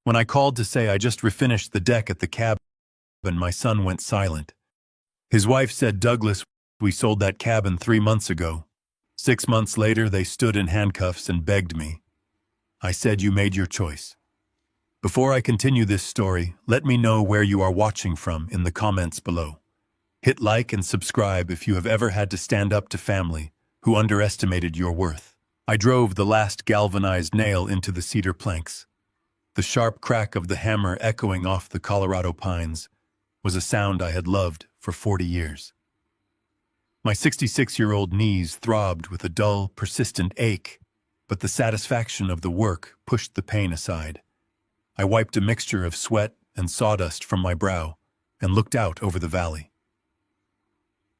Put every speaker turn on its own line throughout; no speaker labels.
When I called to say I just refinished the deck at the cabin, my son went silent. His wife said, "Douglas, we sold that cabin 3 months ago." 6 months later, they stood in handcuffs and begged me. I said, "You made your choice." Before I continue this story, let me know where you are watching from in the comments below. Hit like and subscribe if you have ever had to stand up to family who underestimated your worth. I drove the last galvanized nail into the cedar planks. The sharp crack of the hammer echoing off the Colorado pines was a sound I had loved for 40 years. My 66-year-old knees throbbed with a dull, persistent ache, but the satisfaction of the work pushed the pain aside. I wiped a mixture of sweat and sawdust from my brow and looked out over the valley.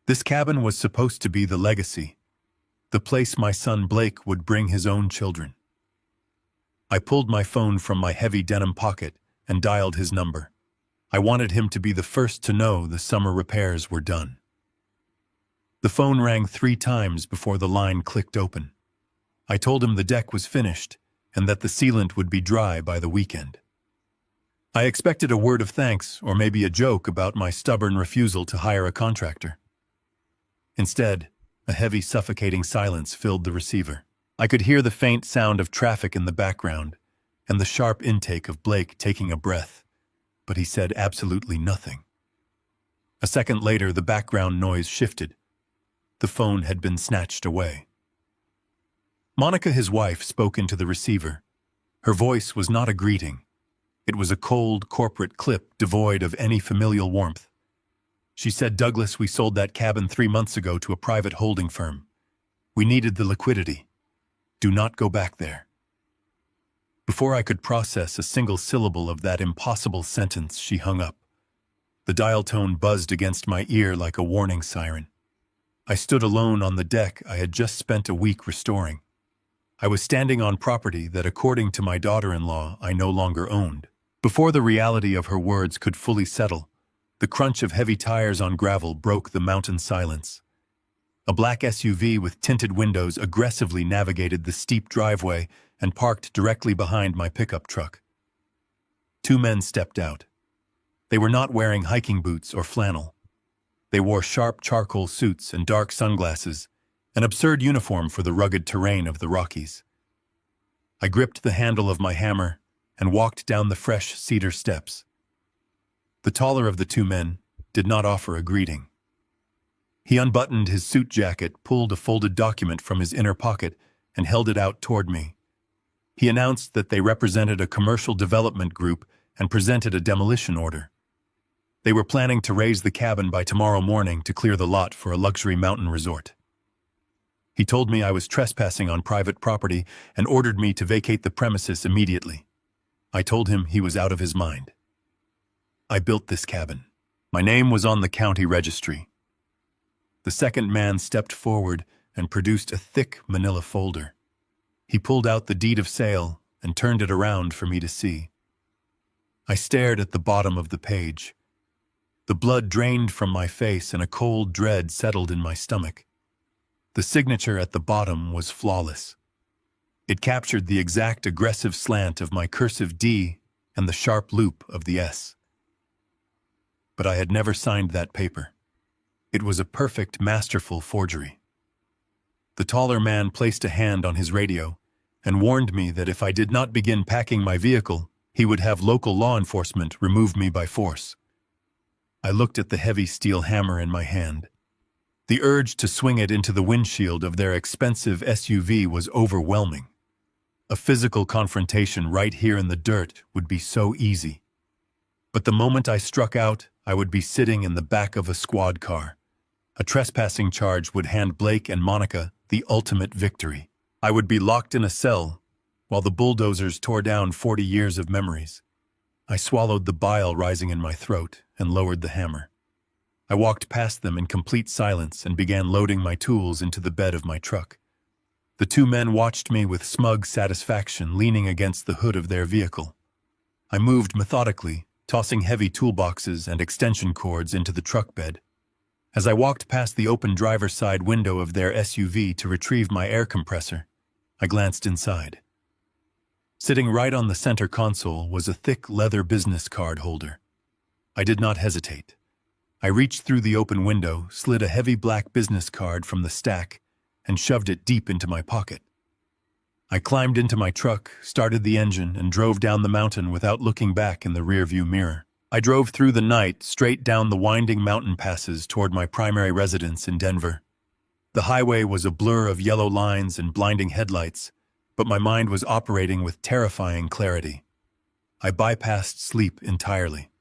This cabin was supposed to be the legacy, the place my son Blake would bring his own children. I pulled my phone from my heavy denim pocket and dialed his number. I wanted him to be the first to know the summer repairs were done. The phone rang 3 times before the line clicked open. I told him the deck was finished and that the sealant would be dry by the weekend. I expected a word of thanks or maybe a joke about my stubborn refusal to hire a contractor. Instead, a heavy, suffocating silence filled the receiver. I could hear the faint sound of traffic in the background and the sharp intake of Blake taking a breath, but he said absolutely nothing. A second later, the background noise shifted. The phone had been snatched away. Monica, his wife, spoke into the receiver. Her voice was not a greeting. It was a cold, corporate clip devoid of any familial warmth. She said, "Douglas, we sold that cabin 3 months ago to a private holding firm. We needed the liquidity. Do not go back there." Before I could process a single syllable of that impossible sentence, she hung up. The dial tone buzzed against my ear like a warning siren. I stood alone on the deck I had just spent a week restoring. I was standing on property that, according to my daughter-in-law, I no longer owned. Before the reality of her words could fully settle, the crunch of heavy tires on gravel broke the mountain silence. A black SUV with tinted windows aggressively navigated the steep driveway and parked directly behind my pickup truck. 2 men stepped out. They were not wearing hiking boots or flannel. They wore sharp charcoal suits and dark sunglasses, an absurd uniform for the rugged terrain of the Rockies. I gripped the handle of my hammer and walked down the fresh cedar steps. The taller of the 2 men did not offer a greeting. He unbuttoned his suit jacket, pulled a folded document from his inner pocket, and held it out toward me. He announced that they represented a commercial development group and presented a demolition order. They were planning to raise the cabin by tomorrow morning to clear the lot for a luxury mountain resort. He told me I was trespassing on private property and ordered me to vacate the premises immediately. I told him he was out of his mind. I built this cabin. My name was on the county registry. The second man stepped forward and produced a thick manila folder. He pulled out the deed of sale and turned it around for me to see. I stared at the bottom of the page. The blood drained from my face and a cold dread settled in my stomach. The signature at the bottom was flawless. It captured the exact aggressive slant of my cursive D and the sharp loop of the S. But I had never signed that paper. It was a perfect, masterful forgery. The taller man placed a hand on his radio and warned me that if I did not begin packing my vehicle, he would have local law enforcement remove me by force. I looked at the heavy steel hammer in my hand. The urge to swing it into the windshield of their expensive SUV was overwhelming. A physical confrontation right here in the dirt would be so easy. But the moment I struck out, I would be sitting in the back of a squad car. A trespassing charge would hand Blake and Monica the ultimate victory. I would be locked in a cell while the bulldozers tore down 40 years of memories. I swallowed the bile rising in my throat and lowered the hammer. I walked past them in complete silence and began loading my tools into the bed of my truck. The 2 men watched me with smug satisfaction, leaning against the hood of their vehicle. I moved methodically, tossing heavy toolboxes and extension cords into the truck bed. As I walked past the open driver's side window of their SUV to retrieve my air compressor, I glanced inside. Sitting right on the center console was a thick leather business card holder. I did not hesitate. I reached through the open window, slid a heavy black business card from the stack, and shoved it deep into my pocket. I climbed into my truck, started the engine, and drove down the mountain without looking back in the rearview mirror. I drove through the night, straight down the winding mountain passes toward my primary residence in Denver. The highway was a blur of yellow lines and blinding headlights, but my mind was operating with terrifying clarity. I bypassed sleep entirely.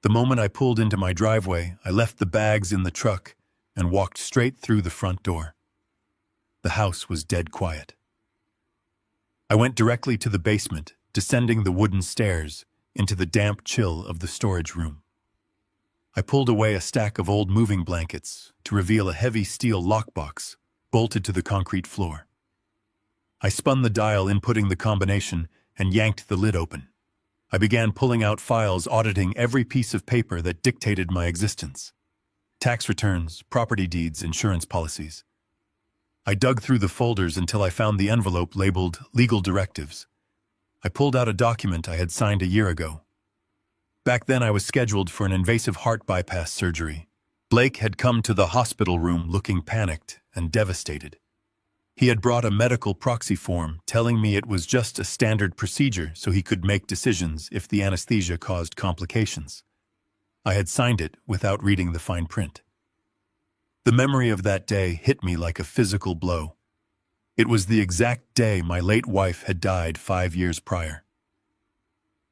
The moment I pulled into my driveway, I left the bags in the truck and walked straight through the front door. The house was dead quiet. I went directly to the basement, descending the wooden stairs into the damp chill of the storage room. I pulled away a stack of old moving blankets to reveal a heavy steel lockbox bolted to the concrete floor. I spun the dial, inputting the combination, and yanked the lid open. I began pulling out files, auditing every piece of paper that dictated my existence. Tax returns, property deeds, insurance policies. I dug through the folders until I found the envelope labeled Legal Directives. I pulled out a document I had signed a year ago. Back then I was scheduled for an invasive heart bypass surgery. Blake had come to the hospital room looking panicked and devastated. He had brought a medical proxy form telling me it was just a standard procedure so he could make decisions if the anesthesia caused complications. I had signed it without reading the fine print. The memory of that day hit me like a physical blow. It was the exact day my late wife had died 5 years prior.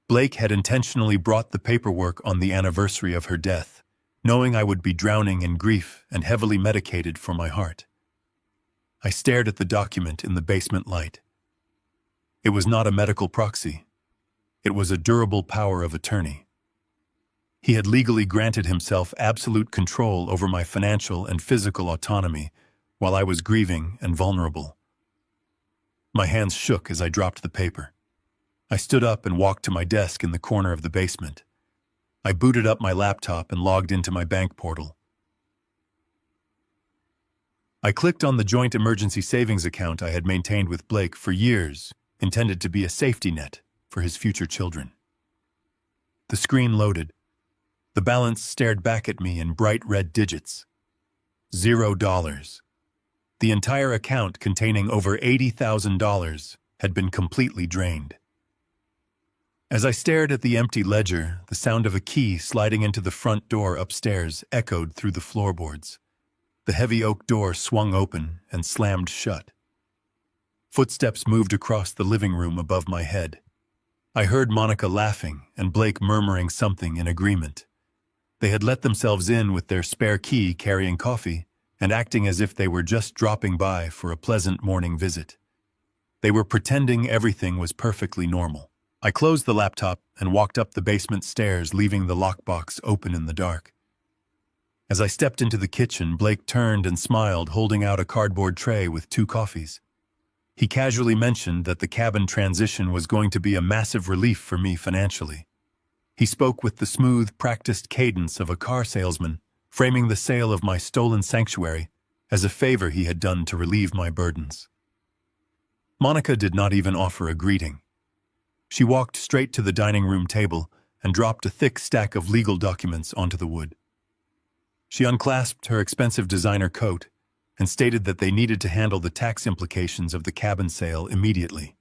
Blake had intentionally brought the paperwork on the anniversary of her death, knowing I would be drowning in grief and heavily medicated for my heart. I stared at the document in the basement light. It was not a medical proxy. It was a durable power of attorney. He had legally granted himself absolute control over my financial and physical autonomy while I was grieving and vulnerable. My hands shook as I dropped the paper. I stood up and walked to my desk in the corner of the basement. I booted up my laptop and logged into my bank portal. I clicked on the joint emergency savings account I had maintained with Blake for years, intended to be a safety net for his future children. The screen loaded. The balance stared back at me in bright red digits. $0. The entire account, containing over $80,000, had been completely drained. As I stared at the empty ledger, the sound of a key sliding into the front door upstairs echoed through the floorboards. The heavy oak door swung open and slammed shut. Footsteps moved across the living room above my head. I heard Monica laughing and Blake murmuring something in agreement. They had let themselves in with their spare key, carrying coffee, and acting as if they were just dropping by for a pleasant morning visit. They were pretending everything was perfectly normal. I closed the laptop and walked up the basement stairs, leaving the lockbox open in the dark. As I stepped into the kitchen, Blake turned and smiled, holding out a cardboard tray with 2 coffees. He casually mentioned that the cabin transition was going to be a massive relief for me financially. He spoke with the smooth, practiced cadence of a car salesman, framing the sale of my stolen sanctuary as a favor he had done to relieve my burdens. Monica did not even offer a greeting. She walked straight to the dining room table and dropped a thick stack of legal documents onto the wood. She unclasped her expensive designer coat and stated that they needed to handle the tax implications of the cabin sale immediately.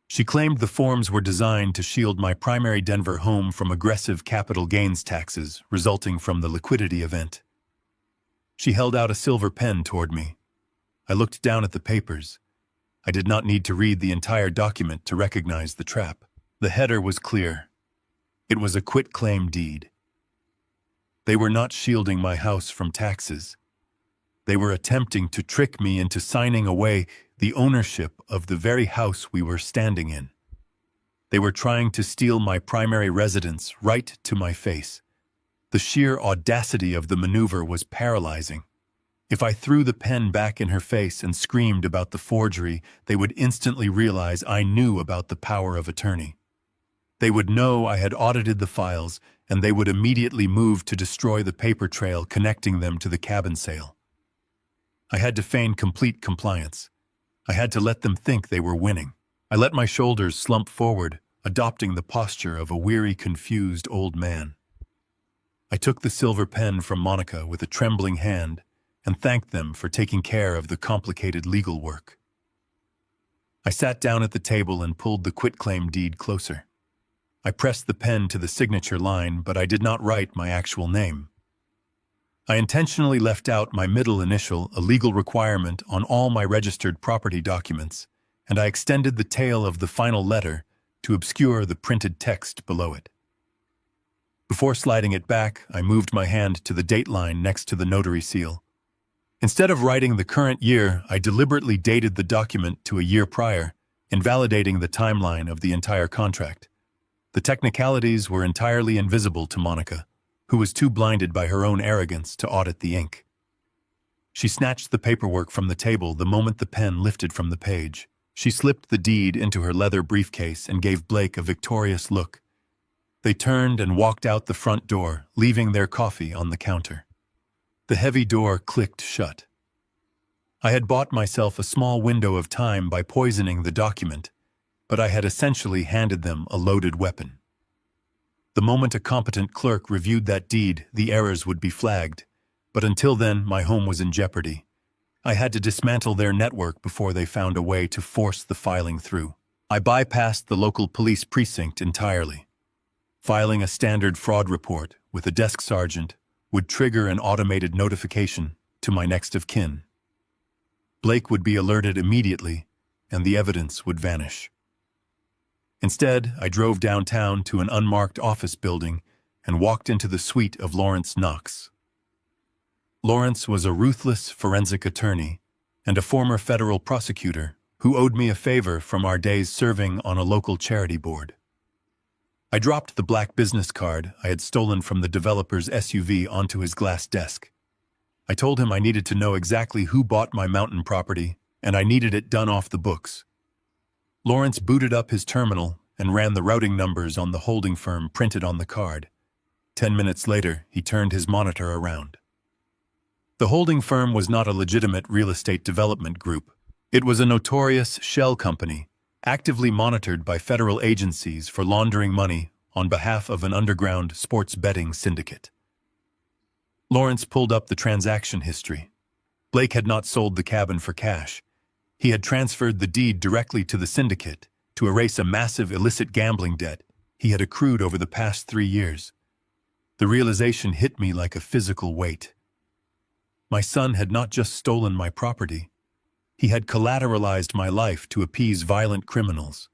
She claimed the forms were designed to shield my primary Denver home from aggressive capital gains taxes resulting from the liquidity event. She held out a silver pen toward me. I looked down at the papers. I did not need to read the entire document to recognize the trap. The header was clear. It was a quitclaim deed. They were not shielding my house from taxes. They were attempting to trick me into signing away the ownership of the very house we were standing in. They were trying to steal my primary residence right to my face. The sheer audacity of the maneuver was paralyzing. If I threw the pen back in her face and screamed about the forgery, they would instantly realize I knew about the power of attorney. They would know I had audited the files, and they would immediately move to destroy the paper trail connecting them to the cabin sale. I had to feign complete compliance. I had to let them think they were winning. I let my shoulders slump forward, adopting the posture of a weary, confused old man. I took the silver pen from Monica with a trembling hand and thanked them for taking care of the complicated legal work. I sat down at the table and pulled the quitclaim deed closer. I pressed the pen to the signature line, but I did not write my actual name. I intentionally left out my middle initial, a legal requirement on all my registered property documents, and I extended the tail of the final letter to obscure the printed text below it. Before sliding it back, I moved my hand to the date line next to the notary seal. Instead of writing the current year, I deliberately dated the document to a year prior, invalidating the timeline of the entire contract. The technicalities were entirely invisible to Monica, who was too blinded by her own arrogance to audit the ink. She snatched the paperwork from the table the moment the pen lifted from the page. She slipped the deed into her leather briefcase and gave Blake a victorious look. They turned and walked out the front door, leaving their coffee on the counter. The heavy door clicked shut. I had bought myself a small window of time by poisoning the document, but I had essentially handed them a loaded weapon. The moment a competent clerk reviewed that deed, the errors would be flagged, but until then, my home was in jeopardy. I had to dismantle their network before they found a way to force the filing through. I bypassed the local police precinct entirely. Filing a standard fraud report with a desk sergeant would trigger an automated notification to my next of kin. Blake would be alerted immediately, and the evidence would vanish. Instead, I drove downtown to an unmarked office building and walked into the suite of Lawrence Knox. Lawrence was a ruthless forensic attorney and a former federal prosecutor who owed me a favor from our days serving on a local charity board. I dropped the black business card I had stolen from the developer's SUV onto his glass desk. I told him I needed to know exactly who bought my mountain property, and I needed it done off the books. Lawrence booted up his terminal and ran the routing numbers on the holding firm printed on the card. 10 minutes later, he turned his monitor around. The holding firm was not a legitimate real estate development group. It was a notorious shell company, actively monitored by federal agencies for laundering money on behalf of an underground sports betting syndicate. Lawrence pulled up the transaction history. Blake had not sold the cabin for cash. He had transferred the deed directly to the syndicate to erase a massive illicit gambling debt he had accrued over the past 3 years. The realization hit me like a physical weight. My son had not just stolen my property. He had collateralized my life to appease violent criminals.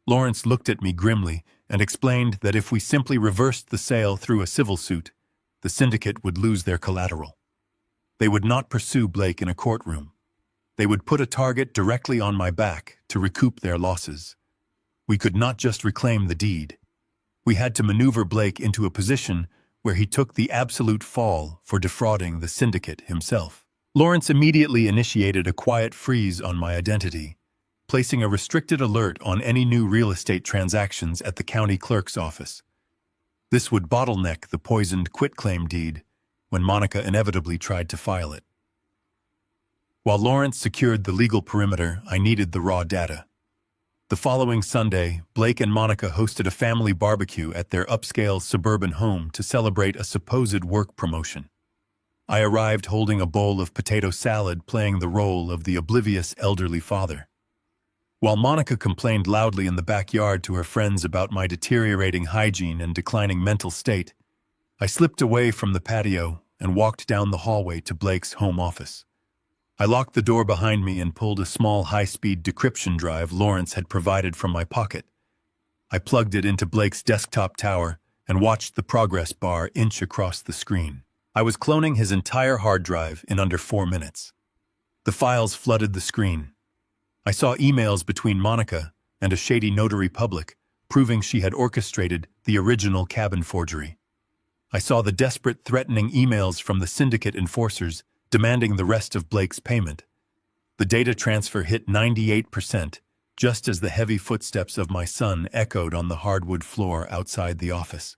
Lawrence looked at me grimly and explained that if we simply reversed the sale through a civil suit, the syndicate would lose their collateral. They would not pursue Blake in a courtroom. They would put a target directly on my back to recoup their losses. We could not just reclaim the deed. We had to maneuver Blake into a position where he took the absolute fall for defrauding the syndicate himself. Lawrence immediately initiated a quiet freeze on my identity, placing a restricted alert on any new real estate transactions at the county clerk's office. This would bottleneck the poisoned quitclaim deed when Monica inevitably tried to file it. While Lawrence secured the legal perimeter, I needed the raw data. The following Sunday, Blake and Monica hosted a family barbecue at their upscale suburban home to celebrate a supposed work promotion. I arrived holding a bowl of potato salad, playing the role of the oblivious elderly father. While Monica complained loudly in the backyard to her friends about my deteriorating hygiene and declining mental state, I slipped away from the patio and walked down the hallway to Blake's home office. I locked the door behind me and pulled a small high-speed decryption drive Lawrence had provided from my pocket. I plugged it into Blake's desktop tower and watched the progress bar inch across the screen. I was cloning his entire hard drive in under 4 minutes. The files flooded the screen. I saw emails between Monica and a shady notary public, proving she had orchestrated the original cabin forgery. I saw the desperate, threatening emails from the syndicate enforcers demanding the rest of Blake's payment. The data transfer hit 98%, just as the heavy footsteps of my son echoed on the hardwood floor outside the office.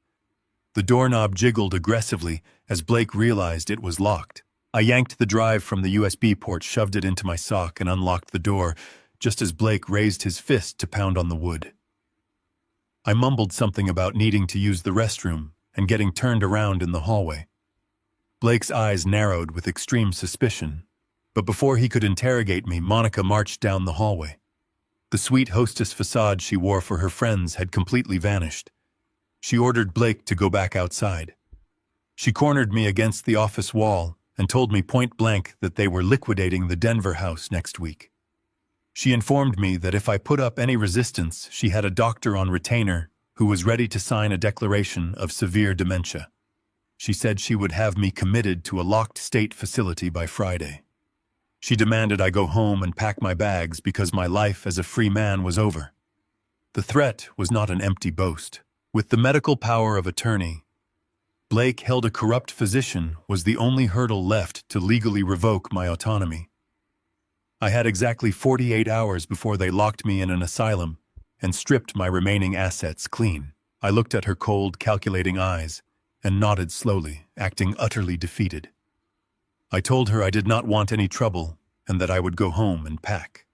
The doorknob jiggled aggressively as Blake realized it was locked. I yanked the drive from the USB port, shoved it into my sock, and unlocked the door. just as Blake raised his fist to pound on the wood. I mumbled something about needing to use the restroom and getting turned around in the hallway. Blake's eyes narrowed with extreme suspicion, but before he could interrogate me, Monica marched down the hallway. The sweet hostess facade she wore for her friends had completely vanished. She ordered Blake to go back outside. She cornered me against the office wall and told me point blank that they were liquidating the Denver house next week. She informed me that if I put up any resistance, she had a doctor on retainer who was ready to sign a declaration of severe dementia. She said she would have me committed to a locked state facility by Friday. She demanded I go home and pack my bags because my life as a free man was over. The threat was not an empty boast. With the medical power of attorney, Blake held a corrupt physician was the only hurdle left to legally revoke my autonomy. I had exactly 48 hours before they locked me in an asylum and stripped my remaining assets clean. I looked at her cold, calculating eyes and nodded slowly, acting utterly defeated. I told her I did not want any trouble and that I would go home and pack.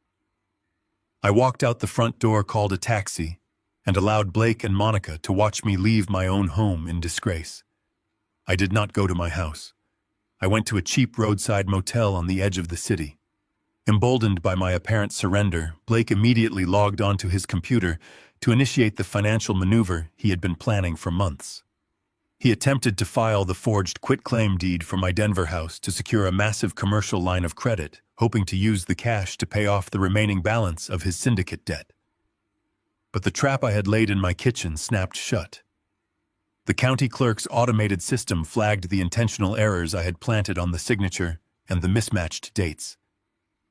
I walked out the front door, called a taxi, and allowed Blake and Monica to watch me leave my own home in disgrace. I did not go to my house. I went to a cheap roadside motel on the edge of the city. Emboldened by my apparent surrender, Blake immediately logged onto his computer to initiate the financial maneuver he had been planning for months. He attempted to file the forged quitclaim deed for my Denver house to secure a massive commercial line of credit, hoping to use the cash to pay off the remaining balance of his syndicate debt. But the trap I had laid in my kitchen snapped shut. The county clerk's automated system flagged the intentional errors I had planted on the signature and the mismatched dates.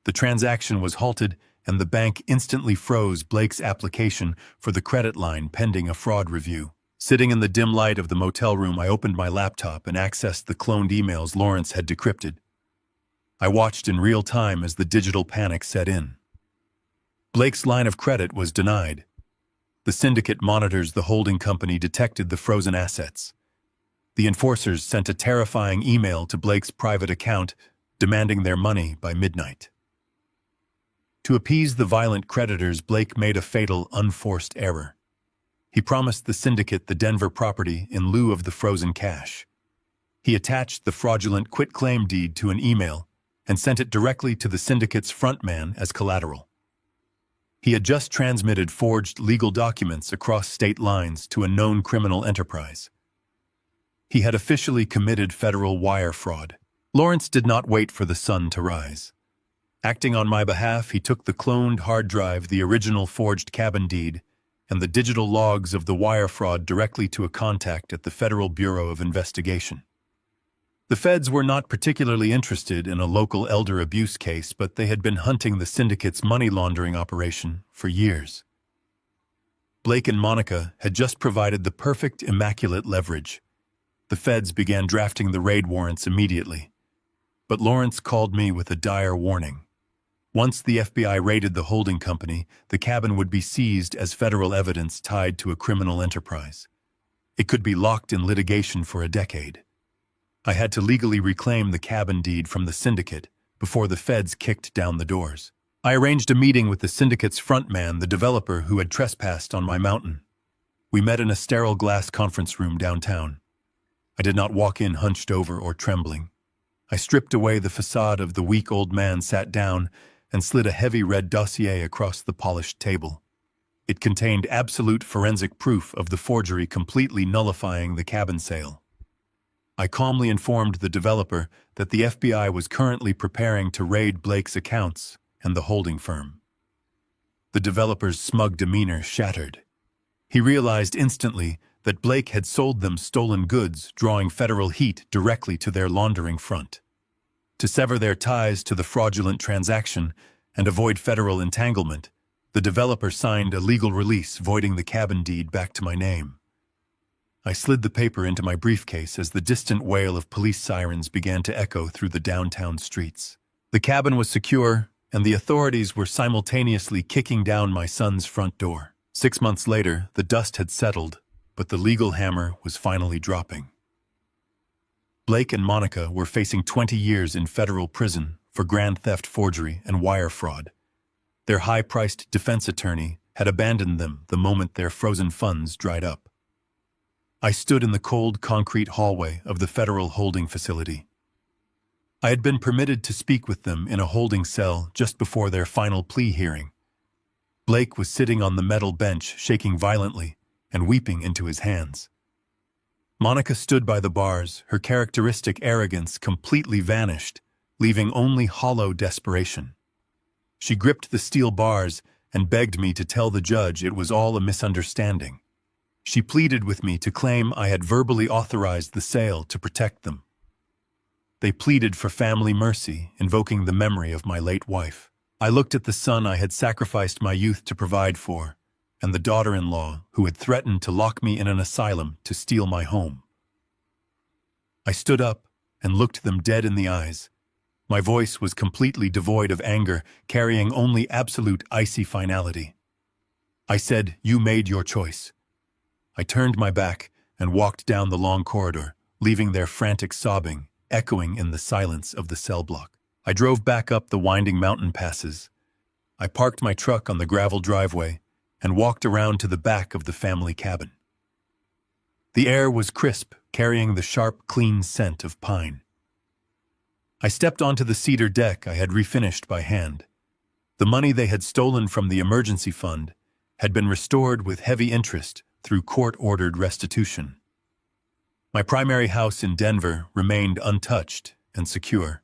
The transaction was halted, and the bank instantly froze Blake's application for the credit line pending a fraud review. Sitting in the dim light of the motel room, I opened my laptop and accessed the cloned emails Lawrence had decrypted. I watched in real time as the digital panic set in. Blake's line of credit was denied. The syndicate monitors the holding company detected the frozen assets. The enforcers sent a terrifying email to Blake's private account demanding their money by midnight. To appease the violent creditors, Blake made a fatal, unforced error. He promised the syndicate the Denver property in lieu of the frozen cash. He attached the fraudulent quitclaim deed to an email and sent it directly to the syndicate's frontman as collateral. He had just transmitted forged legal documents across state lines to a known criminal enterprise. He had officially committed federal wire fraud. Lawrence did not wait for the sun to rise. Acting on my behalf, he took the cloned hard drive, the original forged cabin deed, and the digital logs of the wire fraud directly to a contact at the Federal Bureau of Investigation. The feds were not particularly interested in a local elder abuse case, but they had been hunting the syndicate's money laundering operation for years. Blake and Monica had just provided the perfect, immaculate leverage. The feds began drafting the raid warrants immediately. But Lawrence called me with a dire warning. Once the FBI raided the holding company, the cabin would be seized as federal evidence tied to a criminal enterprise. It could be locked in litigation for a decade. I had to legally reclaim the cabin deed from the syndicate before the feds kicked down the doors. I arranged a meeting with the syndicate's frontman, the developer who had trespassed on my mountain. We met in a sterile glass conference room downtown. I did not walk in hunched over or trembling. I stripped away the facade of the weak old man, sat down, and slid a heavy red dossier across the polished table. It contained absolute forensic proof of the forgery, completely nullifying the cabin sale. I calmly informed the developer that the FBI was currently preparing to raid Blake's accounts and the holding firm. The developer's smug demeanor shattered. He realized instantly that Blake had sold them stolen goods, drawing federal heat directly to their laundering front. To sever their ties to the fraudulent transaction and avoid federal entanglement, the developer signed a legal release voiding the cabin deed back to my name. I slid the paper into my briefcase as the distant wail of police sirens began to echo through the downtown streets. The cabin was secure, and the authorities were simultaneously kicking down my son's front door. 6 months later, the dust had settled, but the legal hammer was finally dropping. Blake and Monica were facing 20 years in federal prison for grand theft, forgery, and wire fraud. Their high-priced defense attorney had abandoned them the moment their frozen funds dried up. I stood in the cold concrete hallway of the federal holding facility. I had been permitted to speak with them in a holding cell just before their final plea hearing. Blake was sitting on the metal bench, shaking violently and weeping into his hands. Monica stood by the bars, her characteristic arrogance completely vanished, leaving only hollow desperation. She gripped the steel bars and begged me to tell the judge it was all a misunderstanding. She pleaded with me to claim I had verbally authorized the sale to protect them. They pleaded for family mercy, invoking the memory of my late wife. I looked at the son I had sacrificed my youth to provide for, and the daughter-in-law who had threatened to lock me in an asylum to steal my home. I stood up and looked them dead in the eyes. My voice was completely devoid of anger, carrying only absolute icy finality. I said, "You made your choice." I turned my back and walked down the long corridor, leaving their frantic sobbing echoing in the silence of the cell block. I drove back up the winding mountain passes. I parked my truck on the gravel driveway and walked around to the back of the family cabin. The air was crisp, carrying the sharp, clean scent of pine. I stepped onto the cedar deck I had refinished by hand. The money they had stolen from the emergency fund had been restored with heavy interest through court-ordered restitution. My primary house in Denver remained untouched and secure.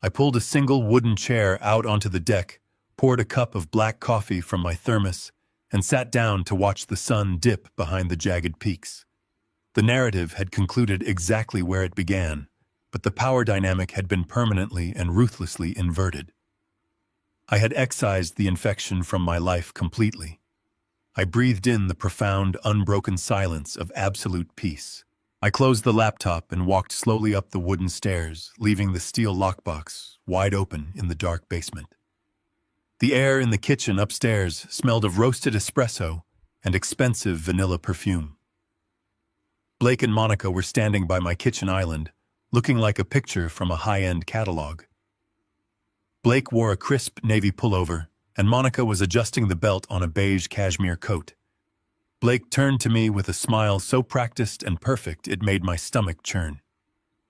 I pulled a single wooden chair out onto the deck, poured a cup of black coffee from my thermos, and sat down to watch the sun dip behind the jagged peaks. The narrative had concluded exactly where it began, but the power dynamic had been permanently and ruthlessly inverted. I had excised the infection from my life completely. I breathed in the profound, unbroken silence of absolute peace. I closed the laptop and walked slowly up the wooden stairs, leaving the steel lockbox wide open in the dark basement. The air in the kitchen upstairs smelled of roasted espresso and expensive vanilla perfume. Blake and Monica were standing by my kitchen island, looking like a picture from a high-end catalog. Blake wore a crisp navy pullover, and Monica was adjusting the belt on a beige cashmere coat. Blake turned to me with a smile so practiced and perfect it made my stomach churn.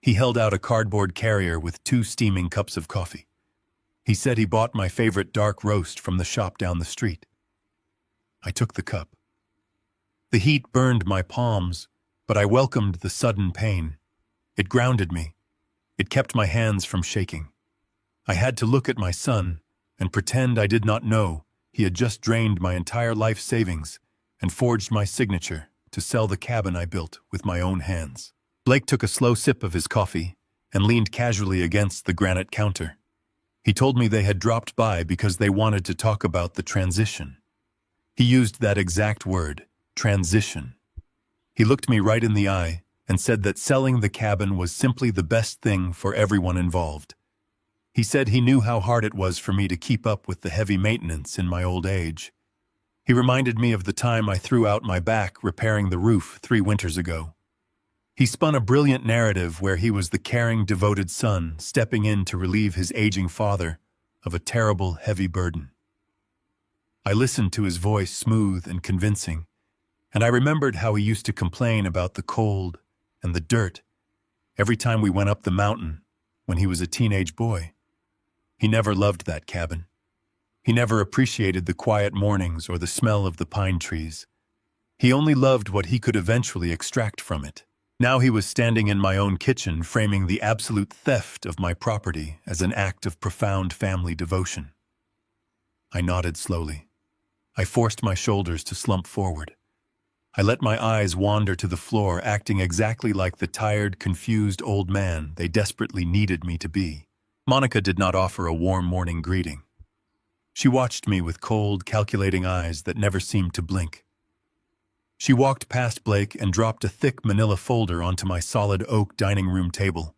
He held out a cardboard carrier with 2 steaming cups of coffee. He said he bought my favorite dark roast from the shop down the street. I took the cup. The heat burned my palms, but I welcomed the sudden pain. It grounded me. It kept my hands from shaking. I had to look at my son and pretend I did not know he had just drained my entire life savings and forged my signature to sell the cabin I built with my own hands. Blake took a slow sip of his coffee and leaned casually against the granite counter. He told me they had dropped by because they wanted to talk about the transition. He used that exact word, transition. He looked me right in the eye and said that selling the cabin was simply the best thing for everyone involved. He said he knew how hard it was for me to keep up with the heavy maintenance in my old age. He reminded me of the time I threw out my back repairing the roof 3 winters ago. He spun a brilliant narrative where he was the caring, devoted son stepping in to relieve his aging father of a terrible, heavy burden. I listened to his voice, smooth and convincing, and I remembered how he used to complain about the cold and the dirt every time we went up the mountain when he was a teenage boy. He never loved that cabin. He never appreciated the quiet mornings or the smell of the pine trees. He only loved what he could eventually extract from it. Now he was standing in my own kitchen, framing the absolute theft of my property as an act of profound family devotion. I nodded slowly. I forced my shoulders to slump forward. I let my eyes wander to the floor, acting exactly like the tired, confused old man they desperately needed me to be. Monica did not offer a warm morning greeting. She watched me with cold, calculating eyes that never seemed to blink. She walked past Blake and dropped a thick manila folder onto my solid oak dining room table.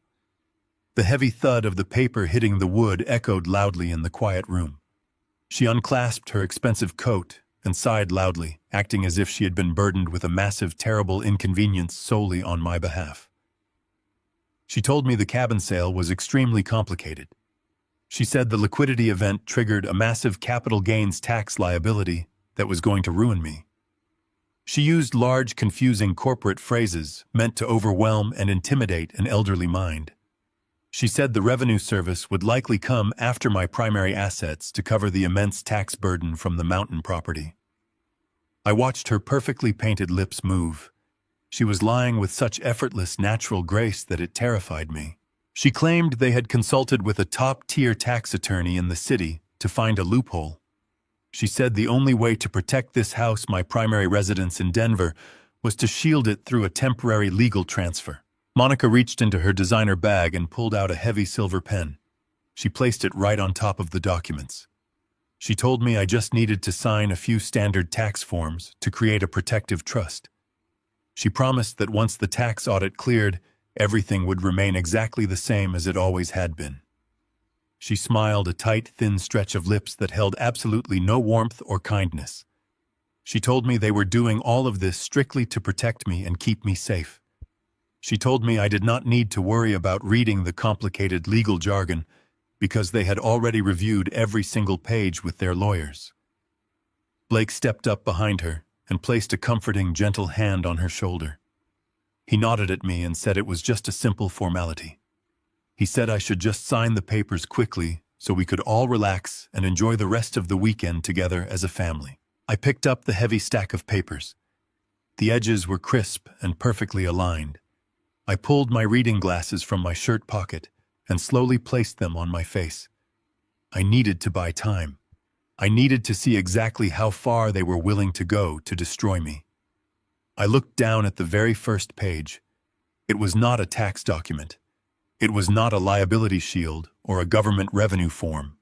The heavy thud of the paper hitting the wood echoed loudly in the quiet room. She unclasped her expensive coat and sighed loudly, acting as if she had been burdened with a massive, terrible inconvenience solely on my behalf. She told me the cabin sale was extremely complicated. She said the liquidity event triggered a massive capital gains tax liability that was going to ruin me. She used large, confusing corporate phrases meant to overwhelm and intimidate an elderly mind. She said the revenue service would likely come after my primary assets to cover the immense tax burden from the mountain property. I watched her perfectly painted lips move. She was lying with such effortless, natural grace that it terrified me. She claimed they had consulted with a top-tier tax attorney in the city to find a loophole. She said the only way to protect this house, my primary residence in Denver, was to shield it through a temporary legal transfer. Monica reached into her designer bag and pulled out a heavy silver pen. She placed it right on top of the documents. She told me I just needed to sign a few standard tax forms to create a protective trust. She promised that once the tax audit cleared, everything would remain exactly the same as it always had been. She smiled, a tight, thin stretch of lips that held absolutely no warmth or kindness. She told me they were doing all of this strictly to protect me and keep me safe. She told me I did not need to worry about reading the complicated legal jargon because they had already reviewed every single page with their lawyers. Blake stepped up behind her and placed a comforting, gentle hand on her shoulder. He nodded at me and said it was just a simple formality. He said I should just sign the papers quickly so we could all relax and enjoy the rest of the weekend together as a family. I picked up the heavy stack of papers. The edges were crisp and perfectly aligned. I pulled my reading glasses from my shirt pocket and slowly placed them on my face. I needed to buy time. I needed to see exactly how far they were willing to go to destroy me. I looked down at the very first page. It was not a tax document. It was not a liability shield or a government revenue form.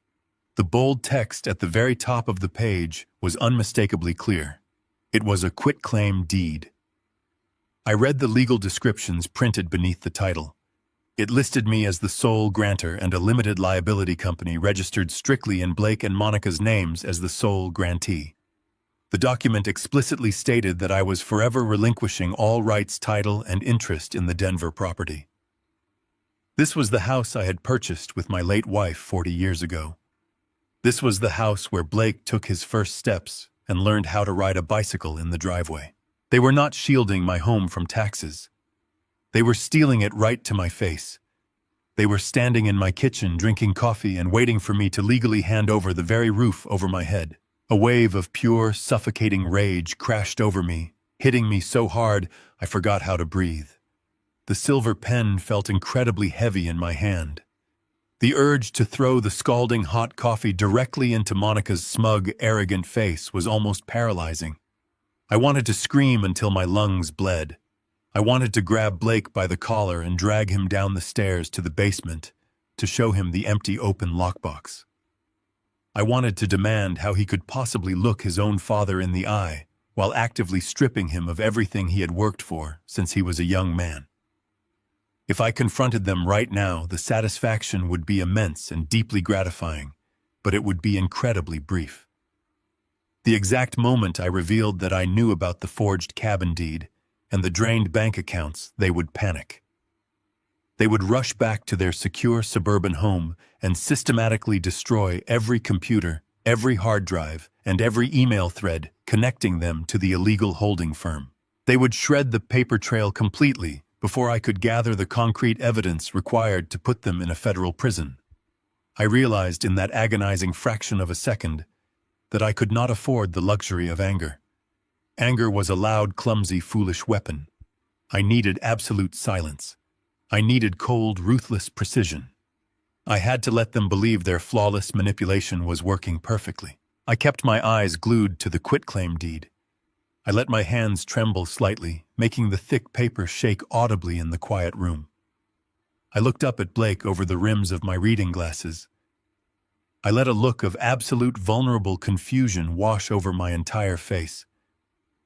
The bold text at the very top of the page was unmistakably clear. It was a quitclaim deed. I read the legal descriptions printed beneath the title. It listed me as the sole grantor and a limited liability company registered strictly in Blake and Monica's names as the sole grantee. The document explicitly stated that I was forever relinquishing all rights, title, and interest in the Denver property. This was the house I had purchased with my late wife 40 years ago. This was the house where Blake took his first steps and learned how to ride a bicycle in the driveway. They were not shielding my home from taxes. They were stealing it right to my face. They were standing in my kitchen drinking coffee and waiting for me to legally hand over the very roof over my head. A wave of pure, suffocating rage crashed over me, hitting me so hard I forgot how to breathe. The silver pen felt incredibly heavy in my hand. The urge to throw the scalding hot coffee directly into Monica's smug, arrogant face was almost paralyzing. I wanted to scream until my lungs bled. I wanted to grab Blake by the collar and drag him down the stairs to the basement to show him the empty open lockbox. I wanted to demand how he could possibly look his own father in the eye while actively stripping him of everything he had worked for since he was a young man. If I confronted them right now, the satisfaction would be immense and deeply gratifying, but it would be incredibly brief. The exact moment I revealed that I knew about the forged cabin deed and the drained bank accounts, they would panic. They would rush back to their secure suburban home and systematically destroy every computer, every hard drive, and every email thread connecting them to the illegal holding firm. They would shred the paper trail completely before I could gather the concrete evidence required to put them in a federal prison. I realized in that agonizing fraction of a second that I could not afford the luxury of anger. Anger was a loud, clumsy, foolish weapon. I needed absolute silence. I needed cold, ruthless precision. I had to let them believe their flawless manipulation was working perfectly. I kept my eyes glued to the quitclaim deed. I let my hands tremble slightly, making the thick paper shake audibly in the quiet room. I looked up at Blake over the rims of my reading glasses. I let a look of absolute vulnerable confusion wash over my entire face.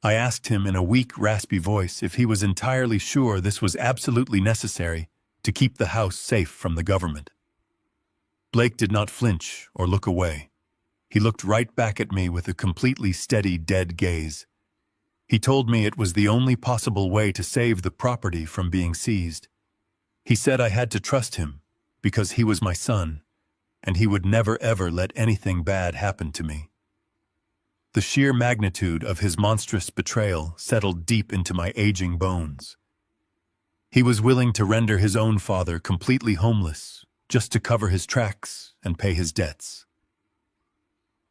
I asked him in a weak, raspy voice if he was entirely sure this was absolutely necessary to keep the house safe from the government. Blake did not flinch or look away. He looked right back at me with a completely steady, dead gaze. He told me it was the only possible way to save the property from being seized. He said I had to trust him because he was my son, and he would never ever let anything bad happen to me. The sheer magnitude of his monstrous betrayal settled deep into my aging bones. He was willing to render his own father completely homeless, just to cover his tracks and pay his debts.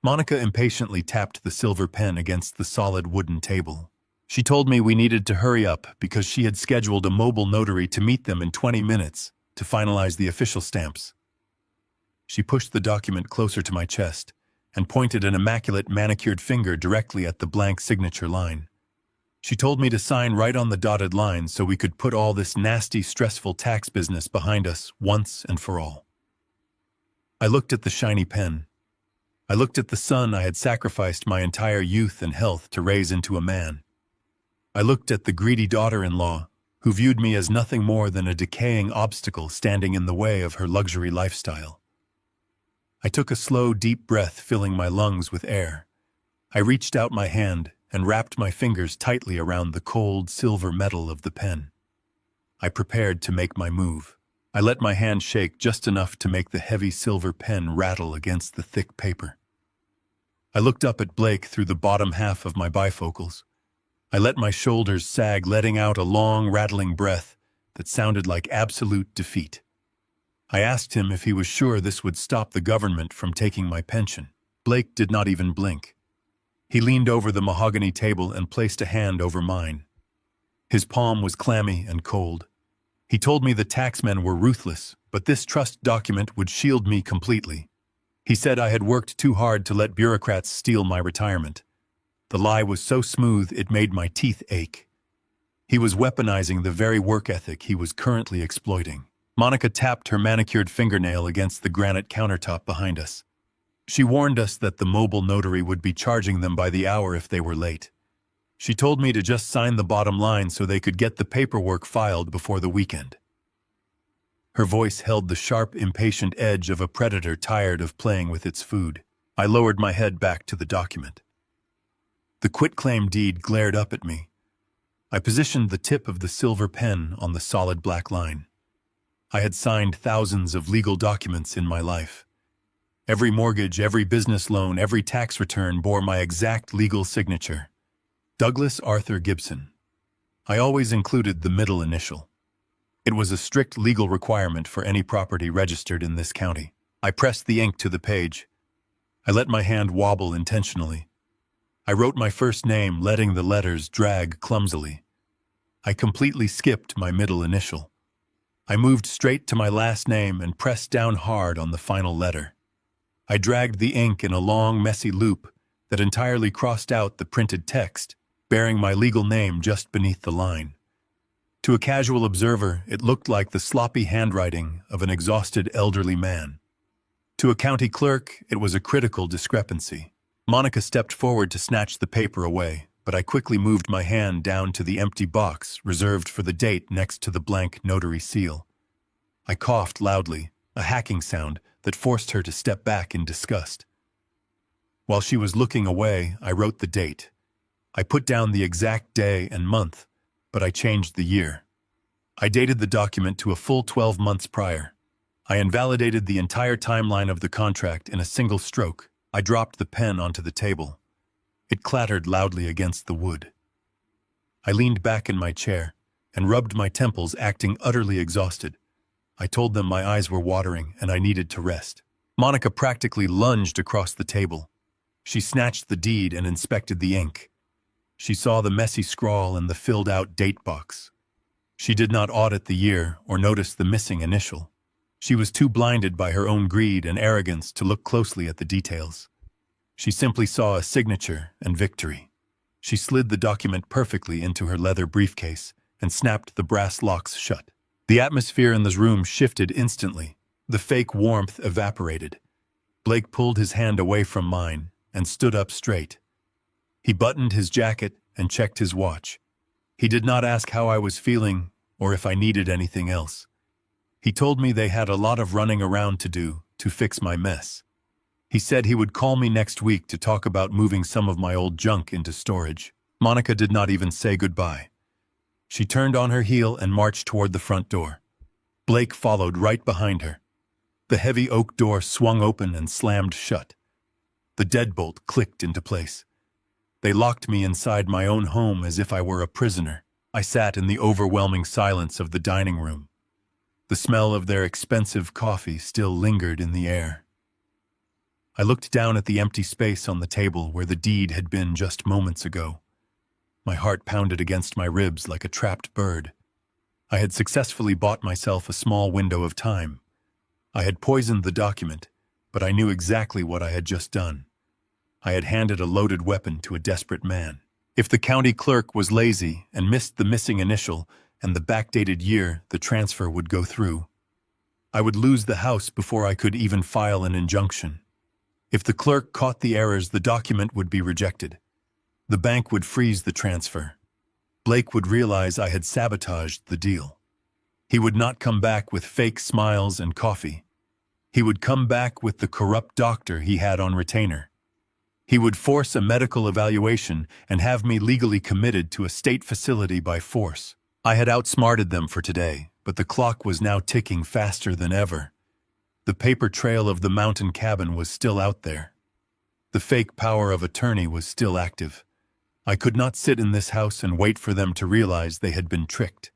Monica impatiently tapped the silver pen against the solid wooden table. She told me we needed to hurry up because she had scheduled a mobile notary to meet them in 20 minutes to finalize the official stamps. She pushed the document closer to my chest and pointed an immaculate manicured finger directly at the blank signature line. She told me to sign right on the dotted line so we could put all this nasty, stressful tax business behind us once and for all. I looked at the shiny pen. I looked at the son I had sacrificed my entire youth and health to raise into a man. I looked at the greedy daughter-in-law, who viewed me as nothing more than a decaying obstacle standing in the way of her luxury lifestyle. I took a slow, deep breath, filling my lungs with air. I reached out my hand and wrapped my fingers tightly around the cold, silver metal of the pen. I prepared to make my move. I let my hand shake just enough to make the heavy silver pen rattle against the thick paper. I looked up at Blake through the bottom half of my bifocals. I let my shoulders sag, letting out a long, rattling breath that sounded like absolute defeat. I asked him if he was sure this would stop the government from taking my pension. Blake did not even blink. He leaned over the mahogany table and placed a hand over mine. His palm was clammy and cold. He told me the taxmen were ruthless, but this trust document would shield me completely. He said I had worked too hard to let bureaucrats steal my retirement. The lie was so smooth it made my teeth ache. He was weaponizing the very work ethic he was currently exploiting. Monica tapped her manicured fingernail against the granite countertop behind us. She warned us that the mobile notary would be charging them by the hour if they were late. She told me to just sign the bottom line so they could get the paperwork filed before the weekend. Her voice held the sharp, impatient edge of a predator tired of playing with its food. I lowered my head back to the document. The quitclaim deed glared up at me. I positioned the tip of the silver pen on the solid black line. I had signed thousands of legal documents in my life. Every mortgage, every business loan, every tax return bore my exact legal signature. Douglas Arthur Gibson. I always included the middle initial. It was a strict legal requirement for any property registered in this county. I pressed the ink to the page. I let my hand wobble intentionally. I wrote my first name, letting the letters drag clumsily. I completely skipped my middle initial. I moved straight to my last name and pressed down hard on the final letter. I dragged the ink in a long, messy loop that entirely crossed out the printed text, bearing my legal name just beneath the line. To a casual observer, it looked like the sloppy handwriting of an exhausted elderly man. To a county clerk, it was a critical discrepancy. Monica stepped forward to snatch the paper away, but I quickly moved my hand down to the empty box reserved for the date next to the blank notary seal. I coughed loudly, a hacking sound that forced her to step back in disgust. While she was looking away, I wrote the date. I put down the exact day and month, but I changed the year. I dated the document to a full 12 months prior. I invalidated the entire timeline of the contract in a single stroke. I dropped the pen onto the table. It clattered loudly against the wood. I leaned back in my chair and rubbed my temples, acting utterly exhausted. I told them my eyes were watering and I needed to rest. Monica practically lunged across the table. She snatched the deed and inspected the ink. She saw the messy scrawl and the filled-out date box. She did not audit the year or notice the missing initial. She was too blinded by her own greed and arrogance to look closely at the details. She simply saw a signature and victory. She slid the document perfectly into her leather briefcase and snapped the brass locks shut. The atmosphere in the room shifted instantly. The fake warmth evaporated. Blake pulled his hand away from mine and stood up straight. He buttoned his jacket and checked his watch. He did not ask how I was feeling or if I needed anything else. He told me they had a lot of running around to do to fix my mess. He said he would call me next week to talk about moving some of my old junk into storage. Monica did not even say goodbye. She turned on her heel and marched toward the front door. Blake followed right behind her. The heavy oak door swung open and slammed shut. The deadbolt clicked into place. They locked me inside my own home as if I were a prisoner. I sat in the overwhelming silence of the dining room. The smell of their expensive coffee still lingered in the air. I looked down at the empty space on the table where the deed had been just moments ago. My heart pounded against my ribs like a trapped bird. I had successfully bought myself a small window of time. I had poisoned the document, but I knew exactly what I had just done. I had handed a loaded weapon to a desperate man. If the county clerk was lazy and missed the missing initial and the backdated year the transfer would go through, I would lose the house before I could even file an injunction. If the clerk caught the errors, the document would be rejected. The bank would freeze the transfer. Blake would realize I had sabotaged the deal. He would not come back with fake smiles and coffee. He would come back with the corrupt doctor he had on retainer. He would force a medical evaluation and have me legally committed to a state facility by force. I had outsmarted them for today, but the clock was now ticking faster than ever. The paper trail of the mountain cabin was still out there. The fake power of attorney was still active. I could not sit in this house and wait for them to realize they had been tricked.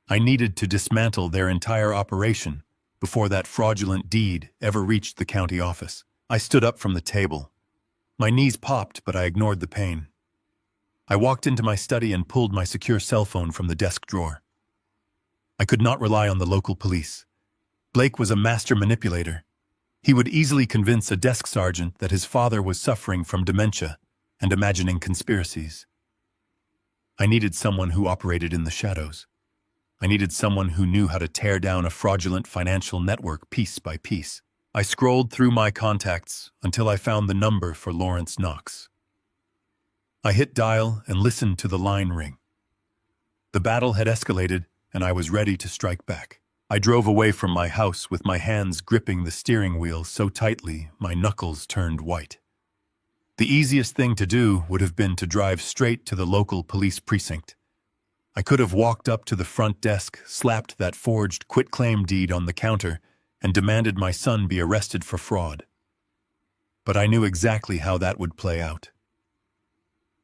I needed to dismantle their entire operation before that fraudulent deed ever reached the county office. I stood up from the table. My knees popped, but I ignored the pain. I walked into my study and pulled my secure cell phone from the desk drawer. I could not rely on the local police. Blake was a master manipulator. He would easily convince a desk sergeant that his father was suffering from dementia and imagining conspiracies. I needed someone who operated in the shadows. I needed someone who knew how to tear down a fraudulent financial network piece by piece. I scrolled through my contacts until I found the number for Lawrence Knox. I hit dial and listened to the line ring. The battle had escalated, and I was ready to strike back. I drove away from my house with my hands gripping the steering wheel so tightly my knuckles turned white. The easiest thing to do would have been to drive straight to the local police precinct. I could have walked up to the front desk, slapped that forged quitclaim deed on the counter, and demanded my son be arrested for fraud. But I knew exactly how that would play out.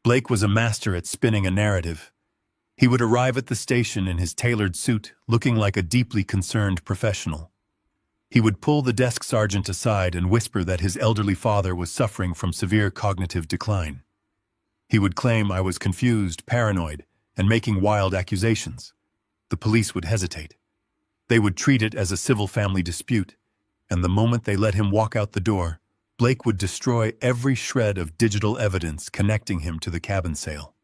Blake was a master at spinning a narrative. He would arrive at the station in his tailored suit, looking like a deeply concerned professional. He would pull the desk sergeant aside and whisper that his elderly father was suffering from severe cognitive decline. He would claim I was confused, paranoid, and making wild accusations. The police would hesitate. They would treat it as a civil family dispute, and the moment they let him walk out the door, Blake would destroy every shred of digital evidence connecting him to the cabin sale.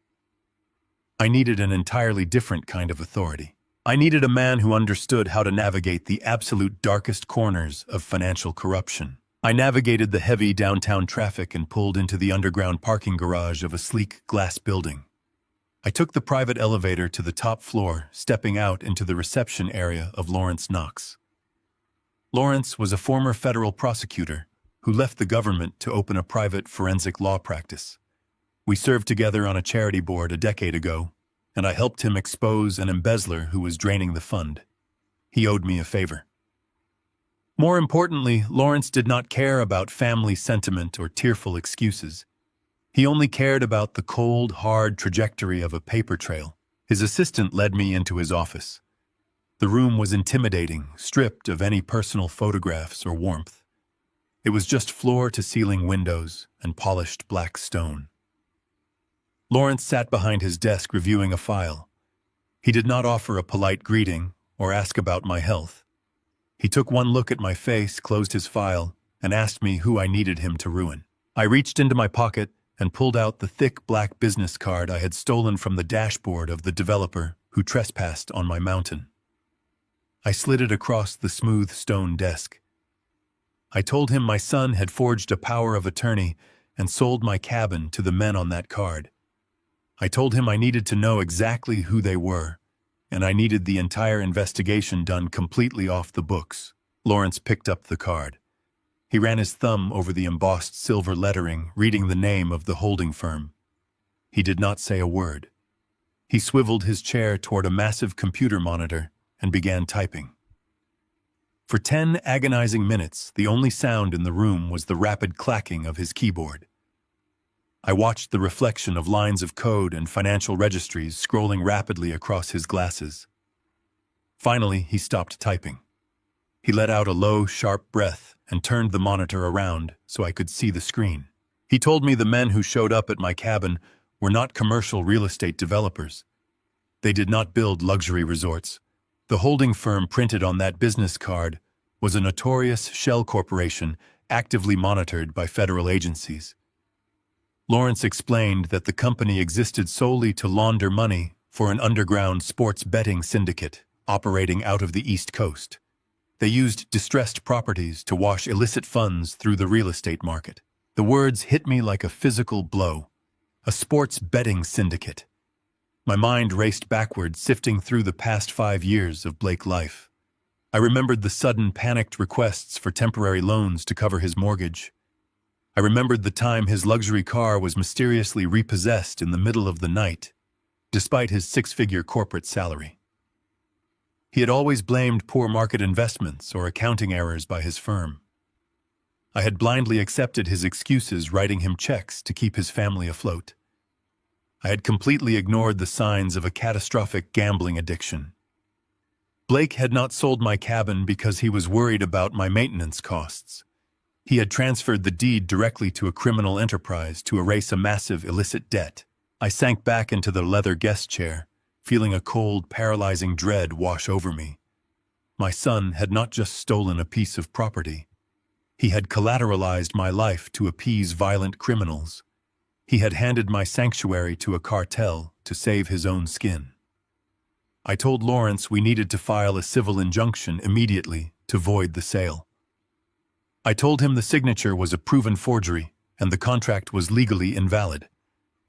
I needed an entirely different kind of authority. I needed a man who understood how to navigate the absolute darkest corners of financial corruption. I navigated the heavy downtown traffic and pulled into the underground parking garage of a sleek glass building. I took the private elevator to the top floor, stepping out into the reception area of Lawrence Knox. Lawrence was a former federal prosecutor who left the government to open a private forensic law practice. We served together on a charity board a decade ago, and I helped him expose an embezzler who was draining the fund. He owed me a favor. More importantly, Lawrence did not care about family sentiment or tearful excuses. He only cared about the cold, hard trajectory of a paper trail. His assistant led me into his office. The room was intimidating, stripped of any personal photographs or warmth. It was just floor-to-ceiling windows and polished black stone. Lawrence sat behind his desk reviewing a file. He did not offer a polite greeting or ask about my health. He took one look at my face, closed his file, and asked me who I needed him to ruin. I reached into my pocket and pulled out the thick black business card I had stolen from the dashboard of the developer who trespassed on my mountain. I slid it across the smooth stone desk. I told him my son had forged a power of attorney and sold my cabin to the men on that card. I told him I needed to know exactly who they were, and I needed the entire investigation done completely off the books. Lawrence picked up the card. He ran his thumb over the embossed silver lettering, reading the name of the holding firm. He did not say a word. He swiveled his chair toward a massive computer monitor and began typing. For 10 agonizing minutes, the only sound in the room was the rapid clacking of his keyboard. I watched the reflection of lines of code and financial registries scrolling rapidly across his glasses. Finally, he stopped typing. He let out a low, sharp breath and turned the monitor around so I could see the screen. He told me the men who showed up at my cabin were not commercial real estate developers. They did not build luxury resorts. The holding firm printed on that business card was a notorious shell corporation actively monitored by federal agencies. Lawrence explained that the company existed solely to launder money for an underground sports betting syndicate operating out of the East Coast. They used distressed properties to wash illicit funds through the real estate market. The words hit me like a physical blow. A sports betting syndicate. My mind raced backward, sifting through the past 5 years of Blake's life. I remembered the sudden panicked requests for temporary loans to cover his mortgage. I remembered the time his luxury car was mysteriously repossessed in the middle of the night, despite his 6-figure corporate salary. He had always blamed poor market investments or accounting errors by his firm. I had blindly accepted his excuses, writing him checks to keep his family afloat. I had completely ignored the signs of a catastrophic gambling addiction. Blake had not sold my cabin because he was worried about my maintenance costs. He had transferred the deed directly to a criminal enterprise to erase a massive illicit debt. I sank back into the leather guest chair, feeling a cold, paralyzing dread wash over me. My son had not just stolen a piece of property. He had collateralized my life to appease violent criminals. He had handed my sanctuary to a cartel to save his own skin. I told Lawrence we needed to file a civil injunction immediately to void the sale. I told him the signature was a proven forgery and the contract was legally invalid.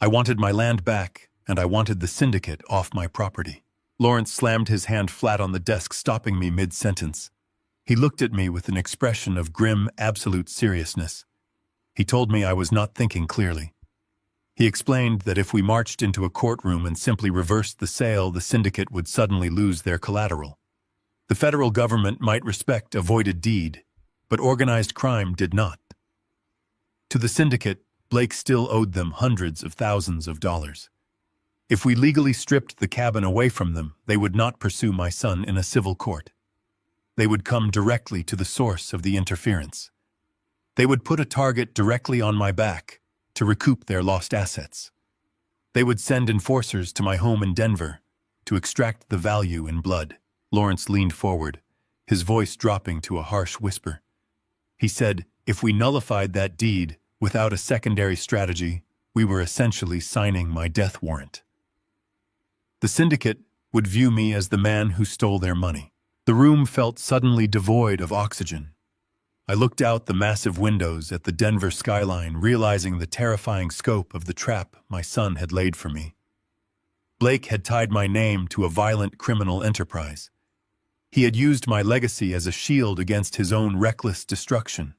I wanted my land back and I wanted the syndicate off my property. Lawrence slammed his hand flat on the desk, stopping me mid-sentence. He looked at me with an expression of grim, absolute seriousness. He told me I was not thinking clearly. He explained that if we marched into a courtroom and simply reversed the sale, the syndicate would suddenly lose their collateral. The federal government might respect a voided deed, but organized crime did not. To the syndicate, Blake still owed them hundreds of thousands of dollars. If we legally stripped the cabin away from them, they would not pursue my son in a civil court. They would come directly to the source of the interference. They would put a target directly on my back to recoup their lost assets. They would send enforcers to my home in Denver to extract the value in blood. Lawrence leaned forward, his voice dropping to a harsh whisper. He said, if we nullified that deed without a secondary strategy, we were essentially signing my death warrant. The syndicate would view me as the man who stole their money. The room felt suddenly devoid of oxygen. I looked out the massive windows at the Denver skyline, realizing the terrifying scope of the trap my son had laid for me. Blake had tied my name to a violent criminal enterprise. He had used my legacy as a shield against his own reckless destruction.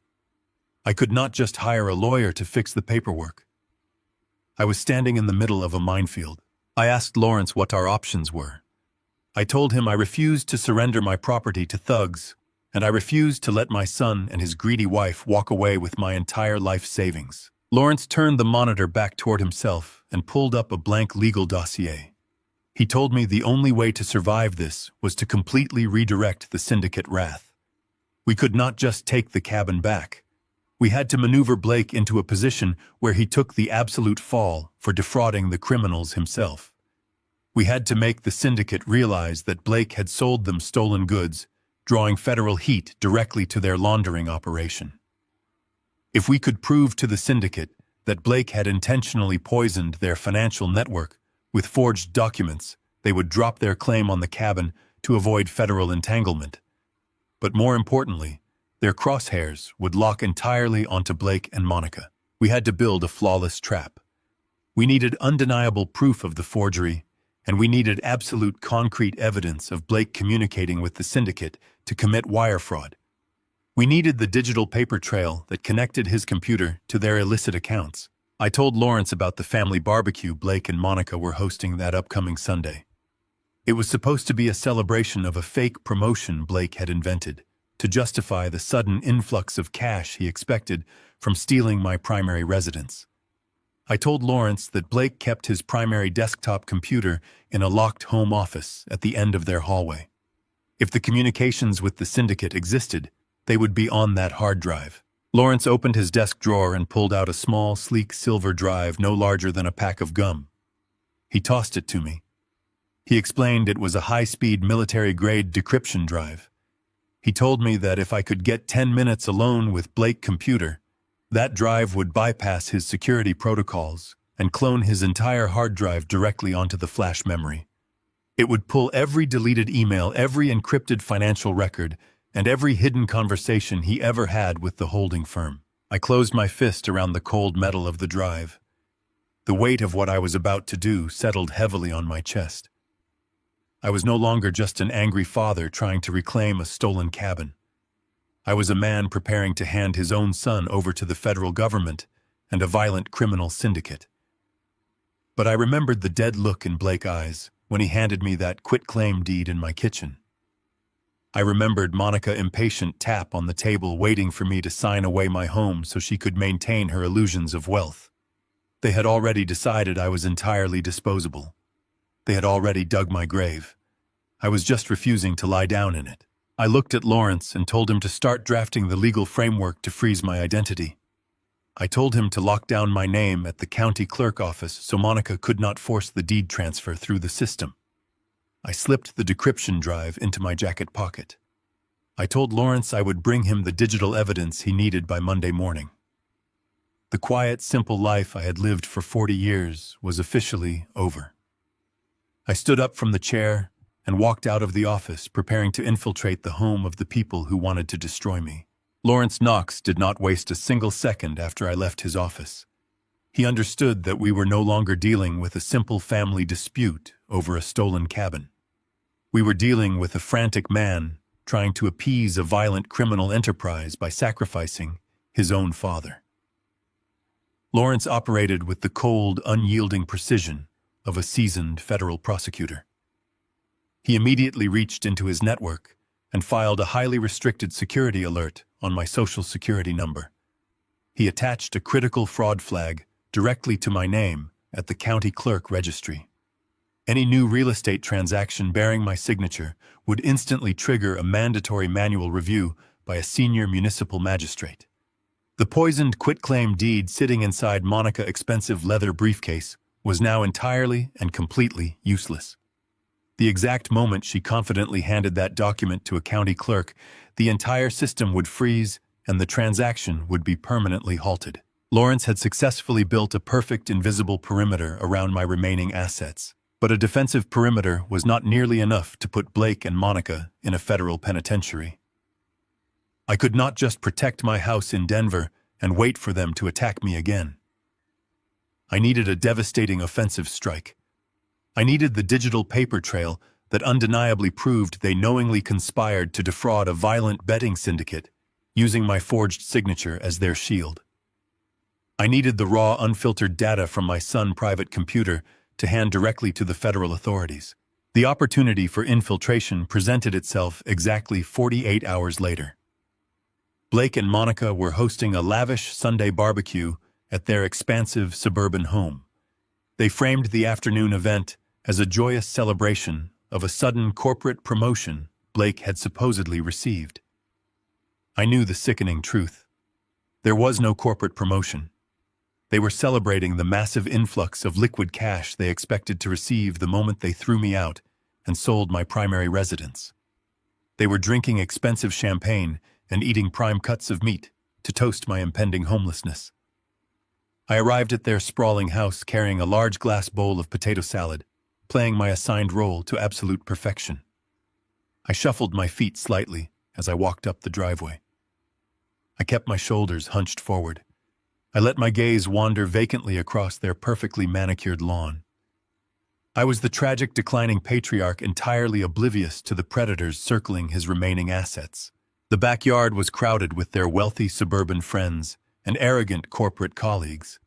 I could not just hire a lawyer to fix the paperwork. I was standing in the middle of a minefield. I asked Lawrence what our options were. I told him I refused to surrender my property to thugs, and I refused to let my son and his greedy wife walk away with my entire life savings. Lawrence turned the monitor back toward himself and pulled up a blank legal dossier. He told me the only way to survive this was to completely redirect the syndicate wrath. We could not just take the cabin back. We had to maneuver Blake into a position where he took the absolute fall for defrauding the criminals himself. We had to make the syndicate realize that Blake had sold them stolen goods, drawing federal heat directly to their laundering operation. If we could prove to the syndicate that Blake had intentionally poisoned their financial network with forged documents, they would drop their claim on the cabin to avoid federal entanglement. But more importantly, their crosshairs would lock entirely onto Blake and Monica. We had to build a flawless trap. We needed undeniable proof of the forgery, and we needed absolute concrete evidence of Blake communicating with the syndicate to commit wire fraud. We needed the digital paper trail that connected his computer to their illicit accounts. I told Lawrence about the family barbecue Blake and Monica were hosting that upcoming Sunday. It was supposed to be a celebration of a fake promotion Blake had invented. to justify the sudden influx of cash he expected from stealing my primary residence. I told Lawrence that Blake kept his primary desktop computer in a locked home office at the end of their hallway. If the communications with the syndicate existed, they would be on that hard drive. Lawrence opened his desk drawer and pulled out a small, sleek silver drive no larger than a pack of gum. He tossed it to me. He explained it was a high-speed military-grade decryption drive. He told me that if I could get 10 minutes alone with Blake's computer, that drive would bypass his security protocols and clone his entire hard drive directly onto the flash memory. It would pull every deleted email, every encrypted financial record, and every hidden conversation he ever had with the holding firm. I closed my fist around the cold metal of the drive. The weight of what I was about to do settled heavily on my chest. I was no longer just an angry father trying to reclaim a stolen cabin. I was a man preparing to hand his own son over to the federal government and a violent criminal syndicate. But I remembered the dead look in Blake's eyes when he handed me that quitclaim deed in my kitchen. I remembered Monica's impatient tap on the table waiting for me to sign away my home so she could maintain her illusions of wealth. They had already decided I was entirely disposable. They had already dug my grave. I was just refusing to lie down in it. I looked at Lawrence and told him to start drafting the legal framework to freeze my identity. I told him to lock down my name at the county clerk office so Monica could not force the deed transfer through the system. I slipped the decryption drive into my jacket pocket. I told Lawrence I would bring him the digital evidence he needed by Monday morning. The quiet, simple life I had lived for 40 years was officially over. I stood up from the chair and walked out of the office, preparing to infiltrate the home of the people who wanted to destroy me. Lawrence Knox did not waste a single second after I left his office. He understood that we were no longer dealing with a simple family dispute over a stolen cabin. We were dealing with a frantic man trying to appease a violent criminal enterprise by sacrificing his own father. Lawrence operated with the cold, unyielding precision of a seasoned federal prosecutor. He immediately reached into his network and filed a highly restricted security alert on my social security number. He attached a critical fraud flag directly to my name at the county clerk registry. Any new real estate transaction bearing my signature would instantly trigger a mandatory manual review by a senior municipal magistrate. The poisoned quitclaim deed sitting inside Monica's expensive leather briefcase was now entirely and completely useless. The exact moment she confidently handed that document to a county clerk, the entire system would freeze and the transaction would be permanently halted. Lawrence had successfully built a perfect invisible perimeter around my remaining assets, but a defensive perimeter was not nearly enough to put Blake and Monica in a federal penitentiary. I could not just protect my house in Denver and wait for them to attack me again. I needed a devastating offensive strike. I needed the digital paper trail that undeniably proved they knowingly conspired to defraud a violent betting syndicate, using my forged signature as their shield. I needed the raw, unfiltered data from my son's private computer to hand directly to the federal authorities. The opportunity for infiltration presented itself exactly 48 hours later. Blake and Monica were hosting a lavish Sunday barbecue at their expansive suburban home. They framed the afternoon event as a joyous celebration of a sudden corporate promotion Blake had supposedly received. I knew the sickening truth. There was no corporate promotion. They were celebrating the massive influx of liquid cash they expected to receive the moment they threw me out and sold my primary residence. They were drinking expensive champagne and eating prime cuts of meat to toast my impending homelessness. I arrived at their sprawling house carrying a large glass bowl of potato salad, playing my assigned role to absolute perfection. I shuffled my feet slightly as I walked up the driveway. I kept my shoulders hunched forward. I let my gaze wander vacantly across their perfectly manicured lawn. I was the tragic declining patriarch entirely oblivious to the predators circling his remaining assets. The backyard was crowded with their wealthy suburban friends and arrogant corporate colleagues.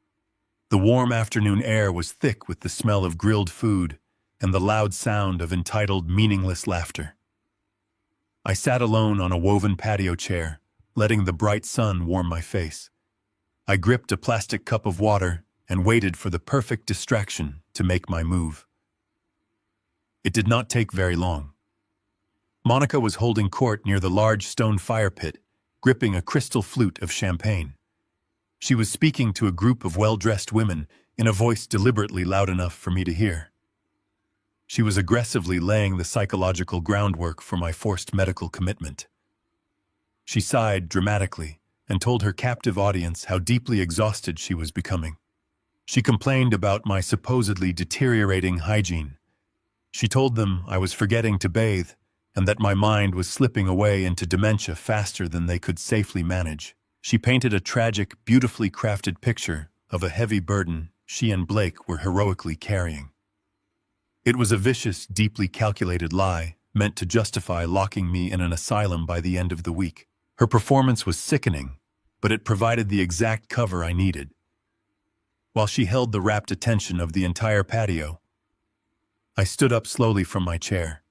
The warm afternoon air was thick with the smell of grilled food and the loud sound of entitled, meaningless laughter. I sat alone on a woven patio chair, letting the bright sun warm my face. I gripped a plastic cup of water and waited for the perfect distraction to make my move. It did not take very long. Monica was holding court near the large stone fire pit, gripping a crystal flute of champagne. She was speaking to a group of well-dressed women in a voice deliberately loud enough for me to hear. She was aggressively laying the psychological groundwork for my forced medical commitment. She sighed dramatically and told her captive audience how deeply exhausted she was becoming. She complained about my supposedly deteriorating hygiene. She told them I was forgetting to bathe and that my mind was slipping away into dementia faster than they could safely manage. She painted a tragic, beautifully crafted picture of a heavy burden she and Blake were heroically carrying. It was a vicious, deeply calculated lie meant to justify locking me in an asylum by the end of the week. Her performance was sickening, but it provided the exact cover I needed. While she held the rapt attention of the entire patio, I stood up slowly from my chair.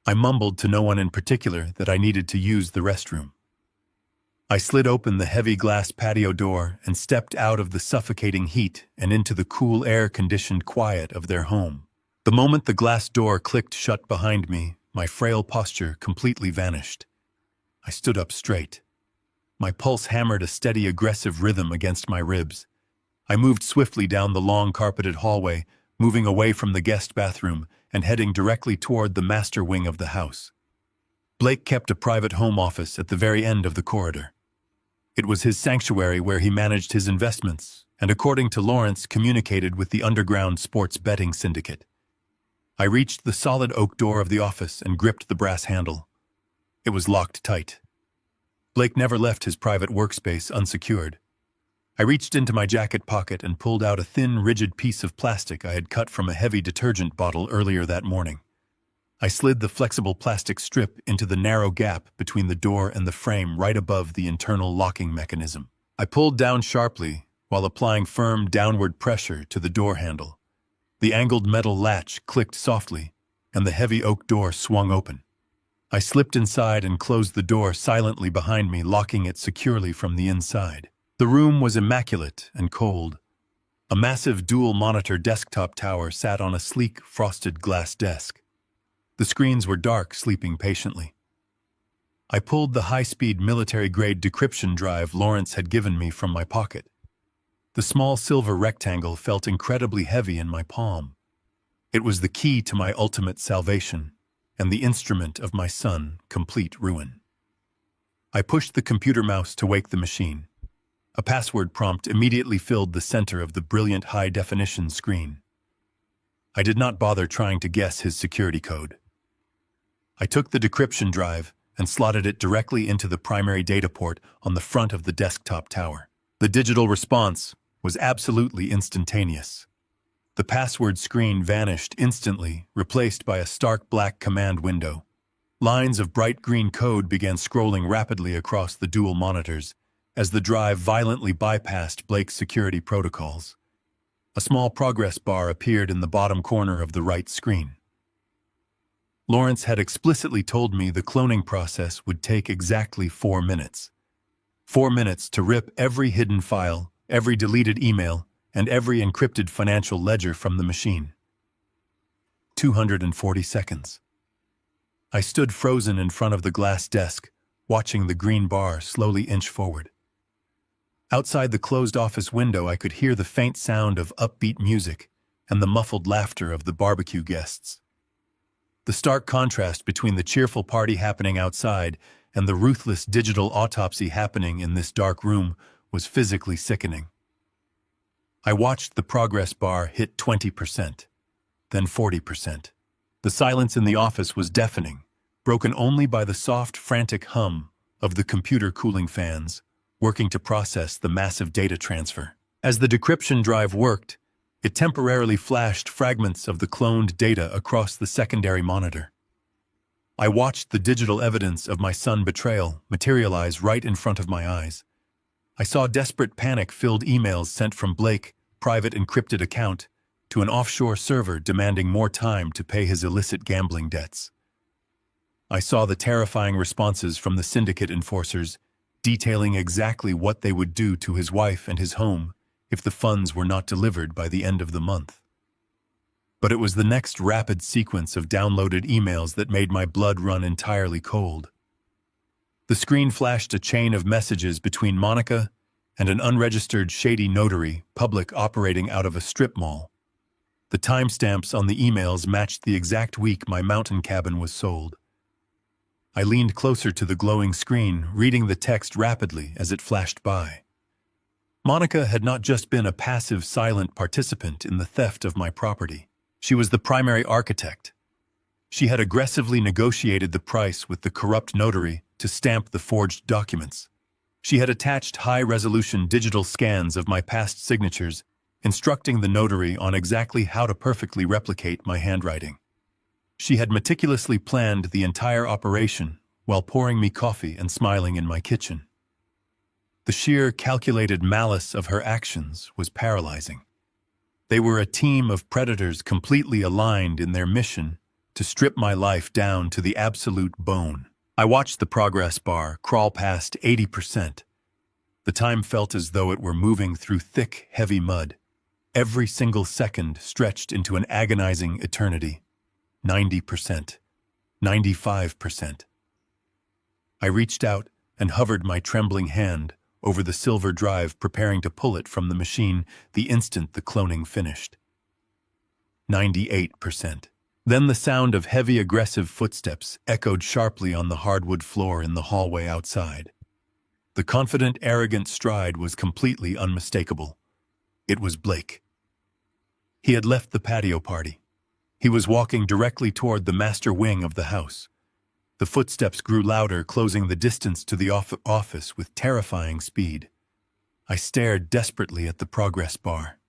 I mumbled to no one in particular that I needed to use the restroom. I slid open the heavy glass patio door and stepped out of the suffocating heat and into the cool air-conditioned quiet of their home. The moment the glass door clicked shut behind me, my frail posture completely vanished. I stood up straight. My pulse hammered a steady, aggressive rhythm against my ribs. I moved swiftly down the long carpeted hallway, moving away from the guest bathroom and heading directly toward the master wing of the house. Blake kept a private home office at the very end of the corridor. It was his sanctuary where he managed his investments and, according to Lawrence, communicated with the underground sports betting syndicate. I reached the solid oak door of the office and gripped the brass handle. It was locked tight. Blake never left his private workspace unsecured. I reached into my jacket pocket and pulled out a thin, rigid piece of plastic I had cut from a heavy detergent bottle earlier that morning. I slid the flexible plastic strip into the narrow gap between the door and the frame right above the internal locking mechanism. I pulled down sharply while applying firm downward pressure to the door handle. The angled metal latch clicked softly, and the heavy oak door swung open. I slipped inside and closed the door silently behind me, locking it securely from the inside. The room was immaculate and cold. A massive dual-monitor desktop tower sat on a sleek, frosted glass desk. The screens were dark, sleeping patiently. I pulled the high-speed military-grade decryption drive Lawrence had given me from my pocket. The small silver rectangle felt incredibly heavy in my palm. It was the key to my ultimate salvation and the instrument of my son's complete ruin. I pushed the computer mouse to wake the machine. A password prompt immediately filled the center of the brilliant high-definition screen. I did not bother trying to guess his security code. I took the decryption drive and slotted it directly into the primary data port on the front of the desktop tower. The digital response was absolutely instantaneous. The password screen vanished instantly, replaced by a stark black command window. Lines of bright green code began scrolling rapidly across the dual monitors as the drive violently bypassed Blake's security protocols. A small progress bar appeared in the bottom corner of the right screen. Lawrence had explicitly told me the cloning process would take exactly 4 minutes. 4 minutes to rip every hidden file, every deleted email, and every encrypted financial ledger from the machine. 240 seconds. I stood frozen in front of the glass desk, watching the green bar slowly inch forward. Outside the closed office window, I could hear the faint sound of upbeat music and the muffled laughter of the barbecue guests. The stark contrast between the cheerful party happening outside and the ruthless digital autopsy happening in this dark room was physically sickening. I watched the progress bar hit 20%, then 40%. The silence in the office was deafening, broken only by the soft, frantic hum of the computer cooling fans working to process the massive data transfer. As the decryption drive worked, it temporarily flashed fragments of the cloned data across the secondary monitor. I watched the digital evidence of my son's betrayal materialize right in front of my eyes. I saw desperate panic-filled emails sent from Blake's private encrypted account to an offshore server demanding more time to pay his illicit gambling debts. I saw the terrifying responses from the syndicate enforcers, detailing exactly what they would do to his wife and his home if the funds were not delivered by the end of the month. But it was the next rapid sequence of downloaded emails that made my blood run entirely cold. The screen flashed a chain of messages between Monica and an unregistered shady notary public operating out of a strip mall. The timestamps on the emails matched the exact week my mountain cabin was sold. I leaned closer to the glowing screen, reading the text rapidly as it flashed by. Monica had not just been a passive, silent participant in the theft of my property. She was the primary architect. She had aggressively negotiated the price with the corrupt notary to stamp the forged documents. She had attached high-resolution digital scans of my past signatures, instructing the notary on exactly how to perfectly replicate my handwriting. She had meticulously planned the entire operation while pouring me coffee and smiling in my kitchen. The sheer calculated malice of her actions was paralyzing. They were a team of predators completely aligned in their mission to strip my life down to the absolute bone. I watched the progress bar crawl past 80%. The time felt as though it were moving through thick, heavy mud. Every single second stretched into an agonizing eternity. 90%. 95%. I reached out and hovered my trembling hand over the silver drive, preparing to pull it from the machine the instant the cloning finished. 98%. Then the sound of heavy, aggressive footsteps echoed sharply on the hardwood floor in the hallway outside. The confident, arrogant stride was completely unmistakable. It was Blake. He had left the patio party. He was walking directly toward the master wing of the house. The footsteps grew louder, closing the distance to the office with terrifying speed. I stared desperately at the progress bar.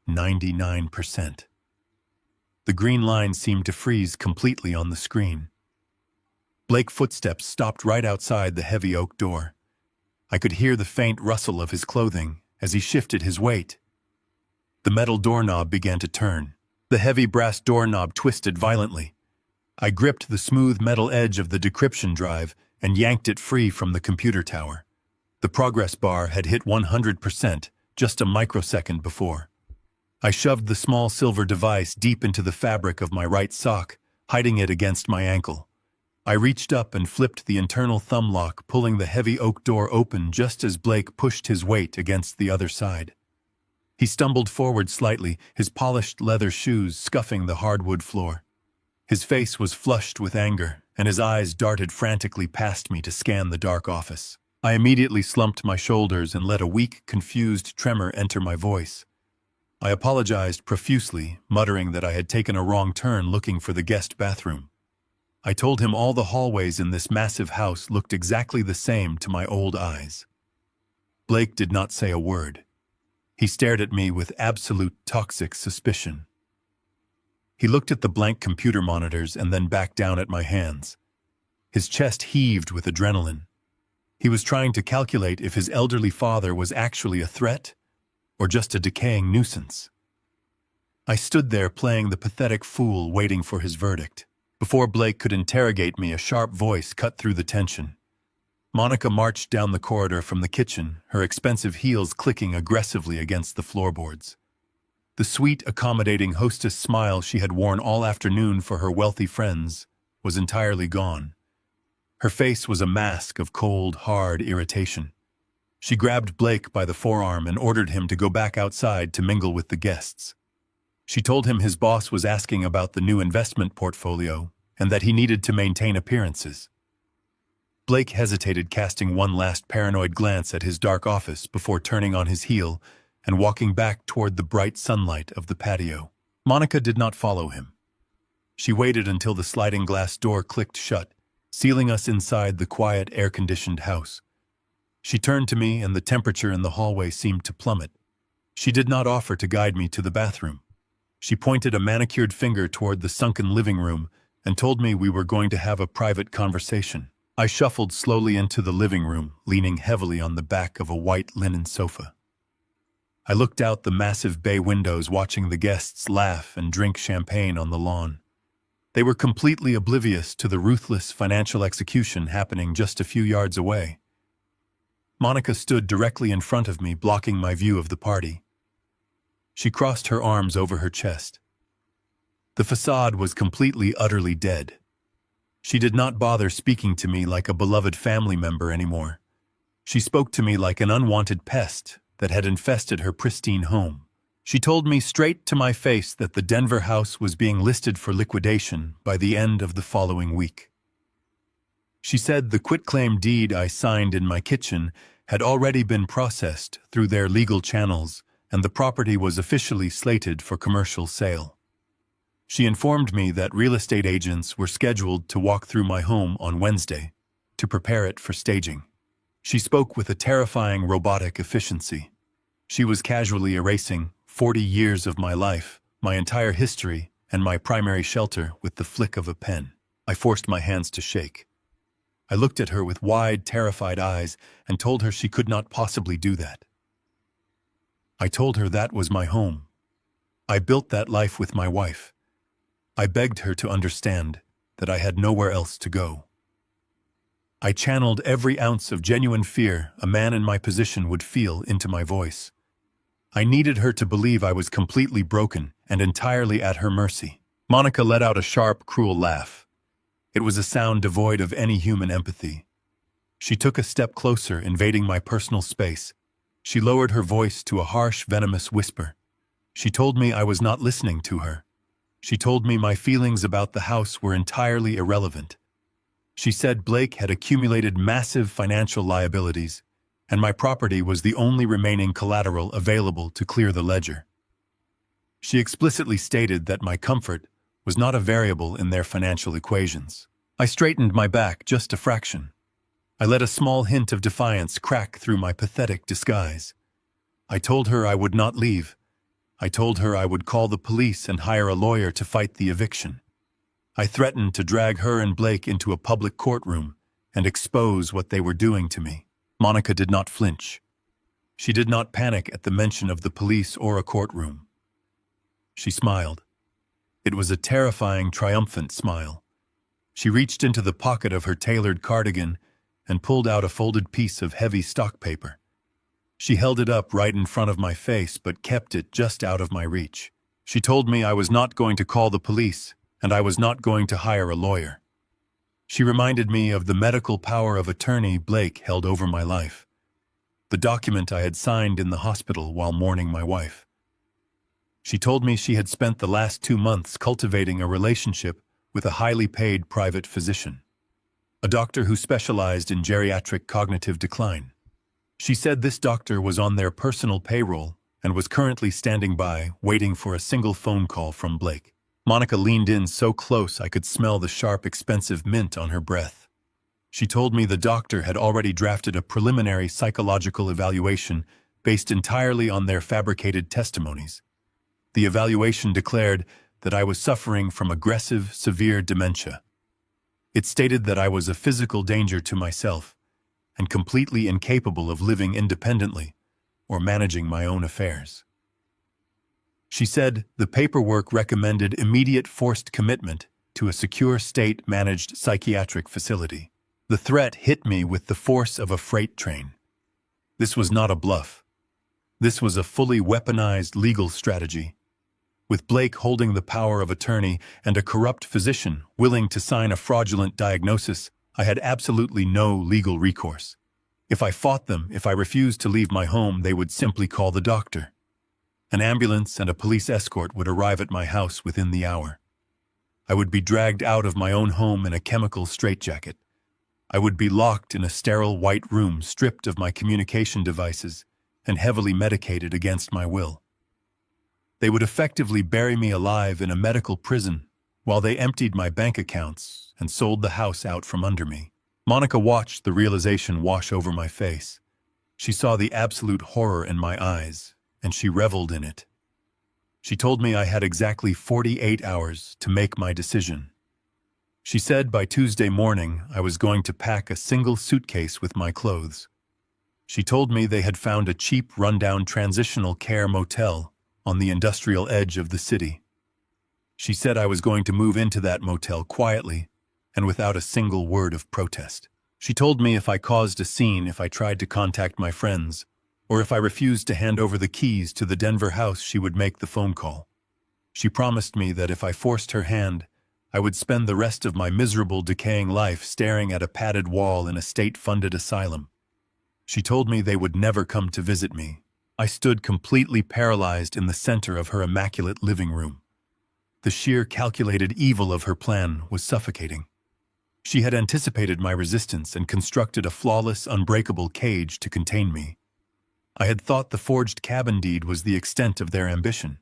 99%. The green line seemed to freeze completely on the screen. Blake's footsteps stopped right outside the heavy oak door. I could hear the faint rustle of his clothing as he shifted his weight. The metal doorknob began to turn. The heavy brass doorknob twisted violently. I gripped the smooth metal edge of the decryption drive and yanked it free from the computer tower. The progress bar had hit 100% just a microsecond before. I shoved the small silver device deep into the fabric of my right sock, hiding it against my ankle. I reached up and flipped the internal thumb lock, pulling the heavy oak door open just as Blake pushed his weight against the other side. He stumbled forward slightly, his polished leather shoes scuffing the hardwood floor. His face was flushed with anger, and his eyes darted frantically past me to scan the dark office. I immediately slumped my shoulders and let a weak, confused tremor enter my voice. I apologized profusely, muttering that I had taken a wrong turn looking for the guest bathroom. I told him all the hallways in this massive house looked exactly the same to my old eyes. Blake did not say a word. He stared at me with absolute toxic suspicion. He looked at the blank computer monitors and then back down at my hands. His chest heaved with adrenaline. He was trying to calculate if his elderly father was actually a threat or just a decaying nuisance. I stood there playing the pathetic fool, waiting for his verdict. Before Blake could interrogate me, a sharp voice cut through the tension. Monica marched down the corridor from the kitchen, her expensive heels clicking aggressively against the floorboards. The sweet, accommodating hostess smile she had worn all afternoon for her wealthy friends was entirely gone. Her face was a mask of cold, hard irritation. She grabbed Blake by the forearm and ordered him to go back outside to mingle with the guests. She told him his boss was asking about the new investment portfolio and that he needed to maintain appearances. Blake hesitated, casting one last paranoid glance at his dark office before turning on his heel and walking back toward the bright sunlight of the patio. Monica did not follow him. She waited until the sliding glass door clicked shut, sealing us inside the quiet, air-conditioned house. She turned to me, and the temperature in the hallway seemed to plummet. She did not offer to guide me to the bathroom. She pointed a manicured finger toward the sunken living room and told me we were going to have a private conversation. I shuffled slowly into the living room, leaning heavily on the back of a white linen sofa. I looked out the massive bay windows, watching the guests laugh and drink champagne on the lawn. They were completely oblivious to the ruthless financial execution happening just a few yards away. Monica stood directly in front of me, blocking my view of the party. She crossed her arms over her chest. The facade was completely, utterly dead. She did not bother speaking to me like a beloved family member anymore. She spoke to me like an unwanted pest that had infested her pristine home. She told me straight to my face that the Denver house was being listed for liquidation by the end of the following week. She said the quitclaim deed I signed in my kitchen had already been processed through their legal channels, and the property was officially slated for commercial sale. She informed me that real estate agents were scheduled to walk through my home on Wednesday to prepare it for staging. She spoke with a terrifying robotic efficiency. She was casually erasing 40 years of my life, my entire history, and my primary shelter with the flick of a pen. I forced my hands to shake. I looked at her with wide, terrified eyes and told her she could not possibly do that. I told her that was my home. I built that life with my wife. I begged her to understand that I had nowhere else to go. I channeled every ounce of genuine fear a man in my position would feel into my voice. I needed her to believe I was completely broken and entirely at her mercy. Monica let out a sharp, cruel laugh. It was a sound devoid of any human empathy. She took a step closer, invading my personal space. She lowered her voice to a harsh, venomous whisper. She told me I was not listening to her. She told me my feelings about the house were entirely irrelevant. She said Blake had accumulated massive financial liabilities, and my property was the only remaining collateral available to clear the ledger. She explicitly stated that my comfort was not a variable in their financial equations. I straightened my back just a fraction. I let a small hint of defiance crack through my pathetic disguise. I told her I would not leave. I told her I would call the police and hire a lawyer to fight the eviction. I threatened to drag her and Blake into a public courtroom and expose what they were doing to me. Monica did not flinch. She did not panic at the mention of the police or a courtroom. She smiled. It was a terrifying, triumphant smile. She reached into the pocket of her tailored cardigan and pulled out a folded piece of heavy stock paper. She held it up right in front of my face, but kept it just out of my reach. She told me I was not going to call the police, and I was not going to hire a lawyer. She reminded me of the medical power of attorney Blake held over my life, the document I had signed in the hospital while mourning my wife. She told me she had spent the last 2 months cultivating a relationship with a highly paid private physician, a doctor who specialized in geriatric cognitive decline. She said this doctor was on their personal payroll and was currently standing by, waiting for a single phone call from Blake. Monica leaned in so close I could smell the sharp, expensive mint on her breath. She told me the doctor had already drafted a preliminary psychological evaluation based entirely on their fabricated testimonies. The evaluation declared that I was suffering from aggressive, severe dementia. It stated that I was a physical danger to myself and completely incapable of living independently or managing my own affairs. She said the paperwork recommended immediate forced commitment to a secure state-managed psychiatric facility. The threat hit me with the force of a freight train. This was not a bluff. This was a fully weaponized legal strategy. With Blake holding the power of attorney and a corrupt physician willing to sign a fraudulent diagnosis, I had absolutely no legal recourse. If I fought them, if I refused to leave my home, they would simply call the doctor. An ambulance and a police escort would arrive at my house within the hour. I would be dragged out of my own home in a chemical straitjacket. I would be locked in a sterile white room, stripped of my communication devices and heavily medicated against my will. They would effectively bury me alive in a medical prison while they emptied my bank accounts and sold the house out from under me. Monica watched the realization wash over my face. She saw the absolute horror in my eyes, and she reveled in it. She told me I had exactly 48 hours to make my decision. She said by Tuesday morning I was going to pack a single suitcase with my clothes. She told me they had found a cheap, rundown transitional care motel on the industrial edge of the city. She said I was going to move into that motel quietly and without a single word of protest. She told me if I caused a scene, if I tried to contact my friends, or if I refused to hand over the keys to the Denver house, she would make the phone call. She promised me that if I forced her hand, I would spend the rest of my miserable, decaying life staring at a padded wall in a state-funded asylum. She told me they would never come to visit me. I stood completely paralyzed in the center of her immaculate living room. The sheer calculated evil of her plan was suffocating. She had anticipated my resistance and constructed a flawless, unbreakable cage to contain me. I had thought the forged cabin deed was the extent of their ambition.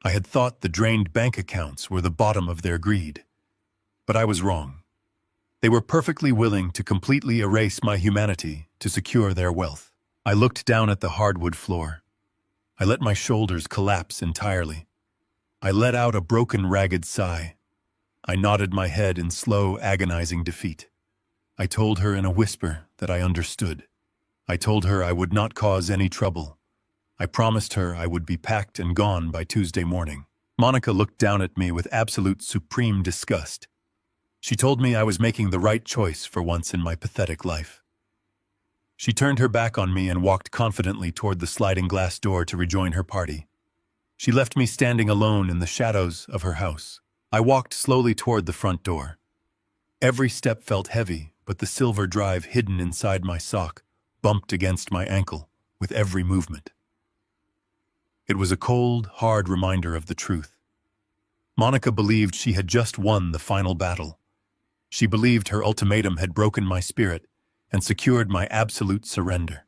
I had thought the drained bank accounts were the bottom of their greed. But I was wrong. They were perfectly willing to completely erase my humanity to secure their wealth. I looked down at the hardwood floor. I let my shoulders collapse entirely. I let out a broken, ragged sigh. I nodded my head in slow, agonizing defeat. I told her in a whisper that I understood. I told her I would not cause any trouble. I promised her I would be packed and gone by Tuesday morning. Monica looked down at me with absolute supreme disgust. She told me I was making the right choice for once in my pathetic life. She turned her back on me and walked confidently toward the sliding glass door to rejoin her party. She left me standing alone in the shadows of her house. I walked slowly toward the front door. Every step felt heavy, but the silver drive hidden inside my sock bumped against my ankle with every movement. It was a cold, hard reminder of the truth. Monica believed she had just won the final battle. She believed her ultimatum had broken my spirit and secured my absolute surrender.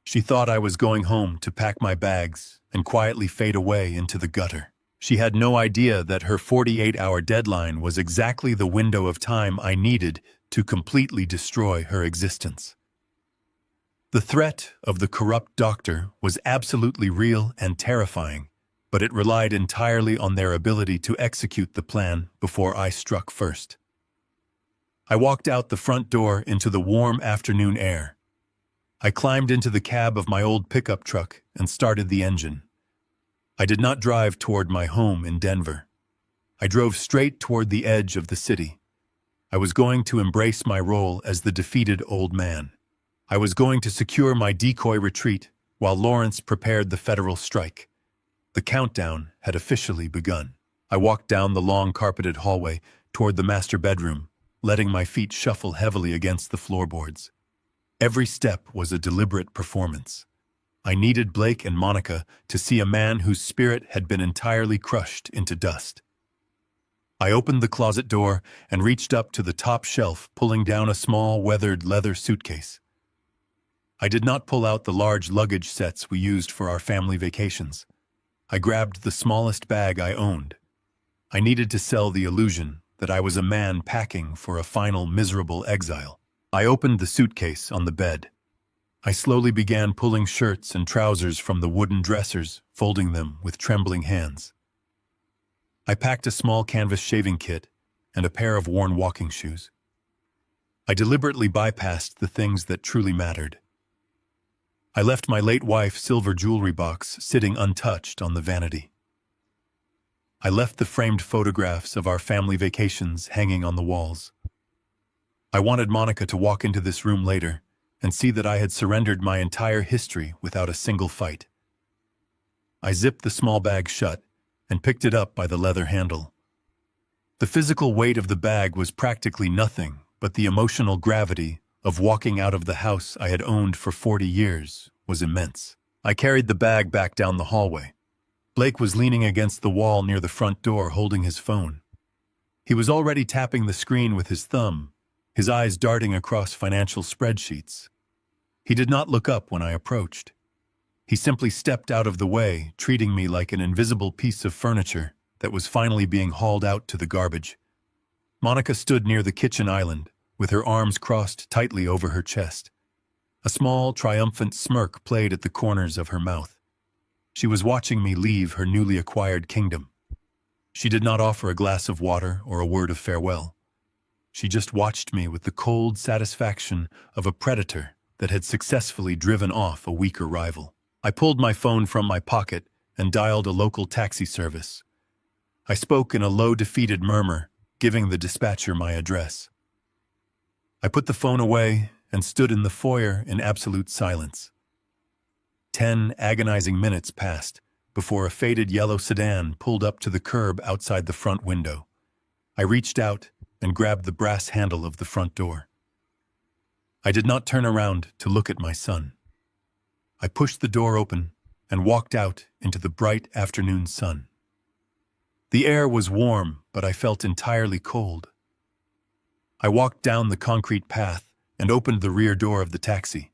She thought I was going home to pack my bags and quietly fade away into the gutter. She had no idea that her 48-hour deadline was exactly the window of time I needed to completely destroy her existence. The threat of the corrupt doctor was absolutely real and terrifying, but it relied entirely on their ability to execute the plan before I struck first. I walked out the front door into the warm afternoon air. I climbed into the cab of my old pickup truck and started the engine. I did not drive toward my home in Denver. I drove straight toward the edge of the city. I was going to embrace my role as the defeated old man. I was going to secure my decoy retreat while Lawrence prepared the federal strike. The countdown had officially begun. I walked down the long carpeted hallway toward the master bedroom, letting my feet shuffle heavily against the floorboards. Every step was a deliberate performance. I needed Blake and Monica to see a man whose spirit had been entirely crushed into dust. I opened the closet door and reached up to the top shelf, pulling down a small, weathered leather suitcase. I did not pull out the large luggage sets we used for our family vacations. I grabbed the smallest bag I owned. I needed to sell the illusion that I was a man packing for a final miserable exile. I opened the suitcase on the bed. I slowly began pulling shirts and trousers from the wooden dressers, folding them with trembling hands. I packed a small canvas shaving kit and a pair of worn walking shoes. I deliberately bypassed the things that truly mattered. I left my late wife's silver jewelry box sitting untouched on the vanity. I left the framed photographs of our family vacations hanging on the walls. I wanted Monica to walk into this room later and see that I had surrendered my entire history without a single fight. I zipped the small bag shut and picked it up by the leather handle. The physical weight of the bag was practically nothing, but the emotional gravity of walking out of the house I had owned for 40 years was immense. I carried the bag back down the hallway. Blake was leaning against the wall near the front door holding his phone. He was already tapping the screen with his thumb, his eyes darting across financial spreadsheets. He did not look up when I approached. He simply stepped out of the way, treating me like an invisible piece of furniture that was finally being hauled out to the garbage. Monica stood near the kitchen island, with her arms crossed tightly over her chest. A small, triumphant smirk played at the corners of her mouth. She was watching me leave her newly acquired kingdom. She did not offer a glass of water or a word of farewell. She just watched me with the cold satisfaction of a predator that had successfully driven off a weaker rival. I pulled my phone from my pocket and dialed a local taxi service. I spoke in a low, defeated murmur, giving the dispatcher my address. I put the phone away and stood in the foyer in absolute silence. 10 agonizing minutes passed before a faded yellow sedan pulled up to the curb outside the front window. I reached out and grabbed the brass handle of the front door. I did not turn around to look at my son. I pushed the door open and walked out into the bright afternoon sun. The air was warm, but I felt entirely cold. I walked down the concrete path and opened the rear door of the taxi.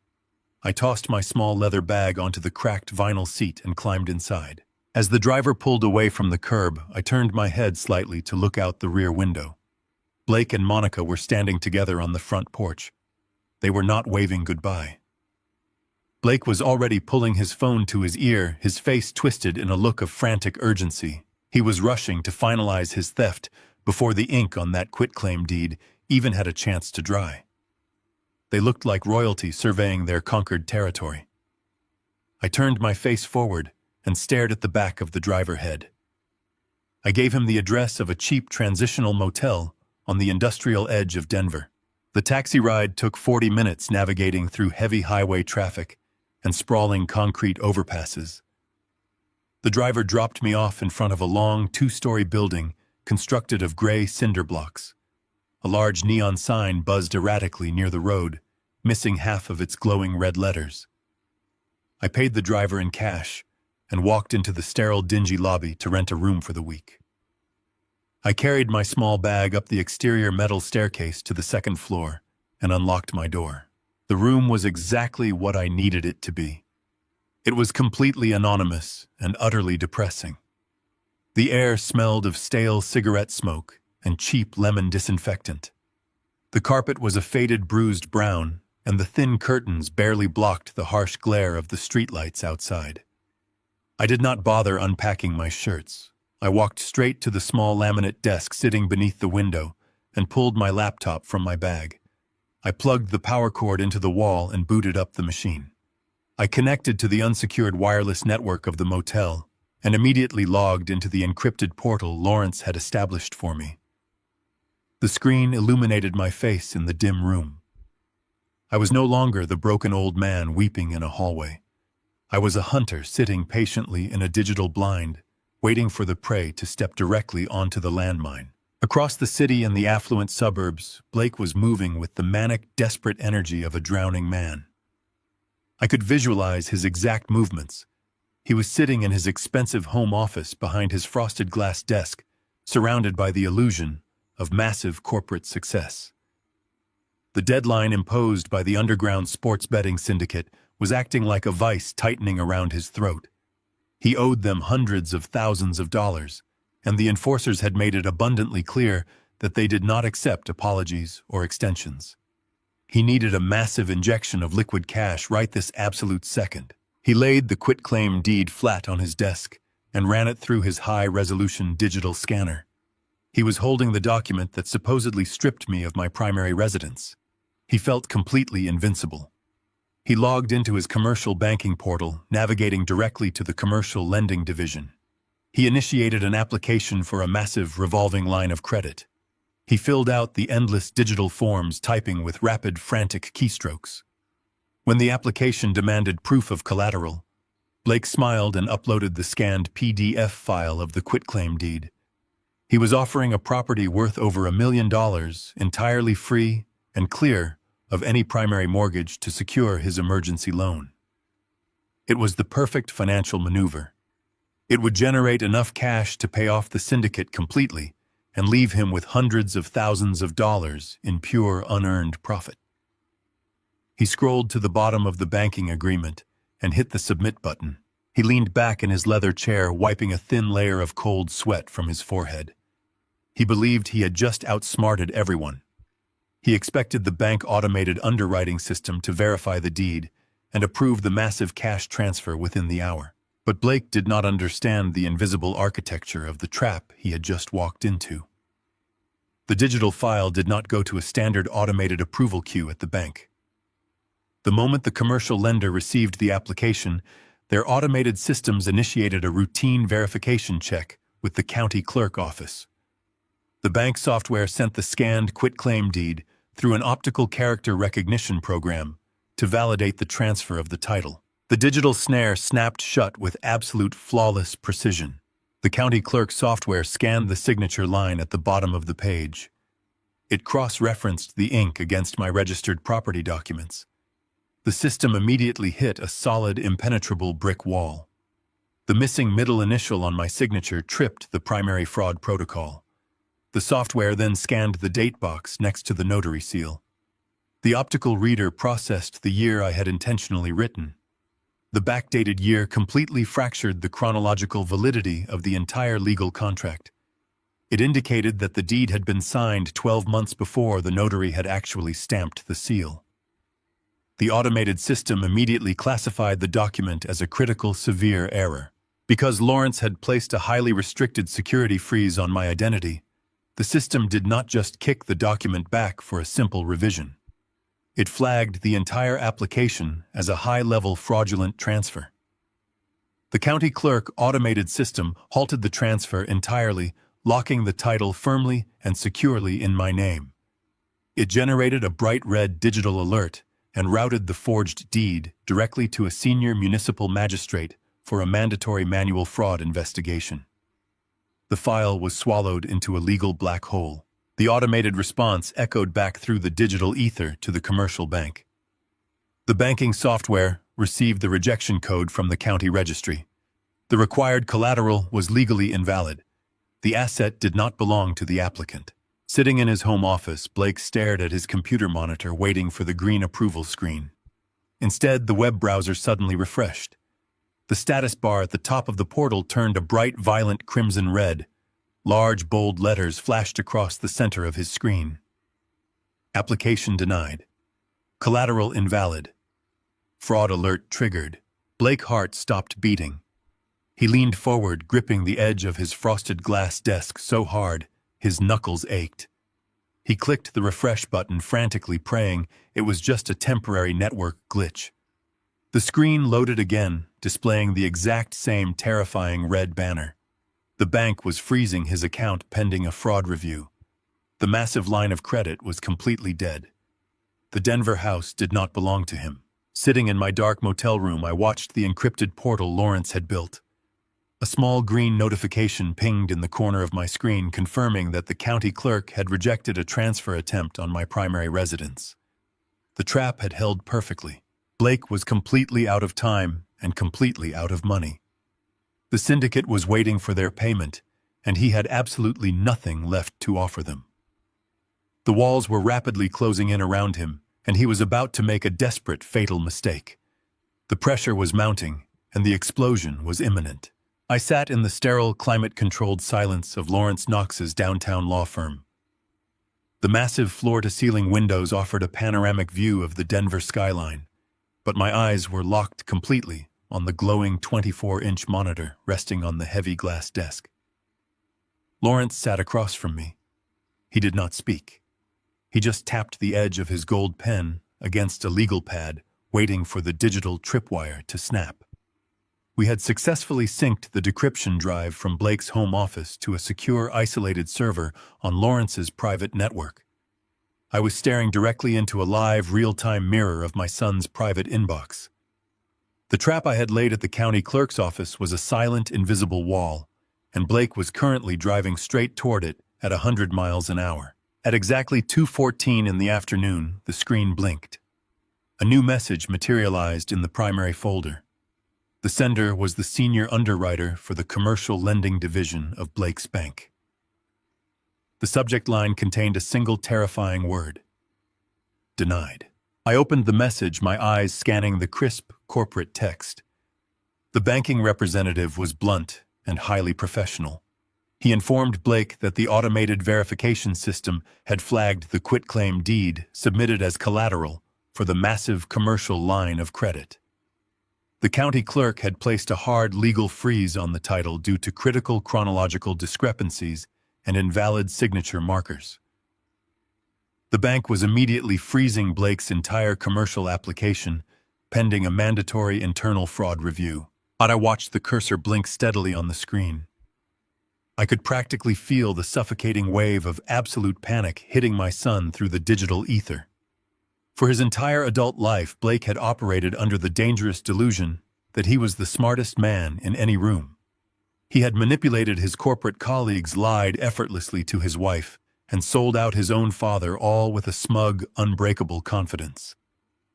I tossed my small leather bag onto the cracked vinyl seat and climbed inside. As the driver pulled away from the curb, I turned my head slightly to look out the rear window. Blake and Monica were standing together on the front porch. They were not waving goodbye. Blake was already pulling his phone to his ear, his face twisted in a look of frantic urgency. He was rushing to finalize his theft before the ink on that quitclaim deed even had a chance to dry. They looked like royalty surveying their conquered territory. I turned my face forward and stared at the back of the driver head. I gave him the address of a cheap transitional motel on the industrial edge of Denver. The taxi ride took 40 minutes navigating through heavy highway traffic and sprawling concrete overpasses. The driver dropped me off in front of a long, 2-story building constructed of gray cinder blocks. A large neon sign buzzed erratically near the road, missing half of its glowing red letters. I paid the driver in cash and walked into the sterile, dingy lobby to rent a room for the week. I carried my small bag up the exterior metal staircase to the second floor and unlocked my door. The room was exactly what I needed it to be. It was completely anonymous and utterly depressing. The air smelled of stale cigarette smoke and cheap lemon disinfectant. The carpet was a faded, bruised brown, and the thin curtains barely blocked the harsh glare of the streetlights outside. I did not bother unpacking my shirts. I walked straight to the small laminate desk sitting beneath the window and pulled my laptop from my bag. I plugged the power cord into the wall and booted up the machine. I connected to the unsecured wireless network of the motel and immediately logged into the encrypted portal Lawrence had established for me. The screen illuminated my face in the dim room. I was no longer the broken old man weeping in a hallway. I was a hunter sitting patiently in a digital blind, waiting for the prey to step directly onto the landmine. Across the city and the affluent suburbs, Blake was moving with the manic, desperate energy of a drowning man. I could visualize his exact movements. He was sitting in his expensive home office behind his frosted glass desk, surrounded by the illusion of massive corporate success. The deadline imposed by the underground sports betting syndicate was acting like a vice tightening around his throat. He owed them hundreds of thousands of dollars, and the enforcers had made it abundantly clear that they did not accept apologies or extensions. He needed a massive injection of liquid cash right this absolute second. He laid the quitclaim deed flat on his desk and ran it through his high-resolution digital scanner. He was holding the document that supposedly stripped me of my primary residence. He felt completely invincible. He logged into his commercial banking portal, navigating directly to the commercial lending division. He initiated an application for a massive revolving line of credit. He filled out the endless digital forms, typing with rapid, frantic keystrokes. When the application demanded proof of collateral, Blake smiled and uploaded the scanned PDF file of the quitclaim deed. He was offering a property worth over $1 million, entirely free and clear of any primary mortgage to secure his emergency loan. It was the perfect financial maneuver. It would generate enough cash to pay off the syndicate completely and leave him with hundreds of thousands of dollars in pure unearned profit. He scrolled to the bottom of the banking agreement and hit the submit button. He leaned back in his leather chair, wiping a thin layer of cold sweat from his forehead. He believed he had just outsmarted everyone. He expected the bank automated underwriting system to verify the deed and approve the massive cash transfer within the hour. But Blake did not understand the invisible architecture of the trap he had just walked into. The digital file did not go to a standard automated approval queue at the bank. The moment the commercial lender received the application, their automated systems initiated a routine verification check with the county clerk office. The bank software sent the scanned quitclaim deed through an optical character recognition program to validate the transfer of the title. The digital snare snapped shut with absolute flawless precision. The county clerk software scanned the signature line at the bottom of the page. It cross-referenced the ink against my registered property documents. The system immediately hit a solid, impenetrable brick wall. The missing middle initial on my signature tripped the primary fraud protocol. The software then scanned the date box next to the notary seal. The optical reader processed the year I had intentionally written. The backdated year completely fractured the chronological validity of the entire legal contract. It indicated that the deed had been signed 12 months before the notary had actually stamped the seal. The automated system immediately classified the document as a critical severe error. Because Lawrence had placed a highly restricted security freeze on my identity, the system did not just kick the document back for a simple revision. It flagged the entire application as a high-level fraudulent transfer. The county clerk automated system halted the transfer entirely, locking the title firmly and securely in my name. It generated a bright red digital alert and routed the forged deed directly to a senior municipal magistrate for a mandatory manual fraud investigation. The file was swallowed into a legal black hole. The automated response echoed back through the digital ether to the commercial bank. The banking software received the rejection code from the county registry. The required collateral was legally invalid. The asset did not belong to the applicant. Sitting in his home office, Blake stared at his computer monitor waiting for the green approval screen. Instead, the web browser suddenly refreshed. The status bar at the top of the portal turned a bright, violent crimson red. Large, bold letters flashed across the center of his screen. Application denied. Collateral invalid. Fraud alert triggered. Blake's heart stopped beating. He leaned forward, gripping the edge of his frosted glass desk so hard, his knuckles ached. He clicked the refresh button, frantically praying it was just a temporary network glitch. The screen loaded again, displaying the exact same terrifying red banner. The bank was freezing his account pending a fraud review. The massive line of credit was completely dead. The Denver house did not belong to him. Sitting in my dark motel room, I watched the encrypted portal Lawrence had built. A small green notification pinged in the corner of my screen, confirming that the county clerk had rejected a transfer attempt on my primary residence. The trap had held perfectly. Blake was completely out of time and completely out of money. The syndicate was waiting for their payment, and he had absolutely nothing left to offer them. The walls were rapidly closing in around him, and he was about to make a desperate, fatal mistake. The pressure was mounting, and the explosion was imminent. I sat in the sterile, climate-controlled silence of Lawrence Knox's downtown law firm. The massive floor-to-ceiling windows offered a panoramic view of the Denver skyline, but my eyes were locked completely on the glowing 24-inch monitor resting on the heavy glass desk. Lawrence sat across from me. He did not speak. He just tapped the edge of his gold pen against a legal pad, waiting for the digital tripwire to snap. We had successfully synced the decryption drive from Blake's home office to a secure, isolated server on Lawrence's private network. I was staring directly into a live, real-time mirror of my son's private inbox. The trap I had laid at the county clerk's office was a silent, invisible wall, and Blake was currently driving straight toward it at 100 miles an hour. At exactly 2:14 in the afternoon, the screen blinked. A new message materialized in the primary folder. The sender was the senior underwriter for the commercial lending division of Blake's bank. The subject line contained a single terrifying word: denied. I opened the message, my eyes scanning the crisp corporate text. The banking representative was blunt and highly professional. He informed Blake that the automated verification system had flagged the quitclaim deed submitted as collateral for the massive commercial line of credit. The county clerk had placed a hard legal freeze on the title due to critical chronological discrepancies and invalid signature markers. The bank was immediately freezing Blake's entire commercial application, pending a mandatory internal fraud review. I watched the cursor blink steadily on the screen. I could practically feel the suffocating wave of absolute panic hitting my son through the digital ether. For his entire adult life, Blake had operated under the dangerous delusion that he was the smartest man in any room. He had manipulated his corporate colleagues, lied effortlessly to his wife, and sold out his own father, all with a smug, unbreakable confidence.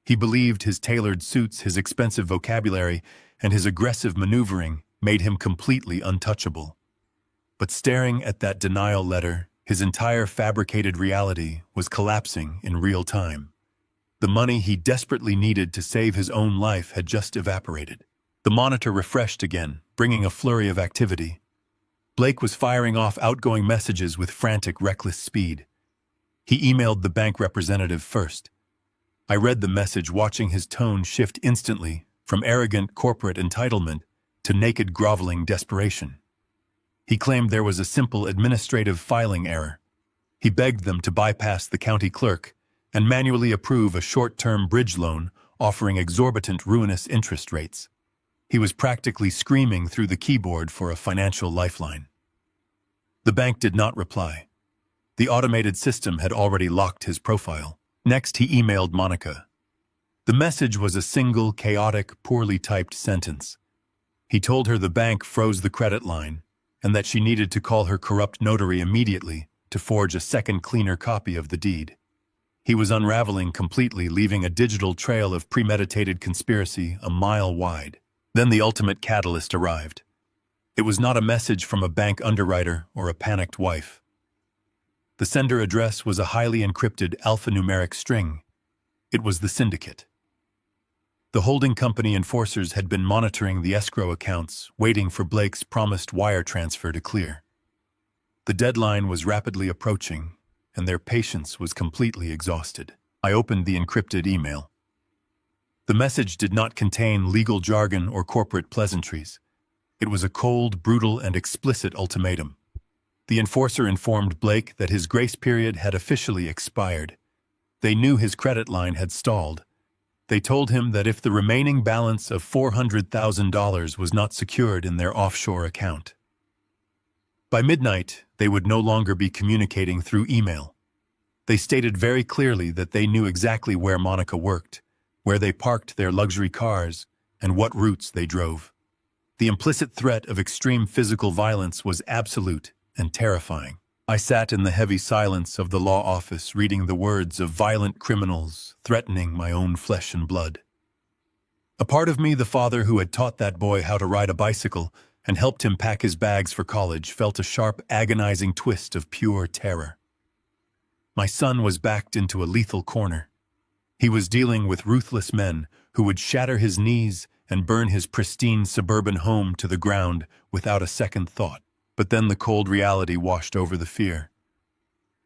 He believed his tailored suits, his expensive vocabulary, and his aggressive maneuvering made him completely untouchable. But staring at that denial letter, his entire fabricated reality was collapsing in real time. The money he desperately needed to save his own life had just evaporated. The monitor refreshed again, bringing a flurry of activity. Blake was firing off outgoing messages with frantic, reckless speed. He emailed the bank representative first. I read the message, watching his tone shift instantly from arrogant corporate entitlement to naked, groveling desperation. He claimed there was a simple administrative filing error. He begged them to bypass the county clerk and manually approve a short-term bridge loan offering exorbitant, ruinous interest rates. He was practically screaming through the keyboard for a financial lifeline. The bank did not reply. The automated system had already locked his profile. Next, he emailed Monica. The message was a single, chaotic, poorly typed sentence. He told her the bank froze the credit line and that she needed to call her corrupt notary immediately to forge a second, cleaner copy of the deed. He was unraveling completely, leaving a digital trail of premeditated conspiracy a mile wide. Then the ultimate catalyst arrived. It was not a message from a bank underwriter or a panicked wife. The sender address was a highly encrypted alphanumeric string. It was the syndicate. The holding company enforcers had been monitoring the escrow accounts, waiting for Blake's promised wire transfer to clear. The deadline was rapidly approaching, and their patience was completely exhausted. I opened the encrypted email. The message did not contain legal jargon or corporate pleasantries. It was a cold, brutal, and explicit ultimatum. The enforcer informed Blake that his grace period had officially expired. They knew his credit line had stalled. They told him that if the remaining balance of $400,000 was not secured in their offshore account, by midnight, they would no longer be communicating through email. They stated very clearly that they knew exactly where Monica worked, where they parked their luxury cars, and what routes they drove. The implicit threat of extreme physical violence was absolute and terrifying. I sat in the heavy silence of the law office, reading the words of violent criminals threatening my own flesh and blood. A part of me, the father who had taught that boy how to ride a bicycle and helped him pack his bags for college, felt a sharp, agonizing twist of pure terror. My son was backed into a lethal corner. He was dealing with ruthless men who would shatter his knees and burn his pristine suburban home to the ground without a second thought. But then the cold reality washed over the fear.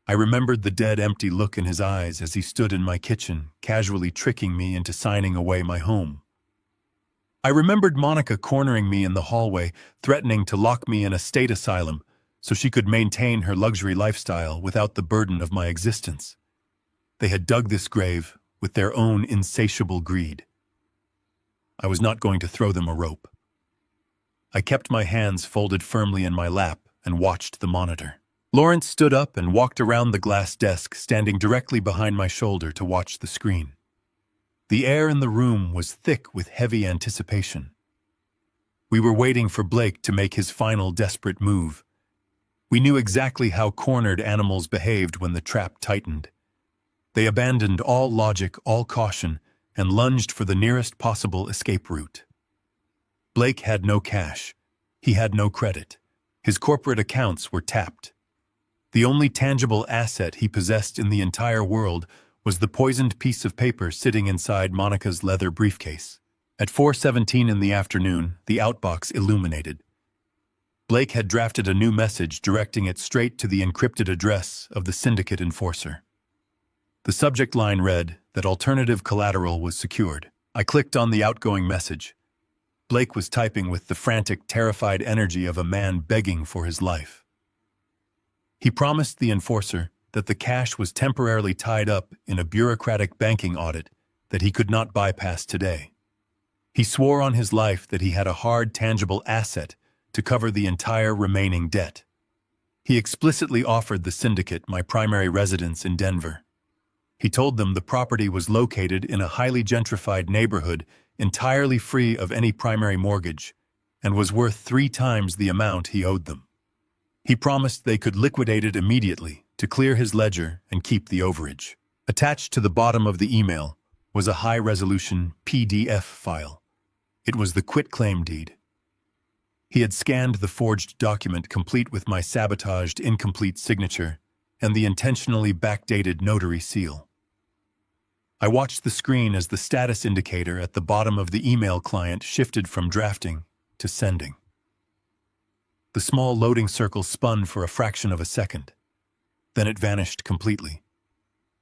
I remembered the dead, empty look in his eyes as he stood in my kitchen, casually tricking me into signing away my home. I remembered Monica cornering me in the hallway, threatening to lock me in a state asylum so she could maintain her luxury lifestyle without the burden of my existence. They had dug this grave with their own insatiable greed. I was not going to throw them a rope. I kept my hands folded firmly in my lap and watched the monitor. Lawrence stood up and walked around the glass desk, standing directly behind my shoulder to watch the screen. The air in the room was thick with heavy anticipation. We were waiting for Blake to make his final desperate move. We knew exactly how cornered animals behaved when the trap tightened. They abandoned all logic, all caution, and lunged for the nearest possible escape route. Blake had no cash. He had no credit. His corporate accounts were tapped. The only tangible asset he possessed in the entire world was the poisoned piece of paper sitting inside Monica's leather briefcase. At 4:17 in the afternoon, the outbox illuminated. Blake had drafted a new message directing it straight to the encrypted address of the syndicate enforcer. The subject line read that alternative collateral was secured. I clicked on the outgoing message. Blake was typing with the frantic, terrified energy of a man begging for his life. He promised the enforcer that the cash was temporarily tied up in a bureaucratic banking audit that he could not bypass today. He swore on his life that he had a hard, tangible asset to cover the entire remaining debt. He explicitly offered the syndicate my primary residence in Denver. He told them the property was located in a highly gentrified neighborhood entirely free of any primary mortgage and was worth 3 times the amount he owed them. He promised they could liquidate it immediately to clear his ledger and keep the overage. Attached to the bottom of the email was a high-resolution PDF file. It was the quitclaim deed. He had scanned the forged document complete with my sabotaged incomplete signature and the intentionally backdated notary seal. I watched the screen as the status indicator at the bottom of the email client shifted from drafting to sending. The small loading circle spun for a fraction of a second. Then it vanished completely.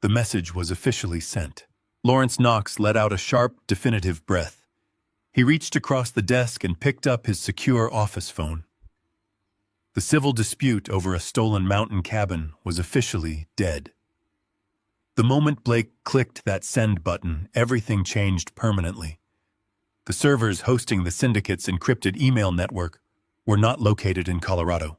The message was officially sent. Lawrence Knox let out a sharp, definitive breath. He reached across the desk and picked up his secure office phone. The civil dispute over a stolen mountain cabin was officially dead. The moment Blake clicked that send button, everything changed permanently. The servers hosting the syndicate's encrypted email network were not located in Colorado.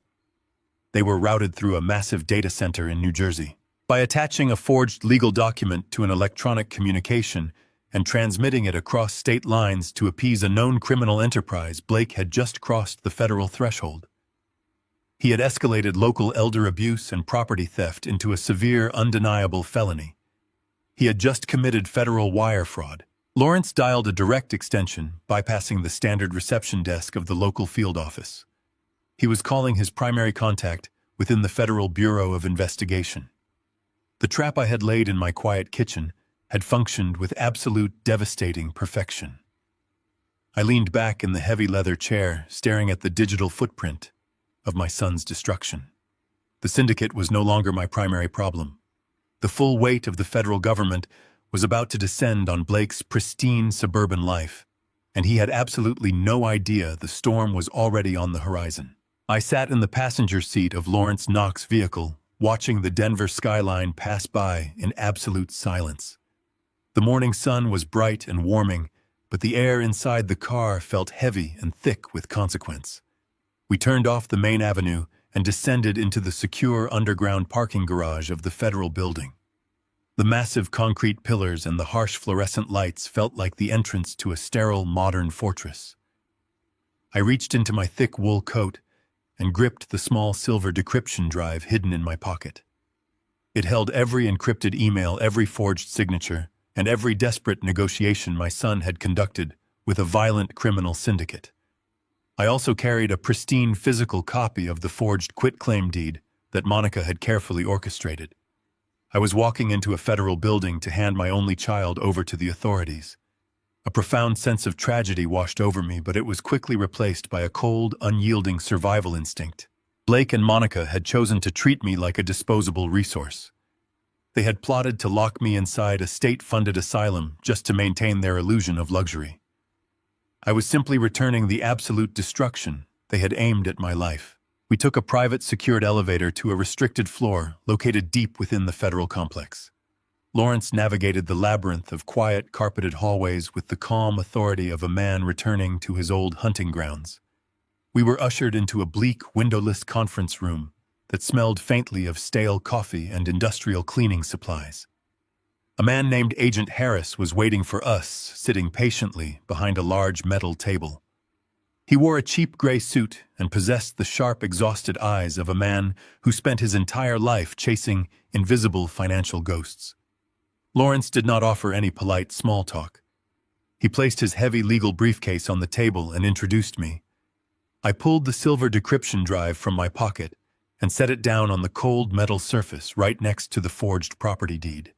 They were routed through a massive data center in New Jersey. By attaching a forged legal document to an electronic communication and transmitting it across state lines to appease a known criminal enterprise, Blake had just crossed the federal threshold. He had escalated local elder abuse and property theft into a severe, undeniable felony. He had just committed federal wire fraud. Lawrence dialed a direct extension, bypassing the standard reception desk of the local field office. He was calling his primary contact within the Federal Bureau of Investigation. The trap I had laid in my quiet kitchen had functioned with absolute devastating perfection. I leaned back in the heavy leather chair, staring at the digital footprint of my son's destruction. The syndicate was no longer my primary problem. The full weight of the federal government was about to descend on Blake's pristine suburban life, and he had absolutely no idea the storm was already on the horizon. I sat in the passenger seat of Lawrence Knox's vehicle, watching the Denver skyline pass by in absolute silence. The morning sun was bright and warming, but the air inside the car felt heavy and thick with consequence. We turned off the main avenue and descended into the secure underground parking garage of the federal building. The massive concrete pillars and the harsh fluorescent lights felt like the entrance to a sterile modern fortress. I reached into my thick wool coat and gripped the small silver decryption drive hidden in my pocket. It held every encrypted email, every forged signature, and every desperate negotiation my son had conducted with a violent criminal syndicate. I also carried a pristine physical copy of the forged quitclaim deed that Monica had carefully orchestrated. I was walking into a federal building to hand my only child over to the authorities. A profound sense of tragedy washed over me, but it was quickly replaced by a cold, unyielding survival instinct. Blake and Monica had chosen to treat me like a disposable resource. They had plotted to lock me inside a state-funded asylum just to maintain their illusion of luxury. I was simply returning the absolute destruction they had aimed at my life. We took a private secured elevator to a restricted floor located deep within the federal complex. Lawrence navigated the labyrinth of quiet, carpeted hallways with the calm authority of a man returning to his old hunting grounds. We were ushered into a bleak, windowless conference room that smelled faintly of stale coffee and industrial cleaning supplies. A man named Agent Harris was waiting for us, sitting patiently behind a large metal table. He wore a cheap gray suit and possessed the sharp, exhausted eyes of a man who spent his entire life chasing invisible financial ghosts. Lawrence did not offer any polite small talk. He placed his heavy legal briefcase on the table and introduced me. I pulled the silver decryption drive from my pocket and set it down on the cold metal surface right next to the forged property deed.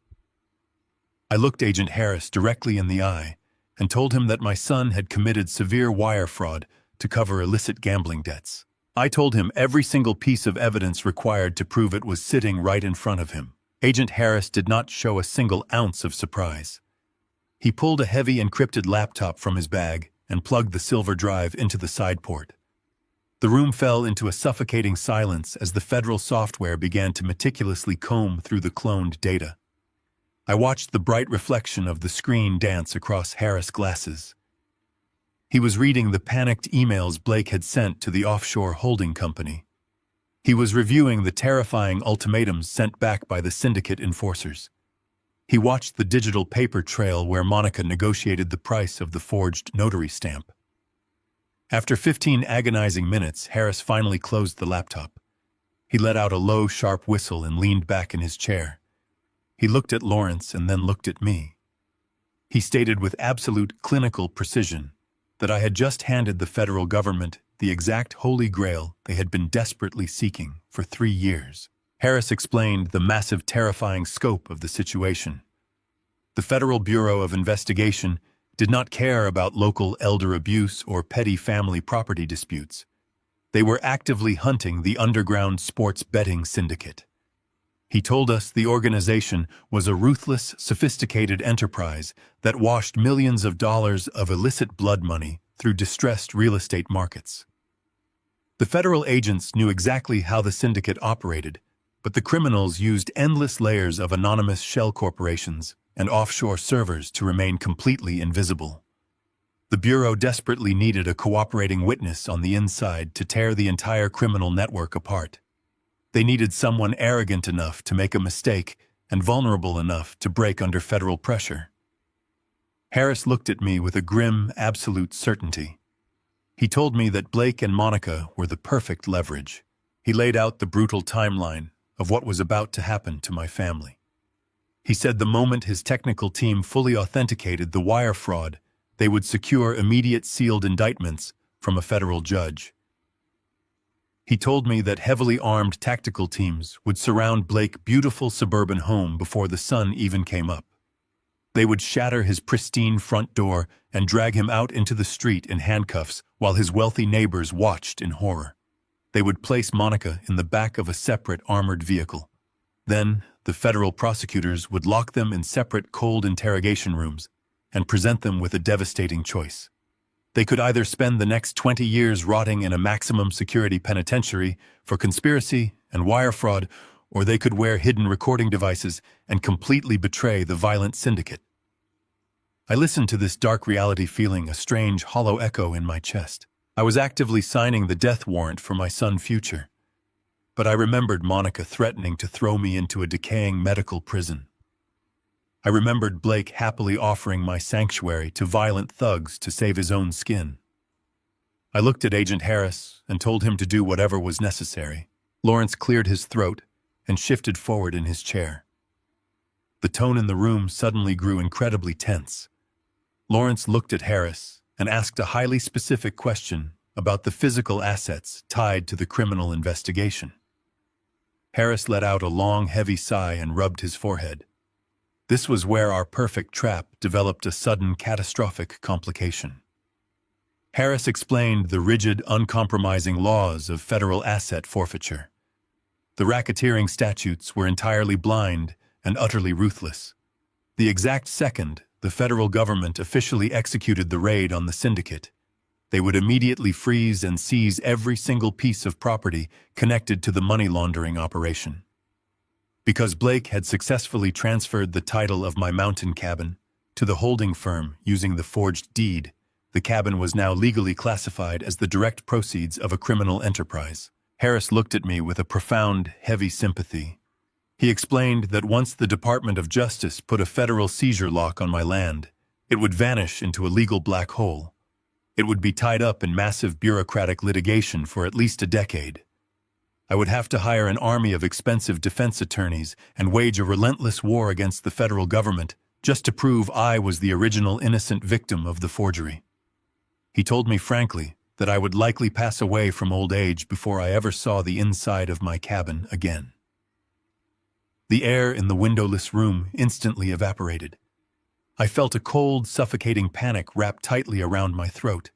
I looked Agent Harris directly in the eye and told him that my son had committed severe wire fraud to cover illicit gambling debts. I told him every single piece of evidence required to prove it was sitting right in front of him. Agent Harris did not show a single ounce of surprise. He pulled a heavy encrypted laptop from his bag and plugged the silver drive into the side port. The room fell into a suffocating silence as the federal software began to meticulously comb through the cloned data. I watched the bright reflection of the screen dance across Harris' glasses. He was reading the panicked emails Blake had sent to the offshore holding company. He was reviewing the terrifying ultimatums sent back by the syndicate enforcers. He watched the digital paper trail where Monica negotiated the price of the forged notary stamp. After 15 agonizing minutes, Harris finally closed the laptop. He let out a low, sharp whistle and leaned back in his chair. He looked at Lawrence and then looked at me. He stated with absolute clinical precision that I had just handed the federal government the exact holy grail they had been desperately seeking for 3 years. Harris explained the massive, terrifying scope of the situation. The Federal Bureau of Investigation did not care about local elder abuse or petty family property disputes. They were actively hunting the underground sports betting syndicate. He told us the organization was a ruthless, sophisticated enterprise that washed millions of dollars of illicit blood money through distressed real estate markets. The federal agents knew exactly how the syndicate operated, but the criminals used endless layers of anonymous shell corporations and offshore servers to remain completely invisible. The Bureau desperately needed a cooperating witness on the inside to tear the entire criminal network apart. They needed someone arrogant enough to make a mistake and vulnerable enough to break under federal pressure. Harris looked at me with a grim, absolute certainty. He told me that Blake and Monica were the perfect leverage. He laid out the brutal timeline of what was about to happen to my family. He said the moment his technical team fully authenticated the wire fraud, they would secure immediate sealed indictments from a federal judge. He told me that heavily armed tactical teams would surround Blake's beautiful suburban home before the sun even came up. They would shatter his pristine front door and drag him out into the street in handcuffs while his wealthy neighbors watched in horror. They would place Monica in the back of a separate armored vehicle. Then, the federal prosecutors would lock them in separate cold interrogation rooms and present them with a devastating choice. They could either spend the next 20 years rotting in a maximum security penitentiary for conspiracy and wire fraud, or they could wear hidden recording devices and completely betray the violent syndicate. I listened to this dark reality feeling a strange, hollow echo in my chest. I was actively signing the death warrant for my son's future. But I remembered Monica threatening to throw me into a decaying medical prison. I remembered Blake happily offering my sanctuary to violent thugs to save his own skin. I looked at Agent Harris and told him to do whatever was necessary. Lawrence cleared his throat and shifted forward in his chair. The tone in the room suddenly grew incredibly tense. Lawrence looked at Harris and asked a highly specific question about the physical assets tied to the criminal investigation. Harris let out a long, heavy sigh and rubbed his forehead. This was where our perfect trap developed a sudden, catastrophic complication. Harris explained the rigid, uncompromising laws of federal asset forfeiture. The racketeering statutes were entirely blind and utterly ruthless. The exact second the federal government officially executed the raid on the syndicate, they would immediately freeze and seize every single piece of property connected to the money laundering operation. Because Blake had successfully transferred the title of my mountain cabin to the holding firm using the forged deed, the cabin was now legally classified as the direct proceeds of a criminal enterprise. Harris looked at me with a profound, heavy sympathy. He explained that once the Department of Justice put a federal seizure lock on my land, it would vanish into a legal black hole. It would be tied up in massive bureaucratic litigation for at least a decade. I would have to hire an army of expensive defense attorneys and wage a relentless war against the federal government just to prove I was the original innocent victim of the forgery. He told me frankly that I would likely pass away from old age before I ever saw the inside of my cabin again. The air in the windowless room instantly evaporated. I felt a cold, suffocating panic wrap tightly around my throat.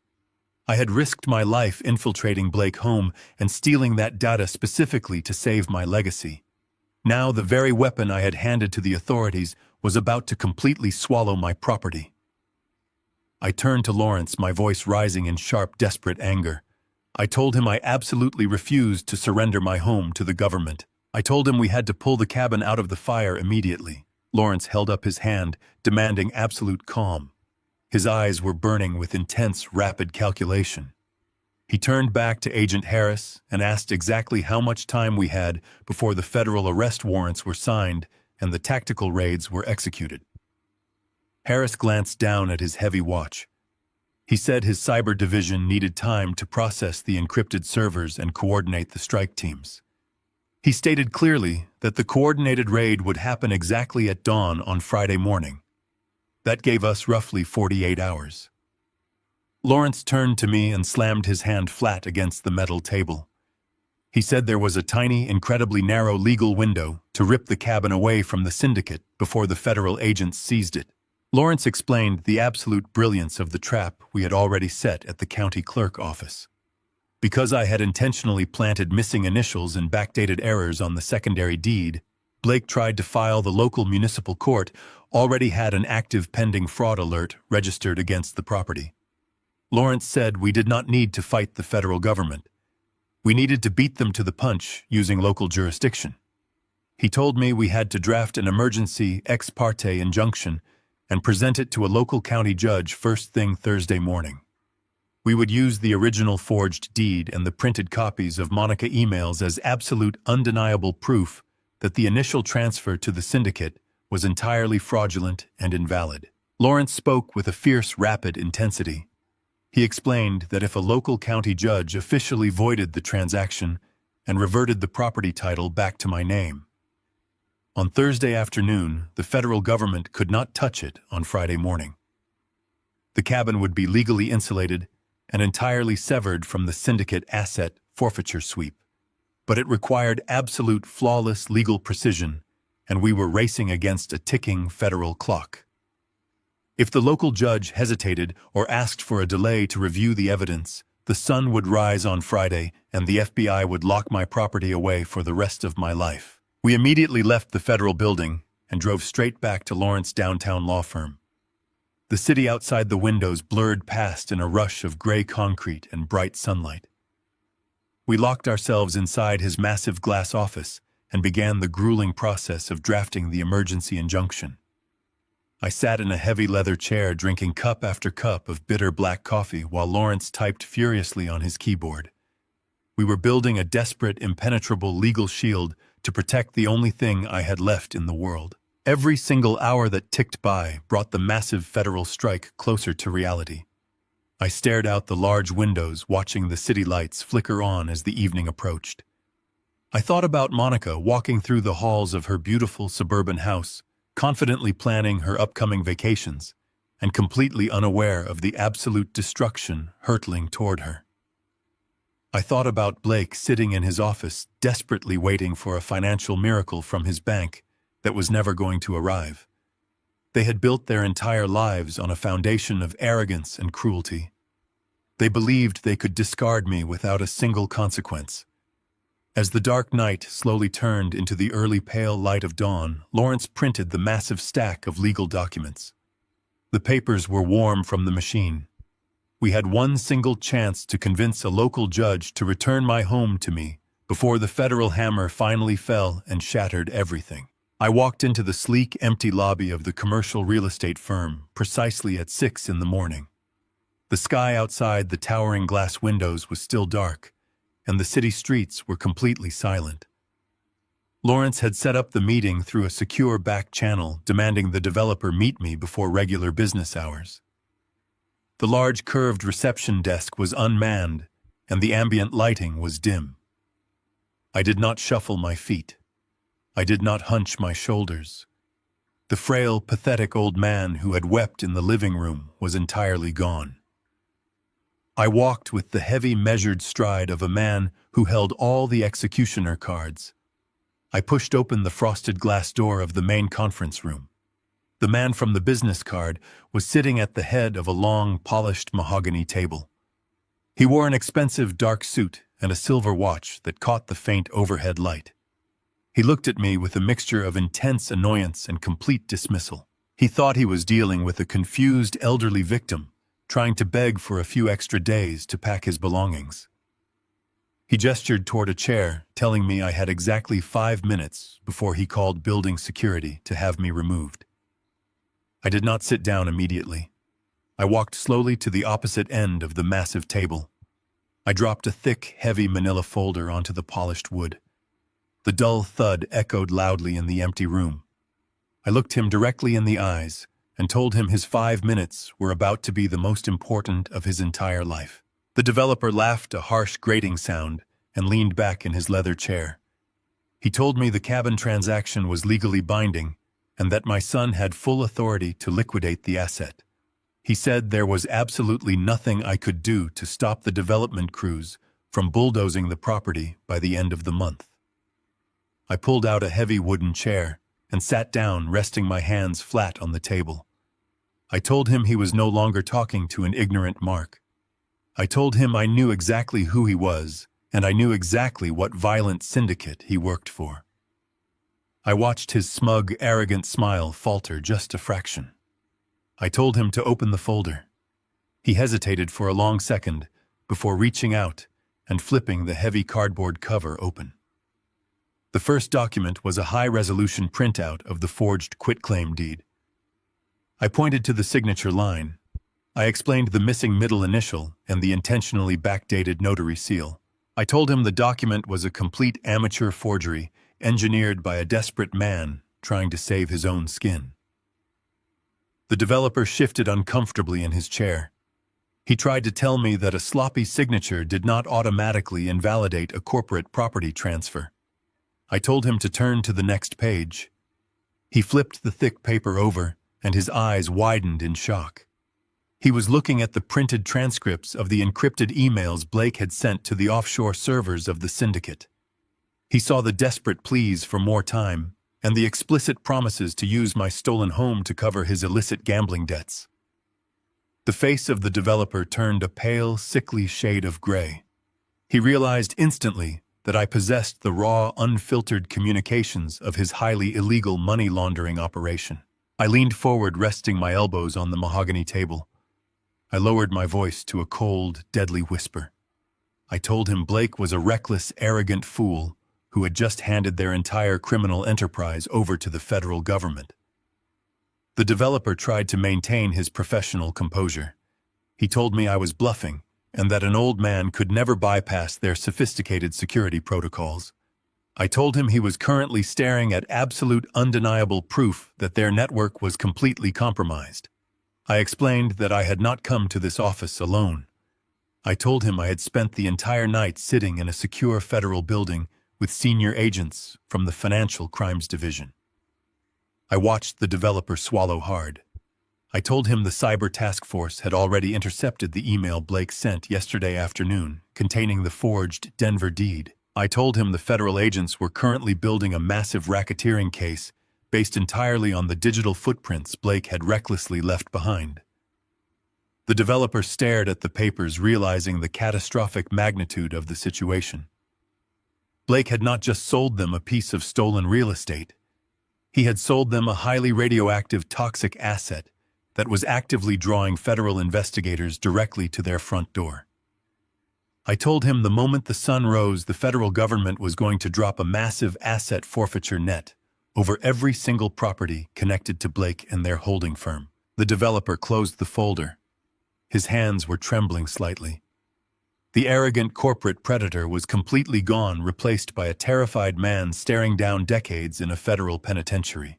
I had risked my life infiltrating Blake's home and stealing that data specifically to save my legacy. Now the very weapon I had handed to the authorities was about to completely swallow my property. I turned to Lawrence, my voice rising in sharp, desperate anger. I told him I absolutely refused to surrender my home to the government. I told him we had to pull the cabin out of the fire immediately. Lawrence held up his hand, demanding absolute calm. His eyes were burning with intense, rapid calculation. He turned back to Agent Harris and asked exactly how much time we had before the federal arrest warrants were signed and the tactical raids were executed. Harris glanced down at his heavy watch. He said his cyber division needed time to process the encrypted servers and coordinate the strike teams. He stated clearly that the coordinated raid would happen exactly at dawn on Friday morning. That gave us roughly 48 hours. Lawrence turned to me and slammed his hand flat against the metal table. He said there was a tiny, incredibly narrow legal window to rip the cabin away from the syndicate before the federal agents seized it. Lawrence explained the absolute brilliance of the trap we had already set at the county clerk office. Because I had intentionally planted missing initials and backdated errors on the secondary deed, Blake tried to file the local municipal court already had an active pending fraud alert registered against the property. Lawrence said we did not need to fight the federal government. We needed to beat them to the punch using local jurisdiction. He told me we had to draft an emergency ex parte injunction and present it to a local county judge first thing Thursday morning. We would use the original forged deed and the printed copies of Monica emails as absolute undeniable proof that the initial transfer to the syndicate was entirely fraudulent and invalid. Lawrence spoke with a fierce, rapid intensity. He explained that if a local county judge officially voided the transaction and reverted the property title back to my name, on Thursday afternoon, the federal government could not touch it on Friday morning. The cabin would be legally insulated and entirely severed from the syndicate asset forfeiture sweep. But it required absolute flawless legal precision, and we were racing against a ticking federal clock. If the local judge hesitated or asked for a delay to review the evidence, the sun would rise on Friday and the FBI would lock my property away for the rest of my life. We immediately left the federal building and drove straight back to Lawrence downtown law firm. The city outside the windows blurred past in a rush of gray concrete and bright sunlight. We locked ourselves inside his massive glass office and began the grueling process of drafting the emergency injunction. I sat in a heavy leather chair drinking cup after cup of bitter black coffee while Lawrence typed furiously on his keyboard. We were building a desperate, impenetrable legal shield to protect the only thing I had left in the world. Every single hour that ticked by brought the massive federal strike closer to reality. I stared out the large windows, watching the city lights flicker on as the evening approached. I thought about Monica walking through the halls of her beautiful suburban house, confidently planning her upcoming vacations, and completely unaware of the absolute destruction hurtling toward her. I thought about Blake sitting in his office, desperately waiting for a financial miracle from his bank that was never going to arrive. They had built their entire lives on a foundation of arrogance and cruelty. They believed they could discard me without a single consequence. As the dark night slowly turned into the early pale light of dawn, Lawrence printed the massive stack of legal documents. The papers were warm from the machine. We had one single chance to convince a local judge to return my home to me before the federal hammer finally fell and shattered everything. I walked into the sleek, empty lobby of the commercial real estate firm precisely at 6 in the morning. The sky outside the towering glass windows was still dark, and the city streets were completely silent. Lawrence had set up the meeting through a secure back channel, demanding the developer meet me before regular business hours. The large curved reception desk was unmanned, and the ambient lighting was dim. I did not shuffle my feet. I did not hunch my shoulders. The frail, pathetic old man who had wept in the living room was entirely gone. I walked with the heavy, measured stride of a man who held all the executioner cards. I pushed open the frosted glass door of the main conference room. The man from the business card was sitting at the head of a long, polished mahogany table. He wore an expensive dark suit and a silver watch that caught the faint overhead light. He looked at me with a mixture of intense annoyance and complete dismissal. He thought he was dealing with a confused elderly victim, trying to beg for a few extra days to pack his belongings. He gestured toward a chair, telling me I had exactly 5 minutes before he called building security to have me removed. I did not sit down immediately. I walked slowly to the opposite end of the massive table. I dropped a thick, heavy manila folder onto the polished wood. The dull thud echoed loudly in the empty room. I looked him directly in the eyes and told him his 5 minutes were about to be the most important of his entire life. The developer laughed a harsh grating sound and leaned back in his leather chair. He told me the cabin transaction was legally binding and that my son had full authority to liquidate the asset. He said there was absolutely nothing I could do to stop the development crews from bulldozing the property by the end of the month. I pulled out a heavy wooden chair and sat down, resting my hands flat on the table. I told him he was no longer talking to an ignorant mark. I told him I knew exactly who he was, and I knew exactly what violent syndicate he worked for. I watched his smug, arrogant smile falter just a fraction. I told him to open the folder. He hesitated for a long second before reaching out and flipping the heavy cardboard cover open. The first document was a high-resolution printout of the forged quitclaim deed. I pointed to the signature line. I explained the missing middle initial and the intentionally backdated notary seal. I told him the document was a complete amateur forgery engineered by a desperate man trying to save his own skin. The developer shifted uncomfortably in his chair. He tried to tell me that a sloppy signature did not automatically invalidate a corporate property transfer. I told him to turn to the next page. He flipped the thick paper over, and his eyes widened in shock. He was looking at the printed transcripts of the encrypted emails Blake had sent to the offshore servers of the syndicate. He saw the desperate pleas for more time and the explicit promises to use my stolen home to cover his illicit gambling debts. The face of the developer turned a pale, sickly shade of gray. He realized instantly that I possessed the raw, unfiltered communications of his highly illegal money laundering operation. I leaned forward, resting my elbows on the mahogany table. I lowered my voice to a cold, deadly whisper. I told him Blake was a reckless, arrogant fool who had just handed their entire criminal enterprise over to the federal government. The developer tried to maintain his professional composure. He told me I was bluffing and that an old man could never bypass their sophisticated security protocols. I told him he was currently staring at absolute undeniable proof that their network was completely compromised. I explained that I had not come to this office alone. I told him I had spent the entire night sitting in a secure federal building with senior agents from the Financial Crimes Division. I watched the developer swallow hard. I told him the cyber task force had already intercepted the email Blake sent yesterday afternoon containing the forged Denver deed. I told him the federal agents were currently building a massive racketeering case based entirely on the digital footprints Blake had recklessly left behind. The developer stared at the papers, realizing the catastrophic magnitude of the situation. Blake had not just sold them a piece of stolen real estate. He had sold them a highly radioactive, toxic asset that was actively drawing federal investigators directly to their front door. I told him the moment the sun rose, the federal government was going to drop a massive asset forfeiture net over every single property connected to Blake and their holding firm. The developer closed the folder. His hands were trembling slightly. The arrogant corporate predator was completely gone, replaced by a terrified man staring down decades in a federal penitentiary.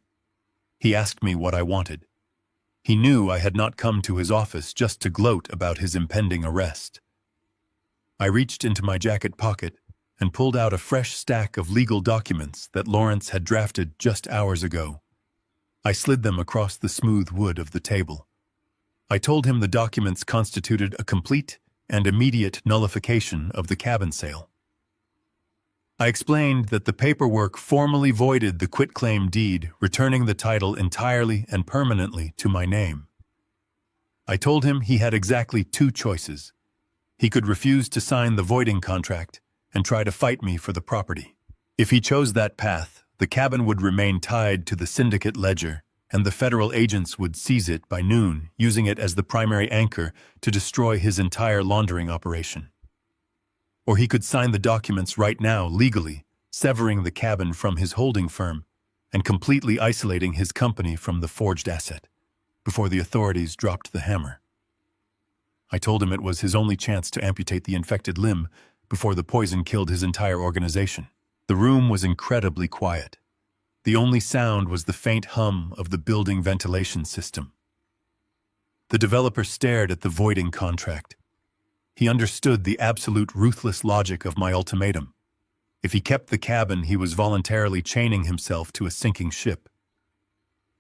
He asked me what I wanted. He knew I had not come to his office just to gloat about his impending arrest. I reached into my jacket pocket and pulled out a fresh stack of legal documents that Lawrence had drafted just hours ago. I slid them across the smooth wood of the table. I told him the documents constituted a complete and immediate nullification of the cabin sale. I explained that the paperwork formally voided the quitclaim deed, returning the title entirely and permanently to my name. I told him he had exactly two choices. He could refuse to sign the voiding contract and try to fight me for the property. If he chose that path, the cabin would remain tied to the syndicate ledger, and the federal agents would seize it by noon, using it as the primary anchor to destroy his entire laundering operation. Or he could sign the documents right now legally, severing the cabin from his holding firm and completely isolating his company from the forged asset, before the authorities dropped the hammer. I told him it was his only chance to amputate the infected limb before the poison killed his entire organization. The room was incredibly quiet. The only sound was the faint hum of the building ventilation system. The developer stared at the voiding contract. He understood the absolute ruthless logic of my ultimatum. If he kept the cabin, he was voluntarily chaining himself to a sinking ship.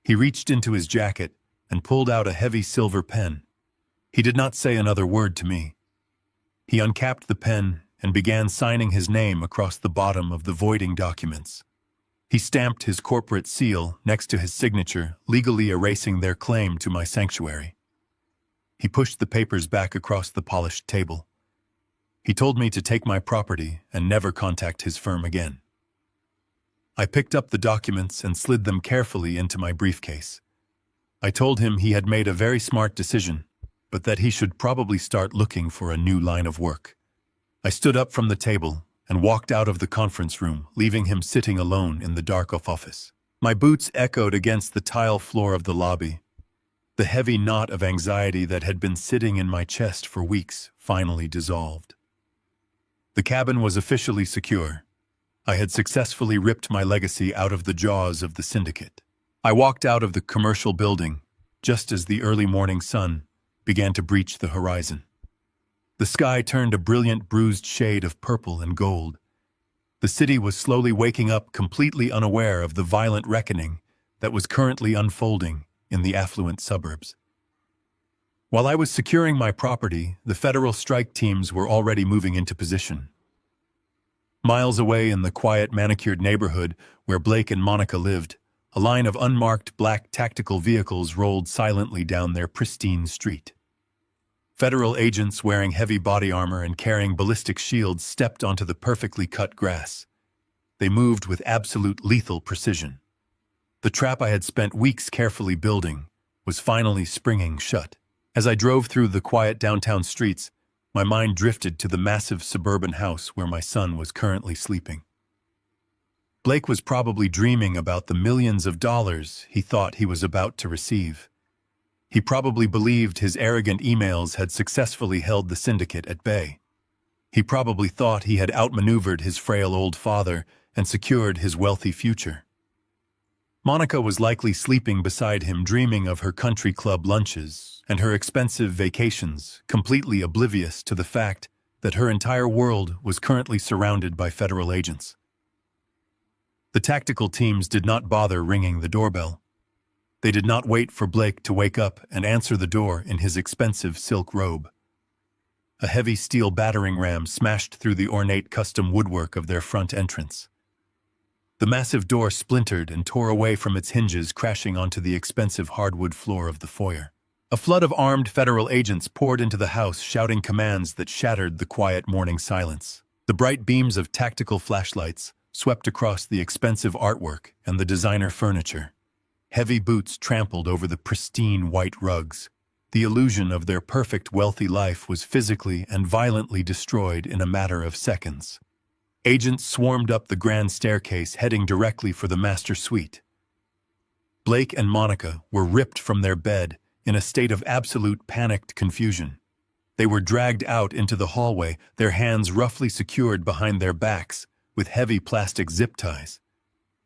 He reached into his jacket and pulled out a heavy silver pen. He did not say another word to me. He uncapped the pen and began signing his name across the bottom of the voiding documents. He stamped his corporate seal next to his signature, legally erasing their claim to my sanctuary. He pushed the papers back across the polished table. He told me to take my property and never contact his firm again. I picked up the documents and slid them carefully into my briefcase. I told him he had made a very smart decision, but that he should probably start looking for a new line of work. I stood up from the table and walked out of the conference room, leaving him sitting alone in the dark office. My boots echoed against the tile floor of the lobby. The heavy knot of anxiety that had been sitting in my chest for weeks finally dissolved. The cabin was officially secure. I had successfully ripped my legacy out of the jaws of the syndicate. I walked out of the commercial building just as the early morning sun began to breach the horizon. The sky turned a brilliant bruised shade of purple and gold. The city was slowly waking up, completely unaware of the violent reckoning that was currently unfolding in the affluent suburbs. While I was securing my property, the federal strike teams were already moving into position. Miles away in the quiet, manicured neighborhood where Blake and Monica lived, a line of unmarked black tactical vehicles rolled silently down their pristine street. Federal agents wearing heavy body armor and carrying ballistic shields stepped onto the perfectly cut grass. They moved with absolute lethal precision. The trap I had spent weeks carefully building was finally springing shut. As I drove through the quiet downtown streets, my mind drifted to the massive suburban house where my son was currently sleeping. Blake was probably dreaming about the millions of dollars he thought he was about to receive. He probably believed his arrogant emails had successfully held the syndicate at bay. He probably thought he had outmaneuvered his frail old father and secured his wealthy future. Monica was likely sleeping beside him, dreaming of her country club lunches and her expensive vacations, completely oblivious to the fact that her entire world was currently surrounded by federal agents. The tactical teams did not bother ringing the doorbell. They did not wait for Blake to wake up and answer the door in his expensive silk robe. A heavy steel battering ram smashed through the ornate custom woodwork of their front entrance. The massive door splintered and tore away from its hinges, crashing onto the expensive hardwood floor of the foyer. A flood of armed federal agents poured into the house, shouting commands that shattered the quiet morning silence. The bright beams of tactical flashlights swept across the expensive artwork and the designer furniture. Heavy boots trampled over the pristine white rugs. The illusion of their perfect, wealthy life was physically and violently destroyed in a matter of seconds. Agents swarmed up the grand staircase, heading directly for the master suite. Blake and Monica were ripped from their bed in a state of absolute panicked confusion. They were dragged out into the hallway, their hands roughly secured behind their backs with heavy plastic zip ties.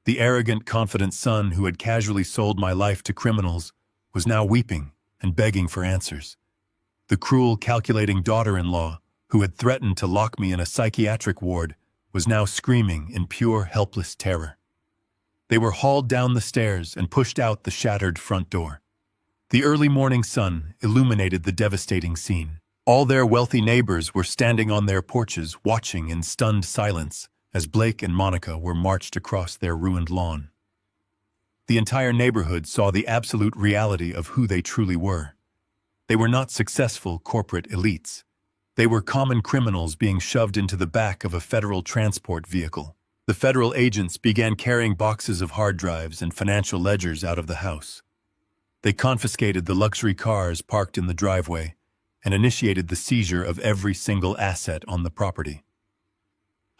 The arrogant, confident son who had casually sold my life to criminals was now weeping and begging for answers. The cruel, calculating daughter-in-law who had threatened to lock me in a psychiatric ward was now screaming in pure, helpless terror. They were hauled down the stairs and pushed out the shattered front door. The early morning sun illuminated the devastating scene. All their wealthy neighbors were standing on their porches, watching in stunned silence as Blake and Monica were marched across their ruined lawn. The entire neighborhood saw the absolute reality of who they truly were. They were not successful corporate elites. They were common criminals being shoved into the back of a federal transport vehicle. The federal agents began carrying boxes of hard drives and financial ledgers out of the house. They confiscated the luxury cars parked in the driveway and initiated the seizure of every single asset on the property.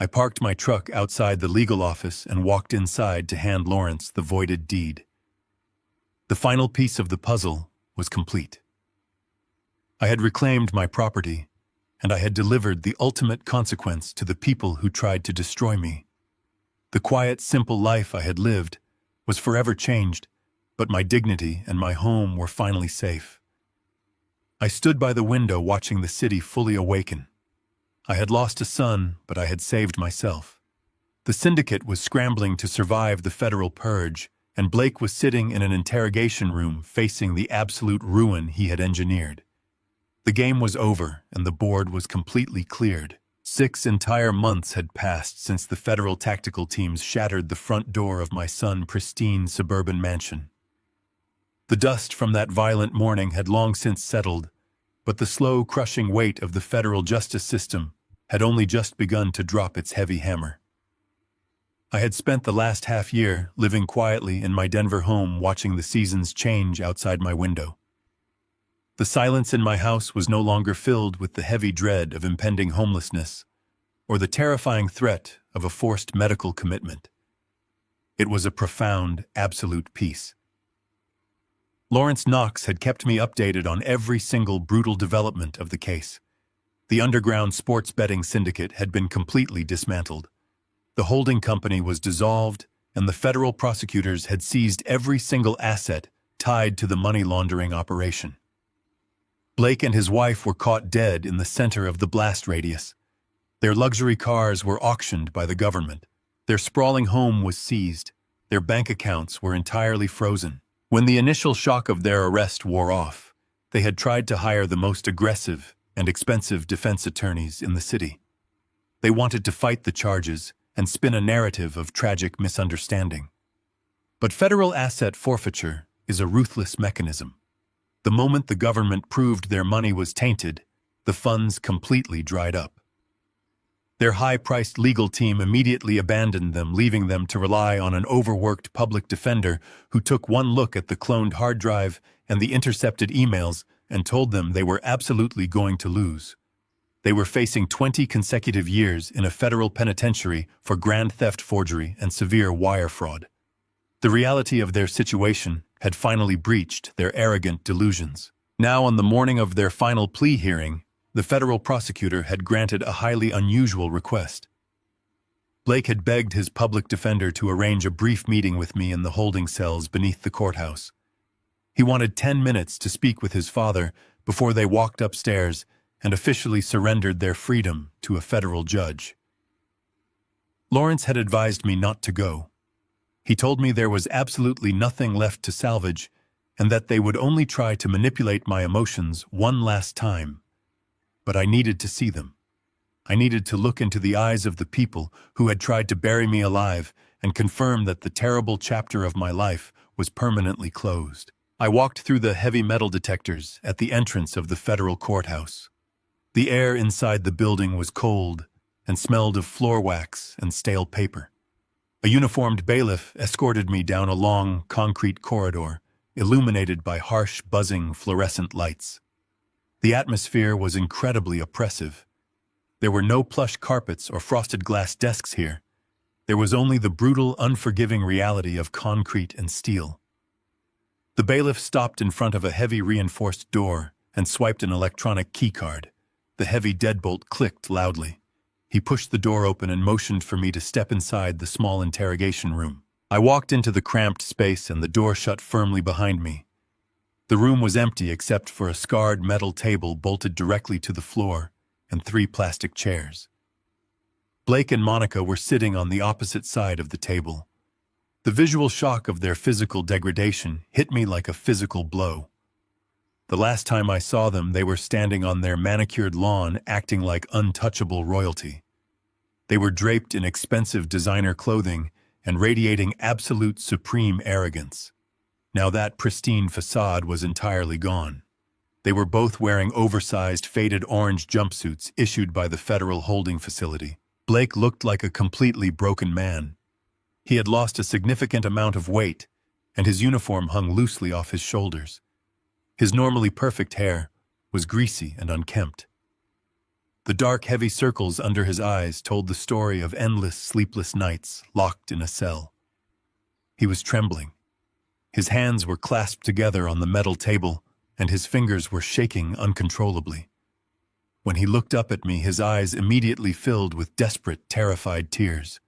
I parked my truck outside the legal office and walked inside to hand Lawrence the voided deed. The final piece of the puzzle was complete. I had reclaimed my property, and I had delivered the ultimate consequence to the people who tried to destroy me. The quiet, simple life I had lived was forever changed, but my dignity and my home were finally safe. I stood by the window watching the city fully awaken. I had lost a son, but I had saved myself. The syndicate was scrambling to survive the federal purge, and Blake was sitting in an interrogation room facing the absolute ruin he had engineered. The game was over, and the board was completely cleared. 6 entire months had passed since the federal tactical teams shattered the front door of my son's pristine suburban mansion. The dust from that violent morning had long since settled, but the slow, crushing weight of the federal justice system had only just begun to drop its heavy hammer. I had spent the last half-year living quietly in my Denver home watching the seasons change outside my window. The silence in my house was no longer filled with the heavy dread of impending homelessness or the terrifying threat of a forced medical commitment. It was a profound, absolute peace. Lawrence Knox had kept me updated on every single brutal development of the case. The underground sports betting syndicate had been completely dismantled. The holding company was dissolved, and the federal prosecutors had seized every single asset tied to the money laundering operation. Blake and his wife were caught dead in the center of the blast radius. Their luxury cars were auctioned by the government. Their sprawling home was seized. Their bank accounts were entirely frozen. When the initial shock of their arrest wore off, they had tried to hire the most aggressive and expensive defense attorneys in the city. They wanted to fight the charges and spin a narrative of tragic misunderstanding. But federal asset forfeiture is a ruthless mechanism. The moment the government proved their money was tainted, the funds completely dried up. Their high-priced legal team immediately abandoned them, leaving them to rely on an overworked public defender who took one look at the cloned hard drive and the intercepted emails and told them they were absolutely going to lose. They were facing 20 consecutive years in a federal penitentiary for grand theft forgery and severe wire fraud. The reality of their situation had finally breached their arrogant delusions. Now, on the morning of their final plea hearing, the federal prosecutor had granted a highly unusual request. Blake had begged his public defender to arrange a brief meeting with me in the holding cells beneath the courthouse. He wanted 10 minutes to speak with his father before they walked upstairs and officially surrendered their freedom to a federal judge. Lawrence had advised me not to go. He told me there was absolutely nothing left to salvage and that they would only try to manipulate my emotions one last time. But I needed to see them. I needed to look into the eyes of the people who had tried to bury me alive and confirm that the terrible chapter of my life was permanently closed. I walked through the heavy metal detectors at the entrance of the federal courthouse. The air inside the building was cold and smelled of floor wax and stale paper. A uniformed bailiff escorted me down a long, concrete corridor, illuminated by harsh, buzzing fluorescent lights. The atmosphere was incredibly oppressive. There were no plush carpets or frosted glass desks here. There was only the brutal, unforgiving reality of concrete and steel. The bailiff stopped in front of a heavy reinforced door and swiped an electronic keycard. The heavy deadbolt clicked loudly. He pushed the door open and motioned for me to step inside the small interrogation room. I walked into the cramped space and the door shut firmly behind me. The room was empty except for a scarred metal table bolted directly to the floor and 3 plastic chairs. Blake and Monica were sitting on the opposite side of the table. The visual shock of their physical degradation hit me like a physical blow. The last time I saw them, they were standing on their manicured lawn acting like untouchable royalty. They were draped in expensive designer clothing and radiating absolute supreme arrogance. Now that pristine facade was entirely gone. They were both wearing oversized, faded orange jumpsuits issued by the federal holding facility. Blake looked like a completely broken man. He had lost a significant amount of weight, and his uniform hung loosely off his shoulders. His normally perfect hair was greasy and unkempt. The dark, heavy circles under his eyes told the story of endless, sleepless nights locked in a cell. He was trembling. His hands were clasped together on the metal table, and his fingers were shaking uncontrollably. When he looked up at me, his eyes immediately filled with desperate, terrified tears.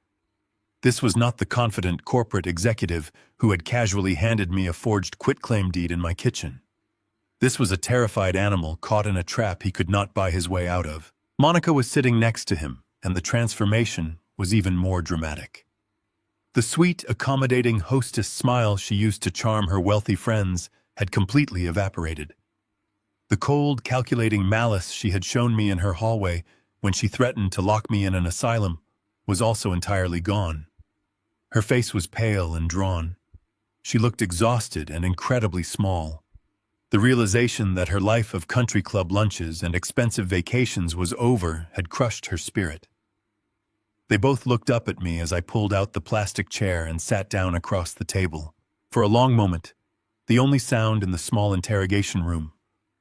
This was not the confident corporate executive who had casually handed me a forged quitclaim deed in my kitchen. This was a terrified animal caught in a trap he could not buy his way out of. Monica was sitting next to him, and the transformation was even more dramatic. The sweet, accommodating hostess smile she used to charm her wealthy friends had completely evaporated. The cold, calculating malice she had shown me in her hallway when she threatened to lock me in an asylum was also entirely gone. Her face was pale and drawn. She looked exhausted and incredibly small. The realization that her life of country club lunches and expensive vacations was over had crushed her spirit. They both looked up at me as I pulled out the plastic chair and sat down across the table. For a long moment, the only sound in the small interrogation room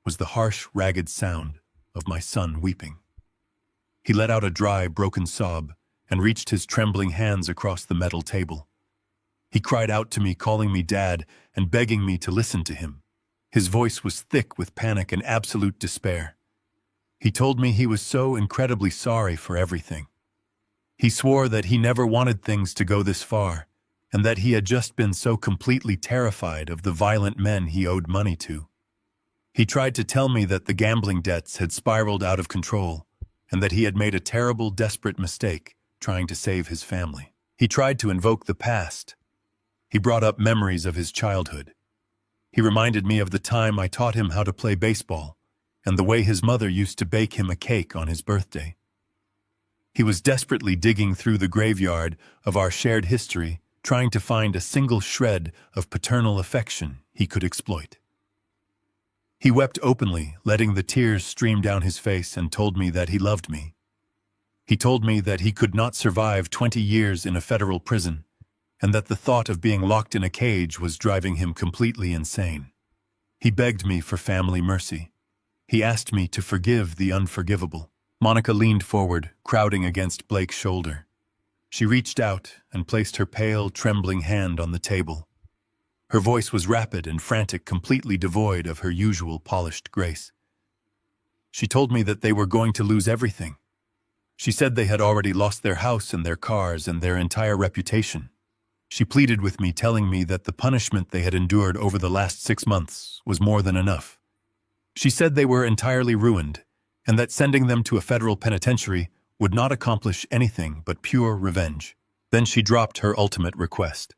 was the harsh, ragged sound of my son weeping. He let out a dry, broken sob and reached his trembling hands across the metal table. He cried out to me, calling me Dad and begging me to listen to him. His voice was thick with panic and absolute despair. He told me he was so incredibly sorry for everything. He swore that he never wanted things to go this far, and that he had just been so completely terrified of the violent men he owed money to. He tried to tell me that the gambling debts had spiraled out of control, and that he had made a terrible, desperate mistake trying to save his family. He tried to invoke the past. He brought up memories of his childhood. He reminded me of the time I taught him how to play baseball, and the way his mother used to bake him a cake on his birthday. He was desperately digging through the graveyard of our shared history, trying to find a single shred of paternal affection he could exploit. He wept openly, letting the tears stream down his face, and told me that he loved me. He told me that he could not survive 20 years in a federal prison, and that the thought of being locked in a cage was driving him completely insane. He begged me for family mercy. He asked me to forgive the unforgivable. Monica leaned forward, crowding against Blake's shoulder. She reached out and placed her pale, trembling hand on the table. Her voice was rapid and frantic, completely devoid of her usual polished grace. She told me that they were going to lose everything. She said they had already lost their house and their cars and their entire reputation. She pleaded with me, telling me that the punishment they had endured over the last 6 months was more than enough. She said they were entirely ruined, and that sending them to a federal penitentiary would not accomplish anything but pure revenge. Then she dropped her ultimate request.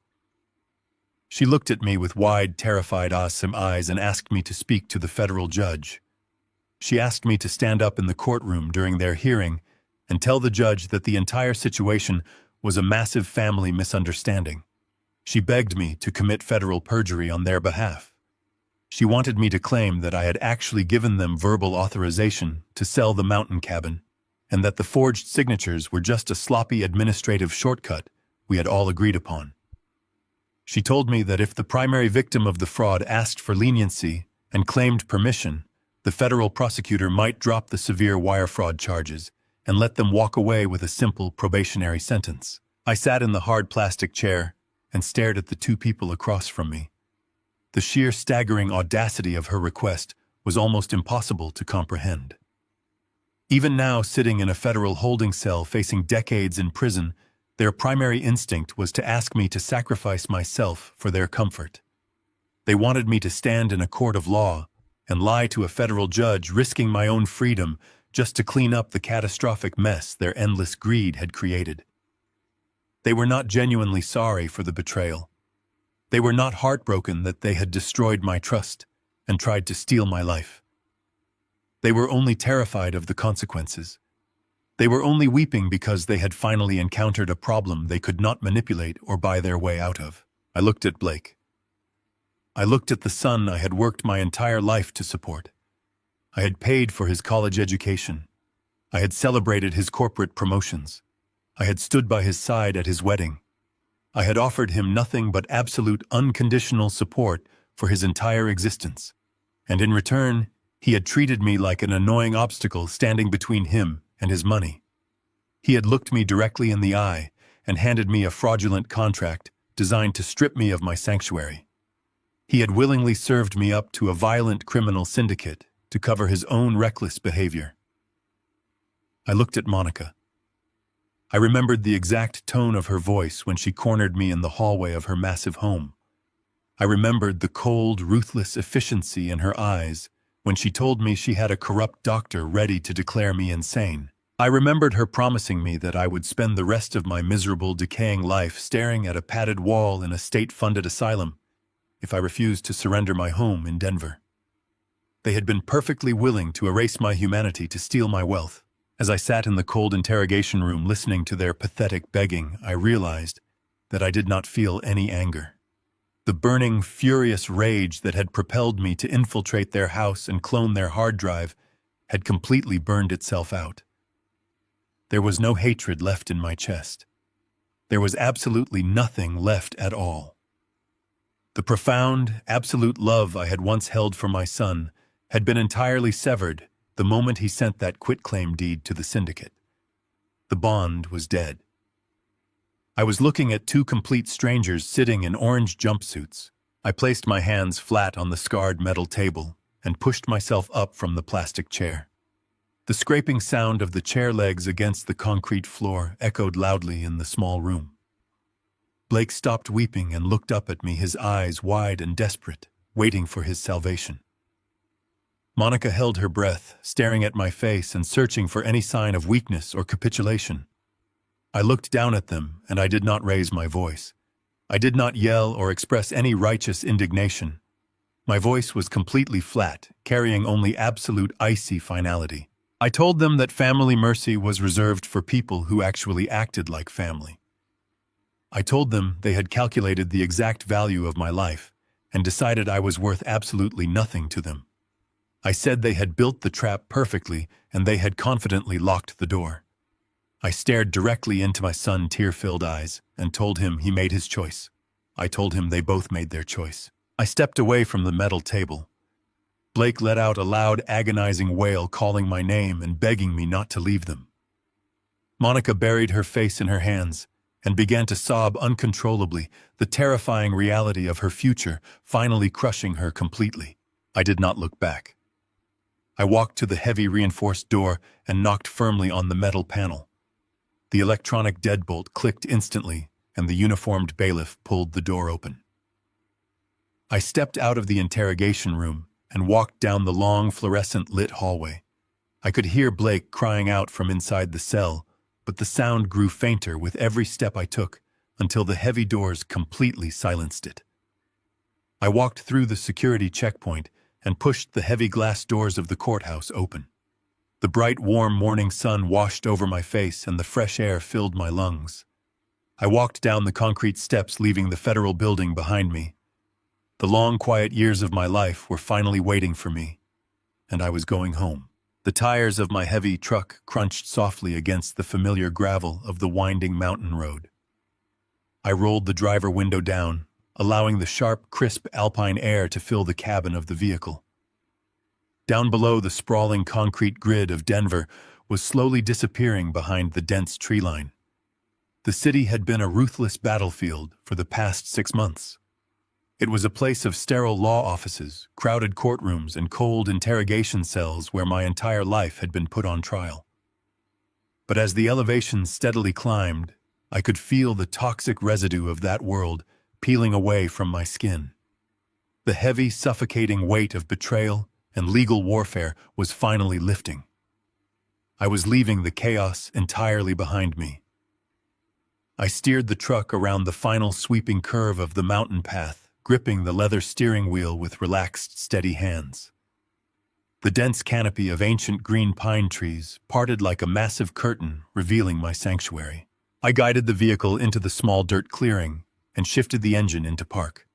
She looked at me with wide, terrified, awesome eyes and asked me to speak to the federal judge. She asked me to stand up in the courtroom during their hearing and tell the judge that the entire situation was a massive family misunderstanding. She begged me to commit federal perjury on their behalf. She wanted me to claim that I had actually given them verbal authorization to sell the mountain cabin, and that the forged signatures were just a sloppy administrative shortcut we had all agreed upon. She told me that if the primary victim of the fraud asked for leniency and claimed permission, the federal prosecutor might drop the severe wire fraud charges and let them walk away with a simple probationary sentence. I sat in the hard plastic chair and stared at the two people across from me. The sheer staggering audacity of her request was almost impossible to comprehend. Even now, sitting in a federal holding cell facing decades in prison, their primary instinct was to ask me to sacrifice myself for their comfort. They wanted me to stand in a court of law and lie to a federal judge, risking my own freedom just to clean up the catastrophic mess their endless greed had created. They were not genuinely sorry for the betrayal. They were not heartbroken that they had destroyed my trust and tried to steal my life. They were only terrified of the consequences. They were only weeping because they had finally encountered a problem they could not manipulate or buy their way out of. I looked at Blake. I looked at the son I had worked my entire life to support. I had paid for his college education. I had celebrated his corporate promotions. I had stood by his side at his wedding. I had offered him nothing but absolute unconditional support for his entire existence. And in return, he had treated me like an annoying obstacle standing between him and his money. He had looked me directly in the eye and handed me a fraudulent contract designed to strip me of my sanctuary. He had willingly served me up to a violent criminal syndicate to cover his own reckless behavior. I looked at Monica. I remembered the exact tone of her voice when she cornered me in the hallway of her massive home. I remembered the cold, ruthless efficiency in her eyes when she told me she had a corrupt doctor ready to declare me insane. I remembered her promising me that I would spend the rest of my miserable, decaying life staring at a padded wall in a state-funded asylum if I refused to surrender my home in Denver. They had been perfectly willing to erase my humanity to steal my wealth. As I sat in the cold interrogation room listening to their pathetic begging, I realized that I did not feel any anger. The burning, furious rage that had propelled me to infiltrate their house and clone their hard drive had completely burned itself out. There was no hatred left in my chest. There was absolutely nothing left at all. The profound, absolute love I had once held for my son had been entirely severed the moment he sent that quitclaim deed to the syndicate. The bond was dead. I was looking at two complete strangers sitting in orange jumpsuits. I placed my hands flat on the scarred metal table and pushed myself up from the plastic chair. The scraping sound of the chair legs against the concrete floor echoed loudly in the small room. Blake stopped weeping and looked up at me, his eyes wide and desperate, waiting for his salvation. Monica held her breath, staring at my face and searching for any sign of weakness or capitulation. I looked down at them, and I did not raise my voice. I did not yell or express any righteous indignation. My voice was completely flat, carrying only absolute icy finality. I told them that family mercy was reserved for people who actually acted like family. I told them they had calculated the exact value of my life and decided I was worth absolutely nothing to them. I said they had built the trap perfectly and they had confidently locked the door. I stared directly into my son's tear-filled eyes and told him he made his choice. I told him they both made their choice. I stepped away from the metal table. Blake let out a loud, agonizing wail, calling my name and begging me not to leave them. Monica buried her face in her hands and began to sob uncontrollably, the terrifying reality of her future finally crushing her completely. I did not look back. I walked to the heavy reinforced door and knocked firmly on the metal panel. The electronic deadbolt clicked instantly, and the uniformed bailiff pulled the door open. I stepped out of the interrogation room and walked down the long, fluorescent-lit hallway. I could hear Blake crying out from inside the cell, but the sound grew fainter with every step I took until the heavy doors completely silenced it. I walked through the security checkpoint and pushed the heavy glass doors of the courthouse open. The bright, warm morning sun washed over my face and the fresh air filled my lungs. I walked down the concrete steps, leaving the federal building behind me. The long, quiet years of my life were finally waiting for me, and I was going home. The tires of my heavy truck crunched softly against the familiar gravel of the winding mountain road. I rolled the driver window down, allowing the sharp, crisp alpine air to fill the cabin of the vehicle. Down below, the sprawling concrete grid of Denver was slowly disappearing behind the dense tree line. The city had been a ruthless battlefield for the past 6 months. It was a place of sterile law offices, crowded courtrooms, and cold interrogation cells where my entire life had been put on trial. But as the elevations steadily climbed, I could feel the toxic residue of that world peeling away from my skin. The heavy, suffocating weight of betrayal and legal warfare was finally lifting. I was leaving the chaos entirely behind me. I steered the truck around the final sweeping curve of the mountain path, gripping the leather steering wheel with relaxed, steady hands. The dense canopy of ancient green pine trees parted like a massive curtain, revealing my sanctuary. I guided the vehicle into the small dirt clearing and shifted the engine into park.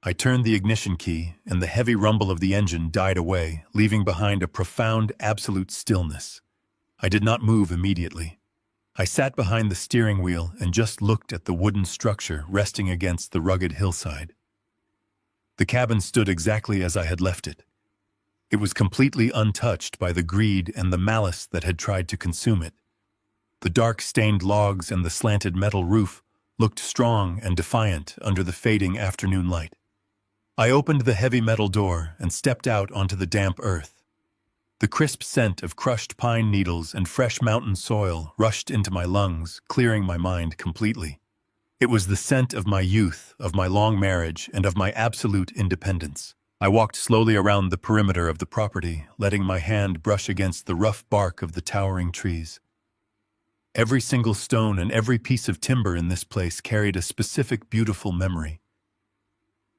I turned the ignition key, and the heavy rumble of the engine died away, leaving behind a profound, absolute stillness. I did not move immediately. I sat behind the steering wheel and just looked at the wooden structure resting against the rugged hillside. The cabin stood exactly as I had left it. It was completely untouched by the greed and the malice that had tried to consume it. The dark stained logs and the slanted metal roof looked strong and defiant under the fading afternoon light. I opened the heavy metal door and stepped out onto the damp earth. The crisp scent of crushed pine needles and fresh mountain soil rushed into my lungs, clearing my mind completely. It was the scent of my youth, of my long marriage, and of my absolute independence. I walked slowly around the perimeter of the property, letting my hand brush against the rough bark of the towering trees. Every single stone and every piece of timber in this place carried a specific beautiful memory.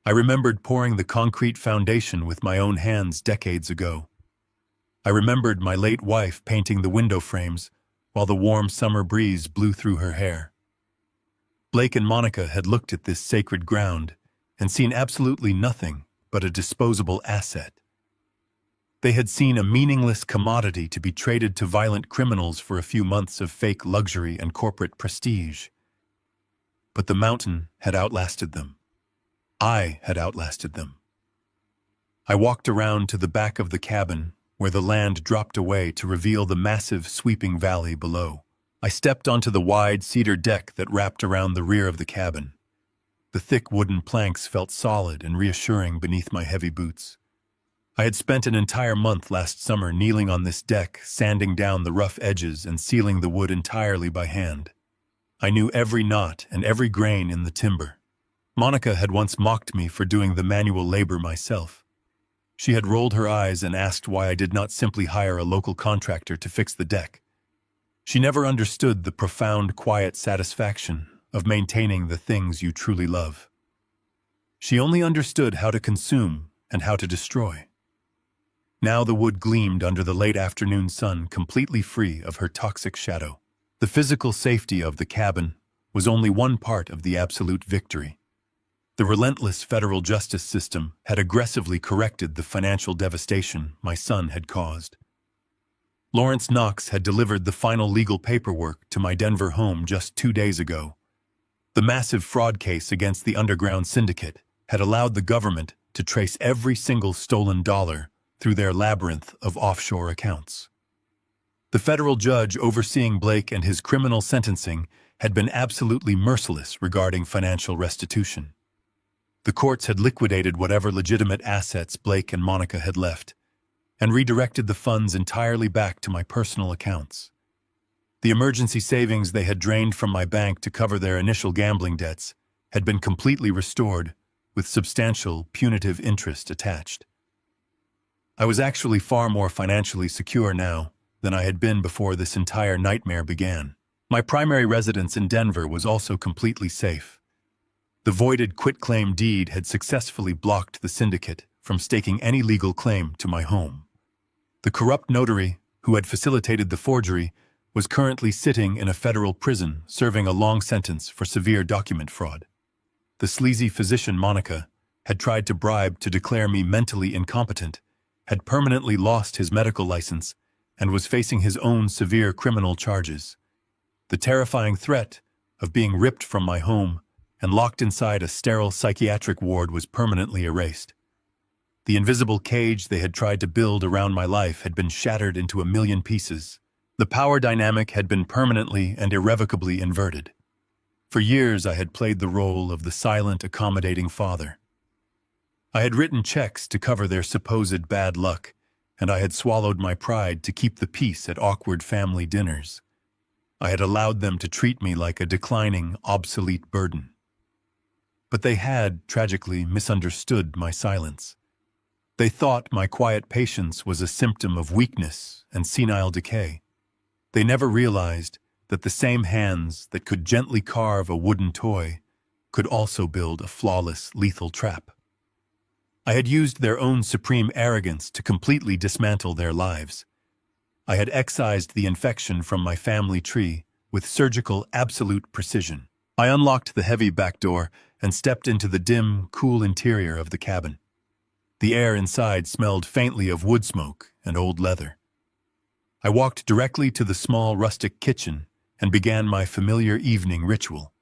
I remembered pouring the concrete foundation with my own hands decades ago. I remembered my late wife painting the window frames while the warm summer breeze blew through her hair. Blake and Monica had looked at this sacred ground and seen absolutely nothing but a disposable asset. They had seen a meaningless commodity to be traded to violent criminals for a few months of fake luxury and corporate prestige. But the mountain had outlasted them. I had outlasted them. I walked around to the back of the cabin, where the land dropped away to reveal the massive, sweeping valley below. I stepped onto the wide cedar deck that wrapped around the rear of the cabin. The thick wooden planks felt solid and reassuring beneath my heavy boots. I had spent an entire month last summer kneeling on this deck, sanding down the rough edges and sealing the wood entirely by hand. I knew every knot and every grain in the timber. Monica had once mocked me for doing the manual labor myself. She had rolled her eyes and asked why I did not simply hire a local contractor to fix the deck. She never understood the profound, quiet satisfaction of maintaining the things you truly love. She only understood how to consume and how to destroy. Now the wood gleamed under the late afternoon sun, completely free of her toxic shadow. The physical safety of the cabin was only one part of the absolute victory. The relentless federal justice system had aggressively corrected the financial devastation my son had caused. Lawrence Knox had delivered the final legal paperwork to my Denver home just 2 days ago. The massive fraud case against the underground syndicate had allowed the government to trace every single stolen dollar through their labyrinth of offshore accounts. The federal judge overseeing Blake and his criminal sentencing had been absolutely merciless regarding financial restitution. The courts had liquidated whatever legitimate assets Blake and Monica had left, and redirected the funds entirely back to my personal accounts. The emergency savings they had drained from my bank to cover their initial gambling debts had been completely restored, with substantial punitive interest attached. I was actually far more financially secure now than I had been before this entire nightmare began. My primary residence in Denver was also completely safe. The voided quitclaim deed had successfully blocked the syndicate from staking any legal claim to my home. The corrupt notary, who had facilitated the forgery, was currently sitting in a federal prison serving a long sentence for severe document fraud. The sleazy physician Monica had tried to bribe to declare me mentally incompetent, had permanently lost his medical license, and was facing his own severe criminal charges. The terrifying threat of being ripped from my home and locked inside a sterile psychiatric ward was permanently erased. The invisible cage they had tried to build around my life had been shattered into a million pieces. The power dynamic had been permanently and irrevocably inverted. For years I had played the role of the silent, accommodating father. I had written checks to cover their supposed bad luck, and I had swallowed my pride to keep the peace at awkward family dinners. I had allowed them to treat me like a declining, obsolete burden. But they had, tragically, misunderstood my silence. They thought my quiet patience was a symptom of weakness and senile decay. They never realized that the same hands that could gently carve a wooden toy could also build a flawless, lethal trap. I had used their own supreme arrogance to completely dismantle their lives. I had excised the infection from my family tree with surgical, absolute precision. I unlocked the heavy back door and stepped into the dim, cool interior of the cabin. The air inside smelled faintly of wood smoke and old leather. I walked directly to the small rustic kitchen and began my familiar evening ritual.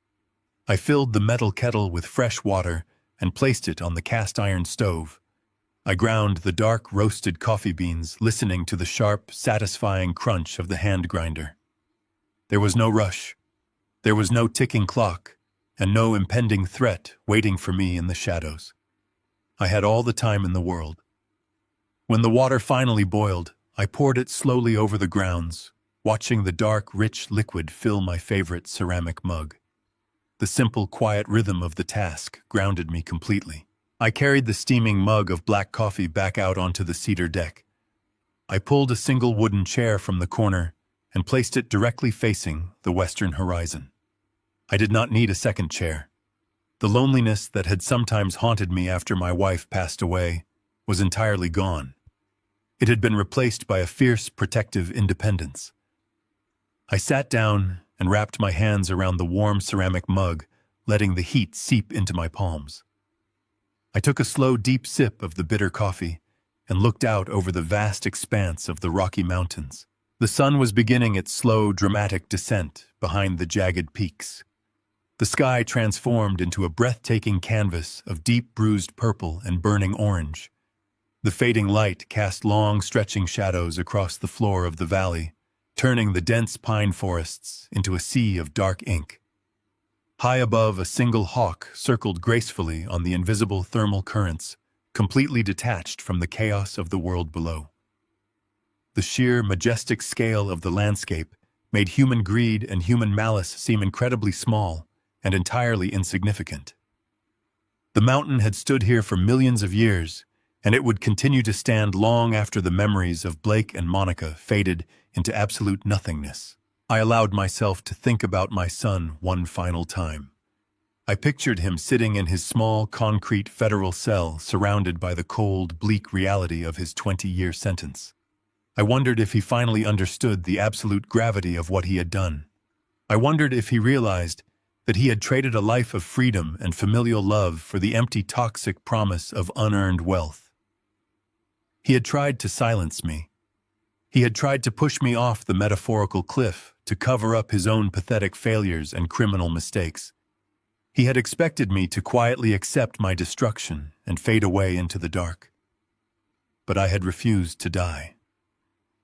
I filled the metal kettle with fresh water and placed it on the cast-iron stove. I ground the dark, roasted coffee beans, listening to the sharp, satisfying crunch of the hand grinder. There was no rush. There was no ticking clock, and no impending threat waiting for me in the shadows. I had all the time in the world. When the water finally boiled, I poured it slowly over the grounds, watching the dark, rich liquid fill my favorite ceramic mug. The simple, quiet rhythm of the task grounded me completely. I carried the steaming mug of black coffee back out onto the cedar deck. I pulled a single wooden chair from the corner and placed it directly facing the western horizon. I did not need a second chair. The loneliness that had sometimes haunted me after my wife passed away was entirely gone. It had been replaced by a fierce, protective independence. I sat down and wrapped my hands around the warm ceramic mug, letting the heat seep into my palms. I took a slow, deep sip of the bitter coffee and looked out over the vast expanse of the Rocky Mountains. The sun was beginning its slow, dramatic descent behind the jagged peaks. The sky transformed into a breathtaking canvas of deep bruised purple and burning orange. The fading light cast long, stretching shadows across the floor of the valley, turning the dense pine forests into a sea of dark ink. High above, a single hawk circled gracefully on the invisible thermal currents, completely detached from the chaos of the world below. The sheer, majestic scale of the landscape made human greed and human malice seem incredibly small and entirely insignificant. The mountain had stood here for millions of years, and it would continue to stand long after the memories of Blake and Monica faded into absolute nothingness. I allowed myself to think about my son one final time. I pictured him sitting in his small, concrete federal cell, surrounded by the cold, bleak reality of his 20-year sentence. I wondered if he finally understood the absolute gravity of what he had done. I wondered if he realized that he had traded a life of freedom and familial love for the empty, toxic promise of unearned wealth. He had tried to silence me. He had tried to push me off the metaphorical cliff to cover up his own pathetic failures and criminal mistakes. He had expected me to quietly accept my destruction and fade away into the dark. But I had refused to die.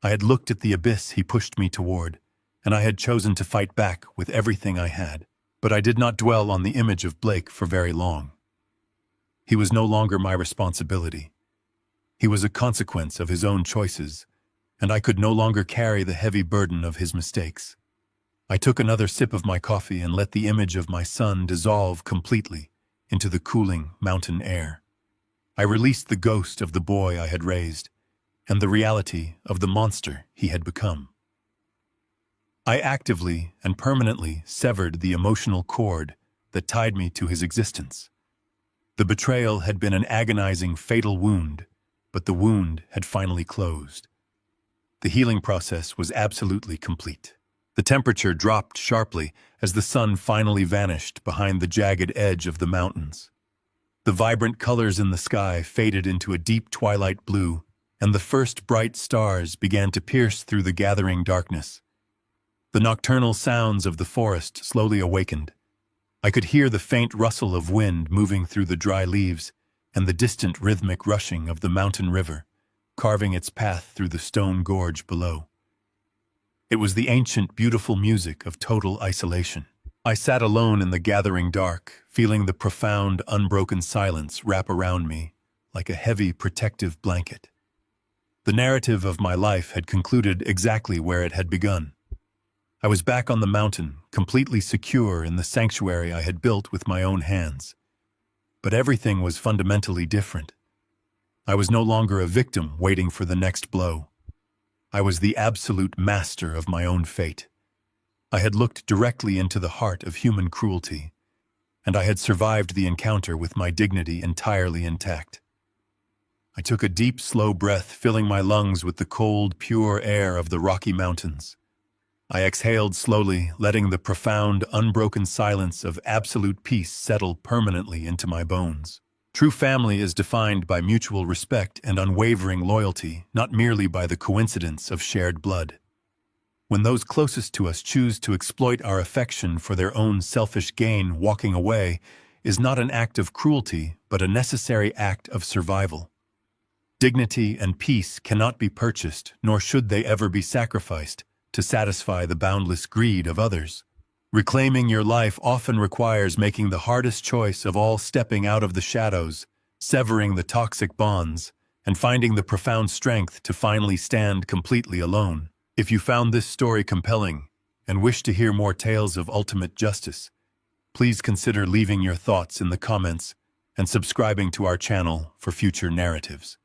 I had looked at the abyss he pushed me toward, and I had chosen to fight back with everything I had. But I did not dwell on the image of Blake for very long. He was no longer my responsibility. He was a consequence of his own choices, and I could no longer carry the heavy burden of his mistakes. I took another sip of my coffee and let the image of my son dissolve completely into the cooling mountain air. I released the ghost of the boy I had raised and the reality of the monster he had become. I actively and permanently severed the emotional cord that tied me to his existence. The betrayal had been an agonizing, fatal wound, but the wound had finally closed. The healing process was absolutely complete. The temperature dropped sharply as the sun finally vanished behind the jagged edge of the mountains. The vibrant colors in the sky faded into a deep twilight blue, and the first bright stars began to pierce through the gathering darkness. The nocturnal sounds of the forest slowly awakened. I could hear the faint rustle of wind moving through the dry leaves and the distant rhythmic rushing of the mountain river, carving its path through the stone gorge below. It was the ancient, beautiful music of total isolation. I sat alone in the gathering dark, feeling the profound, unbroken silence wrap around me like a heavy, protective blanket. The narrative of my life had concluded exactly where it had begun. I was back on the mountain, completely secure in the sanctuary I had built with my own hands. But everything was fundamentally different. I was no longer a victim waiting for the next blow. I was the absolute master of my own fate. I had looked directly into the heart of human cruelty, and I had survived the encounter with my dignity entirely intact. I took a deep, slow breath, filling my lungs with the cold, pure air of the Rocky Mountains. I exhaled slowly, letting the profound, unbroken silence of absolute peace settle permanently into my bones. True family is defined by mutual respect and unwavering loyalty, not merely by the coincidence of shared blood. When those closest to us choose to exploit our affection for their own selfish gain, walking away is not an act of cruelty, but a necessary act of survival. Dignity and peace cannot be purchased, nor should they ever be sacrificed to satisfy the boundless greed of others. Reclaiming your life often requires making the hardest choice of all, stepping out of the shadows, severing the toxic bonds, and finding the profound strength to finally stand completely alone. If you found this story compelling and wish to hear more tales of ultimate justice, please consider leaving your thoughts in the comments and subscribing to our channel for future narratives.